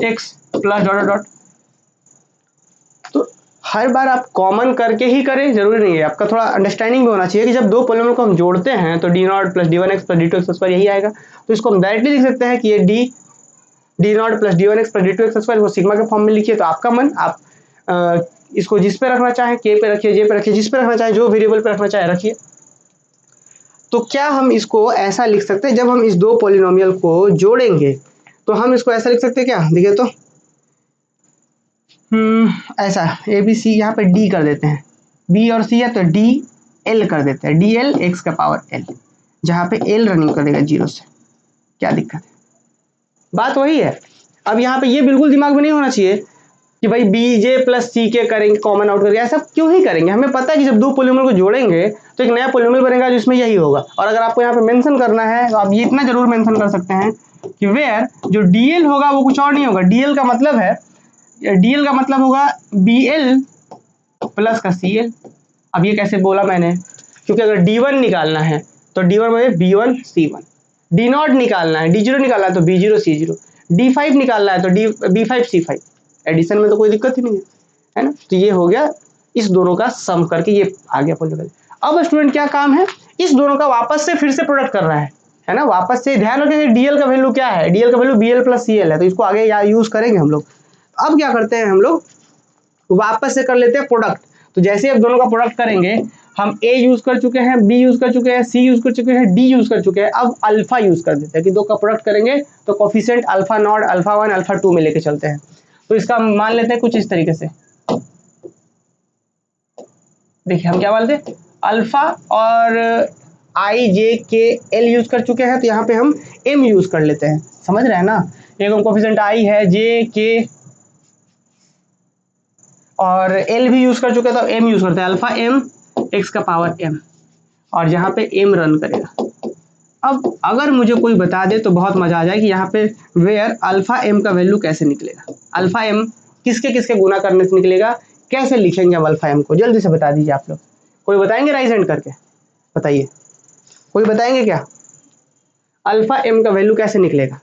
x plus dot dot. तो हर बार आप कॉमन करके ही करें, जरूरी नहीं है, आपका थोड़ा अंडरस्टैंडिंग भी होना चाहिए कि जब दो पॉलिनोमियल को हम जोड़ते हैं तो d0 plus d1x plus d2x square यही आएगा। तो इसको हम डायरेक्टली लिख सकते हैं कि ये d0 plus d1x plus d2x square, वो सिग्मा के फॉर्म में लिखिए। तो आपका मन, आप इसको जिस पे रखना चाहें, k पे रखिए, j पे रखिए, जिस पे रखना चाहें, जो वेरिएबल पे रखना चाहे रखिए। तो क्या हम इसको ऐसा लिख सकते हैं, जब हम इस दो पॉलिनोमियल को जोड़ेंगे तो हम इसको ऐसा लिख सकते हैं क्या, देखिए तो ऐसा ए बी सी, यहाँ पे डी कर देते हैं, बी और सी है तो डी एल कर देते हैं, डी एल एक्स का पावर एल, जहाँ पे एल रनिंग करेगा 0 से। क्या दिक्कत है, बात वही है। अब यहाँ पे ये बिल्कुल दिमाग में नहीं होना चाहिए कि भाई बी जे प्लस सी के करेंगे कॉमन आउट करके, ऐसा क्यों ही करेंगे। हमें पता है कि जब दो पॉलिनोमियल को जोड़ेंगे तो एक नया पॉलिनोमियल बनेगा जिसमें यही होगा। और अगर आपको यहाँ पे मेंशन करना है तो आप ये इतना जरूर मेंशन कर सकते हैं कि वेयर जो डीएल होगा वो कुछ और नहीं होगा, डीएल का मतलब है, डीएल का मतलब होगा बीएल प्लस का सीएल। अब ये कैसे बोला मैंने, क्योंकि अगर d1 निकालना है तो d1 में b1 c1, d0 निकालना है, d0 निकालना है तो b0 c0, d5 निकालना है तो b5 c5। एडिशन में तो कोई दिक्कत ही नहीं है ना। तो ये हो गया इस दोनों का सम करके ये आ गया पॉलिनोमियल। अब स्टूडेंट क्या काम है, इस दोनों का वापस से फिर से प्रोडक्ट कर रहा है ना। वापस से ध्यान रखें डीएल का वैल्यू क्या है, डीएल का वैल्यू बीएल प्लस सीएल है, तो इसको आगे यूज करेंगे हम लोग। अब क्या करते हैं हम लोग, वापस से कर लेते हैं प्रोडक्ट। तो जैसे अब दोनों का प्रोडक्ट करेंगे, हम ए यूज कर चुके हैं, बी यूज कर चुके हैं, सी यूज कर चुके हैं, डी यूज कर चुके हैं, अब अल्फा यूज कर देते हैं कि दो का प्रोडक्ट करेंगे तो coefficient alpha not, alpha 1, alpha 2 में लेके चलते हैं। तो इसका मान लेते हैं कुछ इस तरीके से, देखिए हम क्या बोलते हैं, अल्फा और आई जे के एल यूज कर चुके हैं, तो यहाँ पे हम एम यूज कर लेते हैं, समझ रहे हैं ना। एक कोफिशिएंट आई है, जे के और एल भी यूज कर चुके हैं तो एम यूज करते हैं, अल्फा एम एक्स का पावर एम, और यहाँ पे एम रन करेगा। अब अगर मुझे कोई बता दे तो बहुत मजा आ जाए कि यहाँ पे वेयर अल्फा एम का वैल्यू कैसे निकलेगा, अल्फा एम किसके किसके गुना करने से निकलेगा, कैसे लिखेंगे अब अल्फा एम को, जल्दी से बता दीजिए आप लोग। कोई बताएंगे राइज हैंड करके, बताइए, कोई बताएंगे क्या, अल्फा एम का वैल्यू कैसे निकलेगा।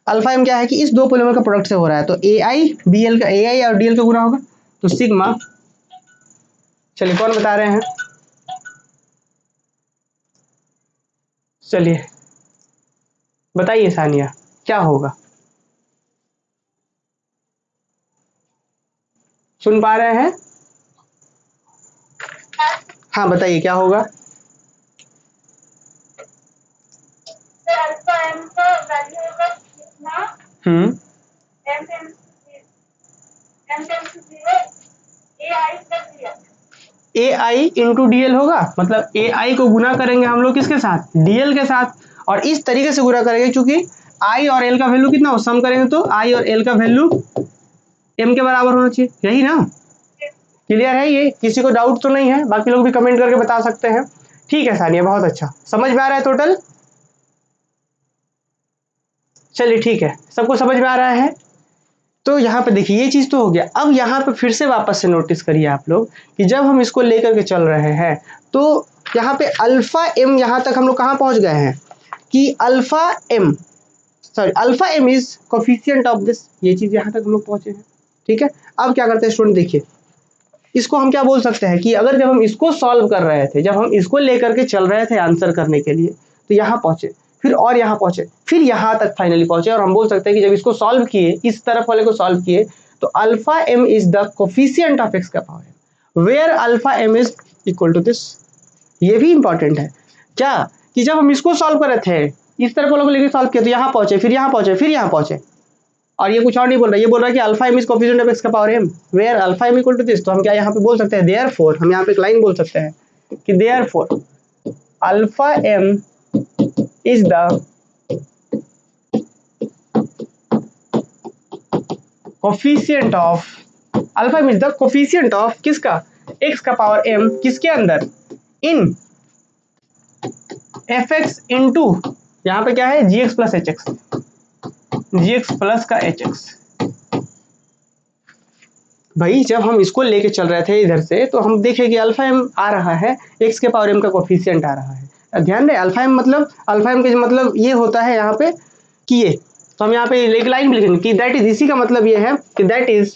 अल्फा एम क्या है कि इस दो पॉलिनोमियल का प्रोडक्ट से हो रहा है, तो ए आई बी एल का, ए आई और डी एल का गुना होगा, तो सिग्मा, चलिए कौन बता रहे हैं, चलिए बताइए सानिया क्या होगा, सुन पा रहे हैं, हाँ बताइए क्या होगा। अल्फा एम का वैल्यू होगा कितना, m tends to 0 a i plus d l, a i into d l होगा, मतलब ए आई को गुना करेंगे हम लोग किसके साथ, डी एल के साथ, और इस तरीके से गुना करेंगे क्योंकि आई और एल का वैल्यू कितना हो, सम करेंगे तो आई और एल का वैल्यू एम के बराबर होना चाहिए, यही ना। क्लियर है, ये किसी को डाउट तो नहीं है, बाकी लोग भी कमेंट करके बता सकते हैं। ठीक है सानिया, बहुत अच्छा, समझ में आ रहा है टोटल, चलिए ठीक है, सबको समझ में आ रहा है। तो यहाँ पे देखिए ये चीज तो हो गया। अब यहाँ पे फिर से वापस से नोटिस करिए आप लोग कि जब हम इसको लेकर के चल रहे हैं तो यहाँ पे अल्फा एम, यहाँ तक हम लोग कहाँ पहुंच गए हैं कि alpha m, sorry alpha m is coefficient of this, ये चीज यहाँ तक हम लोग पहुंचे हैं। ठीक है, अब क्या करते हैं स्टूडेंट, देखिए इसको हम क्या बोल सकते हैं कि अगर जब हम इसको सॉल्व कर रहे थे, जब हम इसको लेकर के चल रहे थे आंसर करने के लिए, तो यहाँ पहुंचे, फिर और यहाँ पहुंचे, फिर यहाँ तक फाइनली पहुंचे, और हम बोल सकते हैं कि जब इसको सॉल्व किए, इस तरफ वाले को सॉल्व किए, तो alpha m is the coefficient of x का power, where alpha m is equal to this. ये भी इंपॉर्टेंट है क्या, कि जब हम इसको सॉल्व कर रहे थे, इस तरफ वालों को लेकर सॉल्व किया, तो यहाँ पहुंचे, फिर यहाँ पहुंचे, फिर यहाँ पहुंचे, और ये कुछ और नहीं बोल रहा, ये बोल रहा है कि alpha m is coefficient of x का power m, where alpha m equal to this. तो हम क्या यहाँ पे बोल सकते हैं, देयरफॉर, हम यहाँ पे एक लाइन बोल सकते हैं कि therefore alpha m is the coefficient of, alpha m is the coefficient of किसका, एक्स का पावर एम, किसके अंदर, इन एफ एक्स इंटू, यहाँ पे क्या है जी x plus h x, g x plus का एच एक्स, भाई जब हम इसको लेके चल रहे थे इधर से तो हम देखे कि अल्फा एम आ रहा है, एक्स के पावर एम का कोफिशिएंट आ रहा है। ध्यान रहे अल्फा एम का मतलब ये होता है यहाँ पे कि ये, तो हम यहाँ पे एक लाइन भी लिखेंगे कि दैट इज, इसी का मतलब ये है कि दैट इज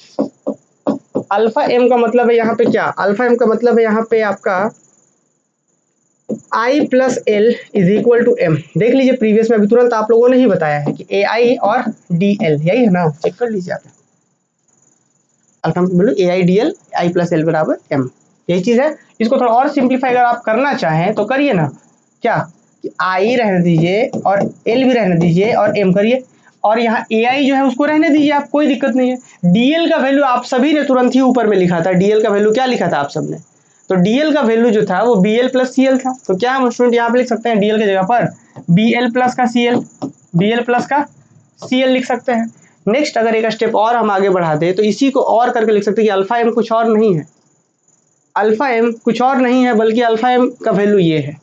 अल्फा एम का मतलब है यहाँ पे क्या, अल्फा एम का मतलब है यहाँ पे आपका i plus l is equal to m. देख लीजिए प्रीवियस में अभी तुरंत आप लोगों ने ही बताया है कि ए आई और डी एल, यही है ना, चेक कर लीजिए आप। अल्फा बोलो a i d l, i plus l बराबर एम, यही चीज है। इसको थोड़ा और सिंप्लीफाई अगर आप करना चाहें तो करिए ना, क्या कि आई रहने दीजिए और एल भी रहने दीजिए और एम करिए, और यहाँ ए आई जो है उसको रहने दीजिए आप, कोई दिक्कत नहीं है। डीएल का वैल्यू आप सभी ने तुरंत ही ऊपर में लिखा था, डीएल का वैल्यू क्या लिखा था आप सबने, तो डीएल का वैल्यू जो था वो b l plus c l था। तो क्या हम स्टूडेंट यहाँ पे लिख सकते हैं डीएल की जगह पर बी एल प्लस का c l, b l plus का सी एल लिख सकते हैं। नेक्स्ट अगर एक स्टेप और हम आगे बढ़ा दें तो इसी को और करके लिख सकते हैं कि अल्फा एम कुछ और नहीं है, अल्फा एम कुछ और नहीं है बल्कि अल्फा एम का वैल्यू ये है।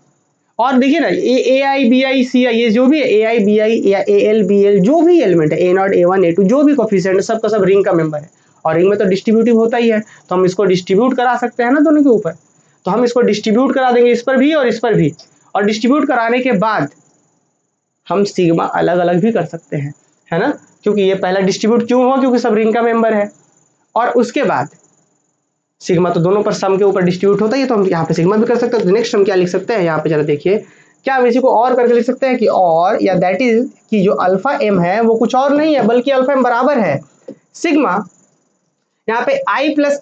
और देखिए ना ए आई बी आई सी आई, ये जो भी है ए आई बी आई या ए एल बी एल जो भी एलिमेंट है, a not a one a two जो भी कोफिशिएंट है सबका सब रिंग का मेंबर है, और रिंग में तो डिस्ट्रीब्यूटिव होता ही है, तो हम इसको डिस्ट्रीब्यूट करा सकते हैं ना दोनों के ऊपर। तो हम इसको डिस्ट्रीब्यूट करा देंगे इस पर भी और इस पर भी, और डिस्ट्रीब्यूट कराने के बाद हम सिग्मा अलग अलग भी कर सकते हैं, है ना, क्योंकि ये पहला डिस्ट्रीब्यूट क्यों हुआ, क्योंकि सब रिंग का मेंबर है। और उसके बाद सिग्मा तो दोनों पर सम के ऊपर डिस्ट्रीब्यूट होता ही है, तो हम यहाँ पे सिग्मा भी कर सकते हैं। तो नेक्स्ट हम क्या लिख सकते हैं यहाँ पे, जरा देखिए क्या हम इसी को और करके लिख सकते हैं कि और, या दैट इज कि जो अल्फा एम है वो कुछ और नहीं है बल्कि अल्फा एम बराबर है सिग्मा, यहाँ पे आई प्लस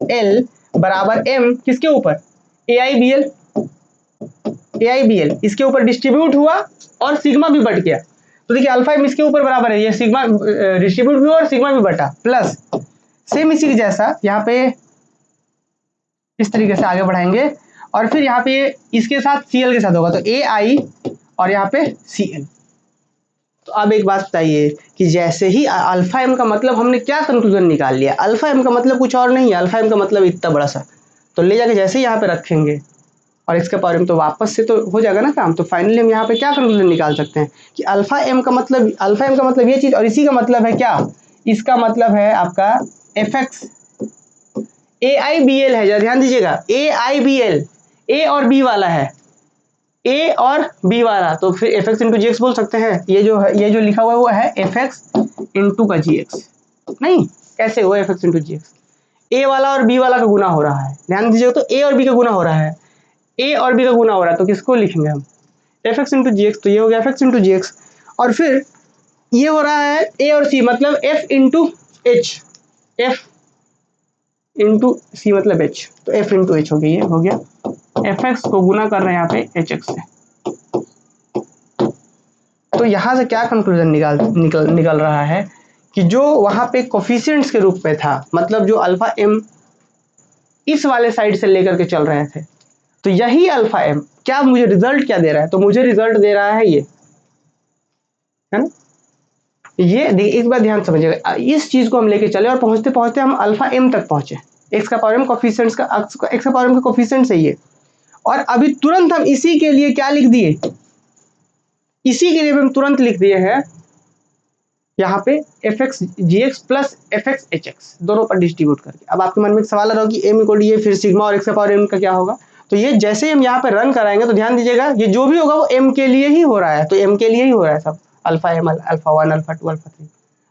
एल बराबर एम किसके ऊपर, ए आई B L, a I B L इसके ऊपर डिस्ट्रीब्यूट हुआ और सिग्मा भी बट गया। तो देखिए अल्फा एम इसके ऊपर बराबर है, ये सिग्मा डिस्ट्रीब्यूट भी हुआ और सिग्मा भी बटा, प्लस सेम इसी के जैसा यहाँ पे इस तरीके से आगे बढ़ाएंगे, और फिर यहाँ पे इसके साथ सी एल के साथ होगा, तो ए आई और यहाँ पे सी एल। तो अब एक बात बताइए कि जैसे ही अल्फा एम का मतलब हमने क्या कंक्लूजन निकाल लिया, अल्फा एम का मतलब कुछ और नहीं है, अल्फा एम का मतलब इतना बड़ा सा, तो ले जाके जैसे ही यहाँ पे रखेंगे और इसके पावर में तो वापस से तो हो जाएगा ना काम। तो फाइनली हम यहाँ पे क्या कंक्लूजन निकाल सकते हैं कि अल्फा एम का मतलब ये चीज, और इसी का मतलब है क्या, इसका मतलब है आपका एफ एक्स ए आई बी एल है, जरा ध्यान दीजिएगा ए आई बी एल, ए और बी वाला है, ए और बी वाला, तो फिर F x into g x बोल सकते हैं। ये जो लिखा हुआ है वो है एफ एक्स इंटू का जी एक्स, नहीं कैसे हुआ F x into g x, ए वाला और बी वाला का गुना हो रहा है, ध्यान दीजिएगा, तो ए और बी का गुना हो रहा है, ए और बी का गुना हो रहा है, तो किसको लिखेंगे हम F x into g x, तो ये हो गया F x into g x, और फिर ये हो रहा है ए और सी मतलब f into h, f into c मतलब एच, तो एफ इंटू एच हो गया, ये हो गया एफ एक्स को गुना कर रहे हैं यहाँ पे एच एक्स से। तो यहाँ से क्या कंक्लूजन निकल रहा है कि जो वहां पे कोफिशिएंट्स के रूप में था, मतलब जो अल्फा एम इस वाले साइड से लेकर के चल रहे थे, तो यही अल्फा एम क्या मुझे रिजल्ट क्या दे रहा है, तो मुझे रिजल्ट दे रहा है ये, है ना। ये देखिए एक बार ध्यान समझिएगा, इस चीज को हम लेके चले और पहुंचते पहुंचते हम अल्फा एम तक पहुंचे, एक्स का पावर एम कोफिशिएंट्स का, एक्स का पावर एम का कोफिशिएंट है ये, और अभी तुरंत हम इसी के लिए क्या लिख दिए, इसी के लिए हम तुरंत लिख दिए हैं यहाँ पे f x g x plus f x h x दोनों पर डिस्ट्रीब्यूट करके। अब आपके मन में एक सवाल आ रहा हो कि एम इक्वल ये फिर सिग्मा और एक्स का पावर एम का क्या होगा, तो ये जैसे हम यहाँ पे रन कराएंगे तो ध्यान दीजिएगा ये जो भी होगा वो एम के लिए ही हो रहा है, तो एम के लिए ही हो रहा है सब, alpha m alpha one alpha two alpha three,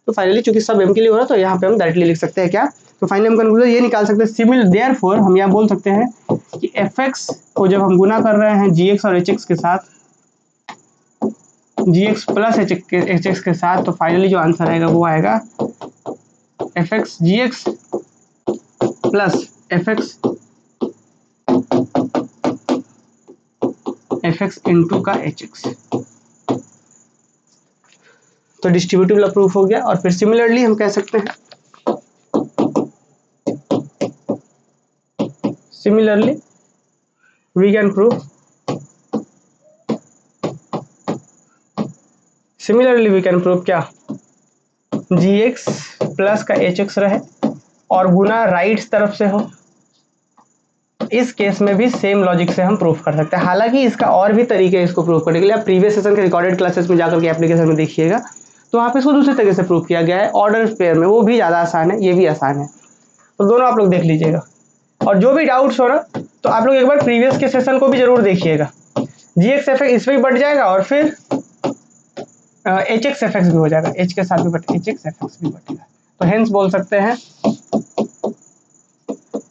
तो फाइनली चूंकि सब एम के लिए हो रहा है तो यहाँ पे हम डायरेक्टली लिख सकते हैं क्या, तो फाइनली हम कंक्लूजन ये निकाल सकते हैं सिमिलर, देयरफॉर हम यहाँ बोल सकते हैं कि एफ एक्स को जब हम गुना कर रहे हैं जी एक्स और एच एक्स के साथ, g x plus h x के साथ, तो फाइनली जो आंसर आएगा वो आएगा f x g x plus f x into का एच एक्स, तो डिस्ट्रीब्यूटिव लॉ प्रूफ हो गया। और फिर सिमिलरली हम कह सकते हैं, similarly we can prove, similarly we can prove क्या, जी एक्स प्लस का एच एक्स रहे और गुना राइट तरफ से हो, इस केस में भी सेम लॉजिक से हम प्रूफ कर सकते हैं। हालांकि इसका और भी तरीके हैं इसको प्रूफ करने के लिए, आप प्रीवियस सेशन के रिकॉर्डेड क्लासेस में जाकर के एप्लीकेशन में देखिएगा, तो वहाँ पे इसको दूसरे तरीके से प्रूव किया गया है ऑर्डर पेयर में, वो भी ज़्यादा आसान है, ये भी आसान है। तो दोनों आप लोग देख लीजिएगा, और जो भी डाउट्स हो ना तो आप लोग एक बार प्रीवियस के सेशन को भी जरूर देखिएगा। GX एफ एक्स इसमें भी बढ़ जाएगा और फिर HX एफ एक्स भी हो जाएगा, H के साथ भी बट HX एफ एक्स भी बढ़ेगा। तो हेंस बोल सकते हैं,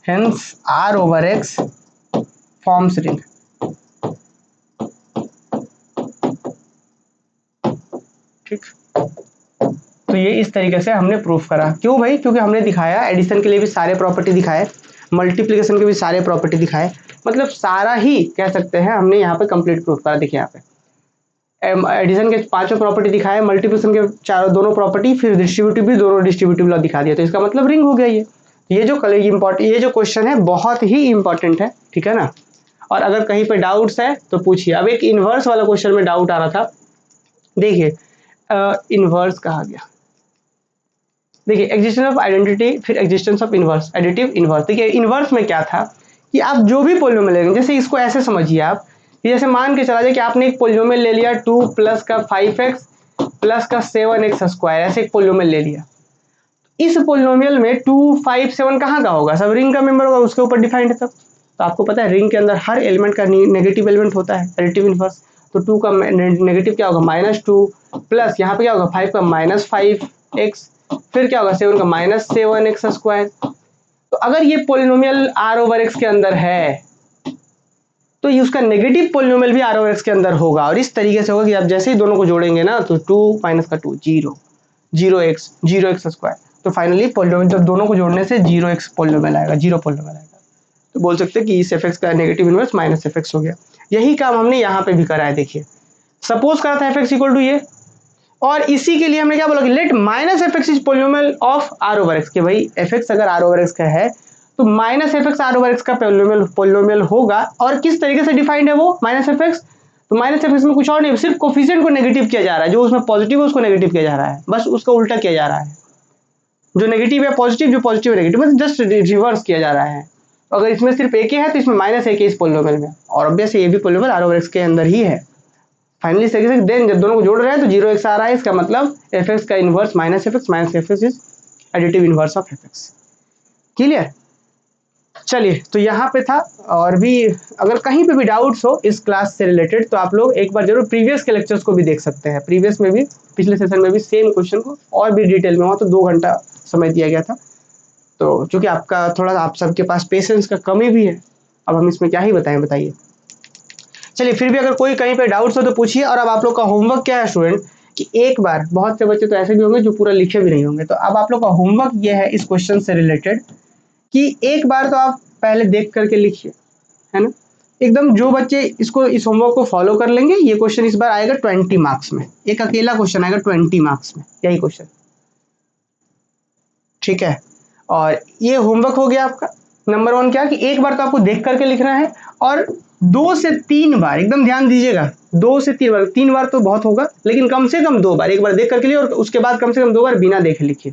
हेंस R/X फॉर्म्स रिंग। ठीक, तो ये इस तरीके से हमने प्रूफ करा। क्यों भाई? क्योंकि हमने दिखाया एडिशन के लिए भी सारे प्रॉपर्टी दिखाए, मल्टीप्लिकेशन के भी सारे प्रॉपर्टी दिखाए, मतलब सारा ही कह सकते हैं हमने यहाँ पे कंप्लीट प्रूफ करा। देखिए यहाँ पे एडिशन के 5 प्रॉपर्टी दिखाए, मल्टीप्लिकेशन के चारों दोनों प्रॉपर्टी, फिर डिस्ट्रीब्यूटिव भी दोनों डिस्ट्रीब्यूटिव लॉ दिखा दिया, तो इसका मतलब रिंग हो गया ये जो ये जो क्वेश्चन है बहुत ही इंपॉर्टेंट है, ठीक है ना। और अगर कहीं पे डाउट्स है तो पूछिए। अब एक इनवर्स वाला क्वेश्चन में डाउट आ रहा था, देखिए इनवर्स कहा गया, देखिए एग्जिस्टेंस ऑफ आइडेंटिटी, फिर existence of inverse, additive inverse. देखिए इनवर्स में क्या था कि आप जो भी पॉलिनोमियल लेंगे, जैसे इसको ऐसे समझिए आप कि जैसे मान के चला जाए कि आपने एक पॉलिनोमियल ले लिया 2 प्लस का 5x प्लस का 7x स्क्वायर, ऐसे एक पॉलिनोमियल ले लिया। इस पॉलिनोमियल में 2 5 7 कहाँ का होगा? सब रिंग का मेंबर होगा, उसके ऊपर डिफाइंड है। तब तो आपको पता है रिंग के अंदर हर एलिमेंट का नेगेटिव एलिमेंट होता है, एडिटिव इनवर्स। तो 2 का नेगेटिव क्या होगा? -2 प्लस यहाँ पे क्या होगा? 5 का -5x, फिर क्या होगा? 7 का -7x स्क्वायर। तो अगर ये पॉलिनोमियल R/X के अंदर है तो ये उसका नेगेटिव पॉलिनोमियल भी R/X के अंदर होगा, और इस तरीके से होगा कि आप जैसे ही दोनों को जोड़ेंगे ना तो 2 - का 2 0 0x स्क्वायर, तो फाइनली पॉलिनोमियल जब दोनों को जोड़ने से 0x पॉलिनोमियल आएगा, 0 पॉलिनोमियल आएगा। तो बोल सकते हैं कि इस एफ एक्स का नेगेटिव इनवर्स -fx हो गया। यही काम हमने यहाँ पे भी करा है। देखिए सपोज करा था fx इक्वल टू ये, और इसी के लिए हमने क्या बोला कि let -fx is polynomial of R/X, कि भाई fx अगर R/X का है तो -fx R/X का पॉलिनोमियल होगा। और किस तरीके से डिफाइंड है वो -fx? तो -fx में कुछ और नहीं, सिर्फ कोफिशिएंट को नेगेटिव किया जा रहा है, जो उसमें पॉजिटिव है उसको नेगेटिव किया जा रहा है, बस उसका उल्टा किया जा रहा है। जो नेगेटिव है पॉजिटिव, जो पॉजिटिव है नेगेटिव, मतलब जस्ट रिवर्स किया जा रहा है। अगर इसमें सिर्फ एक ही है तो इसमें -1 इस पॉलिनोमियल में, और ऑब्वियसली ये भी पॉलिनोमियल R/X के अंदर ही है। फाइनली इस तरीके से देन जब दोनों को जोड़ रहे हैं तो 0x आ रहा है, इसका मतलब fx का inverse -fx is additive inverse of fx। Clear? चलिए तो यहाँ पे था, और भी अगर कहीं पे भी डाउट्स हो इस क्लास से रिलेटेड तो आप लोग एक बार जरूर प्रीवियस के लेक्चर्स को भी देख सकते हैं। प्रीवियस में भी, पिछले सेशन में भी सेम क्वेश्चन को और भी डिटेल में हुआ, तो 2 घंटा समय दिया गया था। तो चूंकि आपका थोड़ा आप सबके पास पेशेंस का कमी भी है, अब हम इसमें क्या ही बताएं, बताइए। चलिए फिर भी अगर कोई कहीं पे डाउट्स हो तो पूछिए। और अब आप लोग का होमवर्क क्या है स्टूडेंट, कि एक बार, बहुत से बच्चे तो ऐसे भी होंगे जो पूरा लिखे भी नहीं होंगे, तो अब आप लोग का होमवर्क ये है इस क्वेश्चन से रिलेटेड कि एक बार तो आप पहले देख करके लिखिए, है ना। एकदम जो बच्चे इसको इस होमवर्क को फॉलो कर लेंगे, ये क्वेश्चन इस बार आएगा 20 मार्क्स में, एक अकेला क्वेश्चन आएगा 20 मार्क्स में, यही क्वेश्चन, ठीक है। और ये होमवर्क हो गया आपका। नंबर 1 क्या कि एक बार तो आपको देख करके लिखना है, और 2 से 3 बार, एकदम ध्यान दीजिएगा, 2 से 3 बार, 3 बार तो बहुत होगा लेकिन कम से कम 2 बार, एक बार देख करके लिए और उसके बाद कम से कम 2 बार बिना देखे लिखिए,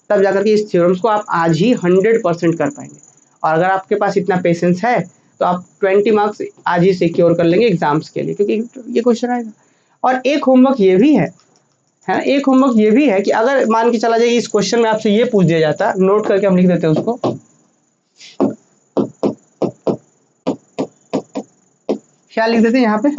तब जाकर के इस थ्योरम्स को आप आज ही 100% कर पाएंगे। और अगर आपके पास इतना पेशेंस है तो आप 20 मार्क्स आज ही सिक्योर कर लेंगे एग्जाम्स के लिए, क्योंकि ये क्वेश्चन आएगा। और एक होमवर्क ये भी है ना, एक होमवर्क ये भी है कि अगर मान के चला जाए इस क्वेश्चन में आपसे ये पूछ दिया जाता, नोट करके हम लिख देते हैं उसको, क्या लिख देते हैं यहाँ पे,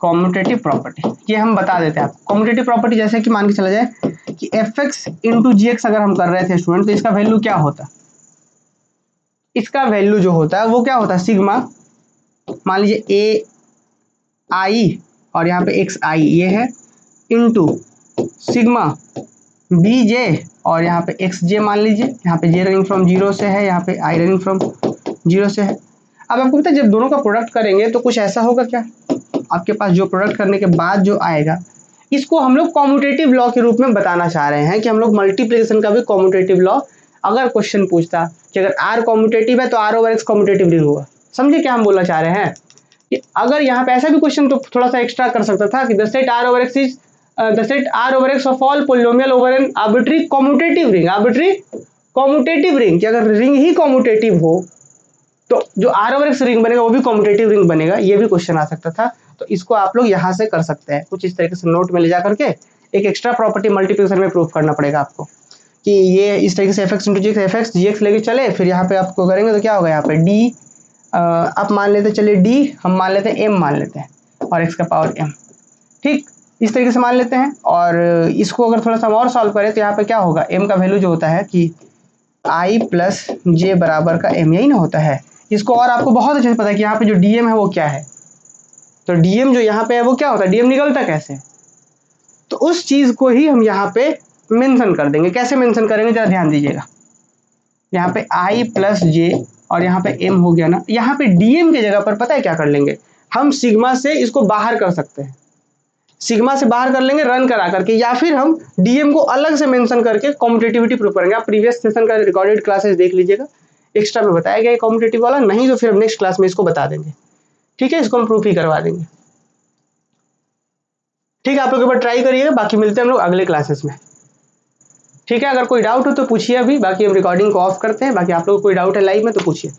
कॉम्यूटेटिव प्रॉपर्टी, ये हम बता देते हैं आपको। कॉम्यूटेटिव प्रॉपर्टी जैसे कि मान के चला जाए कि fx इंटू gx अगर हम कर रहे थे स्टूडेंट, तो इसका वैल्यू क्या होता, इसका वैल्यू जो होता है वो क्या होता है, सिग्मा, मान लीजिए ए आई और यहाँ पे एक्स आई ये है, इंटू सिग्मा बी जे और यहाँ पे एक्स जे, मान लीजिए यहाँ पे जे रनिंग फ्रॉम 0 से है, यहाँ पे आई रनिंग फ्रॉम 0 से है। अब आपको पता है जब दोनों का प्रोडक्ट करेंगे तो कुछ ऐसा होगा क्या, आपके पास जो प्रोडक्ट करने के बाद जो आएगा, इसको हम लोग कॉम्यूटेटिव लॉ के रूप में बताना चाह रहे हैं कि हम लोग मल्टीप्लिकेशन का भी कॉम्यूटेटिव लॉ, अगर क्वेश्चन पूछता कि अगर R कॉम्यूटेटिव है तो R/X कॉम्यूटेटिव रिंग होगा। समझे क्या हम बोलना चाह रहे हैं, कि अगर यहाँ पे ऐसा भी क्वेश्चन तो थोड़ा सा एक्स्ट्रा कर सकता था कि the set R/X is the set R/X of all polynomial over an arbitrary commutative ring, arbitrary commutative ring, कि अगर रिंग ही कॉम्यूटेटिव हो तो जो आर ओवर एक्स रिंग बनेगा वो भी कॉम्पिटेटिव रिंग बनेगा, ये भी क्वेश्चन आ सकता था। तो इसको आप लोग यहाँ से कर सकते हैं, कुछ इस तरीके से नोट में ले जा करके एक एक्स्ट्रा प्रॉपर्टी मल्टीप्लिकेशन में प्रूफ करना पड़ेगा आपको कि ये इस तरीके से fx into g x g x लेके चले, फिर यहाँ पे आपको करेंगे तो क्या होगा यहाँ पे डी, आप मान लेते चलिए डी, हम मान लेते हैं m मान लेते हैं और x का पावर m, ठीक इस तरीके से मान लेते हैं। और इसको अगर थोड़ा सा और सॉल्व करें तो यहाँ पे क्या होगा, m का वैल्यू जो होता है कि i प्लस जे बराबर का m, यही ना होता है। इसको और आपको बहुत अच्छे से पता है कि यहाँ पे जो dm है वो क्या है, तो dm जो यहाँ पे है वो क्या होता है, dm निकलता कैसे, तो उस चीज को ही हम यहाँ पे मेंशन कर देंगे। कैसे मेंशन करेंगे जरा ध्यान दीजिएगा, यहाँ पे i प्लस जे और यहाँ पे m हो गया ना, यहाँ पे dm की जगह पर पता है क्या कर लेंगे, हम सिग्मा से इसको बाहर कर सकते हैं, सिग्मा से बाहर कर लेंगे रन करा करके, या फिर हम डीएम को अलग से मेंशन करके कॉम्पिटिटिविटी प्रूव करेंगे। आप प्रीवियस सेशन का रिकॉर्डेड क्लासेस देख लीजिएगा, एक्स्ट्रा में बताया गया है कॉम्पिटिटिव वाला, नहीं तो फिर हम नेक्स्ट क्लास में इसको बता देंगे, ठीक है, इसको हम प्रूफ ही करवा देंगे। ठीक है, आप लोग एक बार ट्राई करिएगा, बाकी मिलते हैं हम लोग अगले क्लासेस में। ठीक है, अगर कोई डाउट हो तो पूछिए अभी, बाकी हम रिकॉर्डिंग को ऑफ करते हैं, बाकी आप लोग को कोई डाउट है लाइव में तो पूछिए।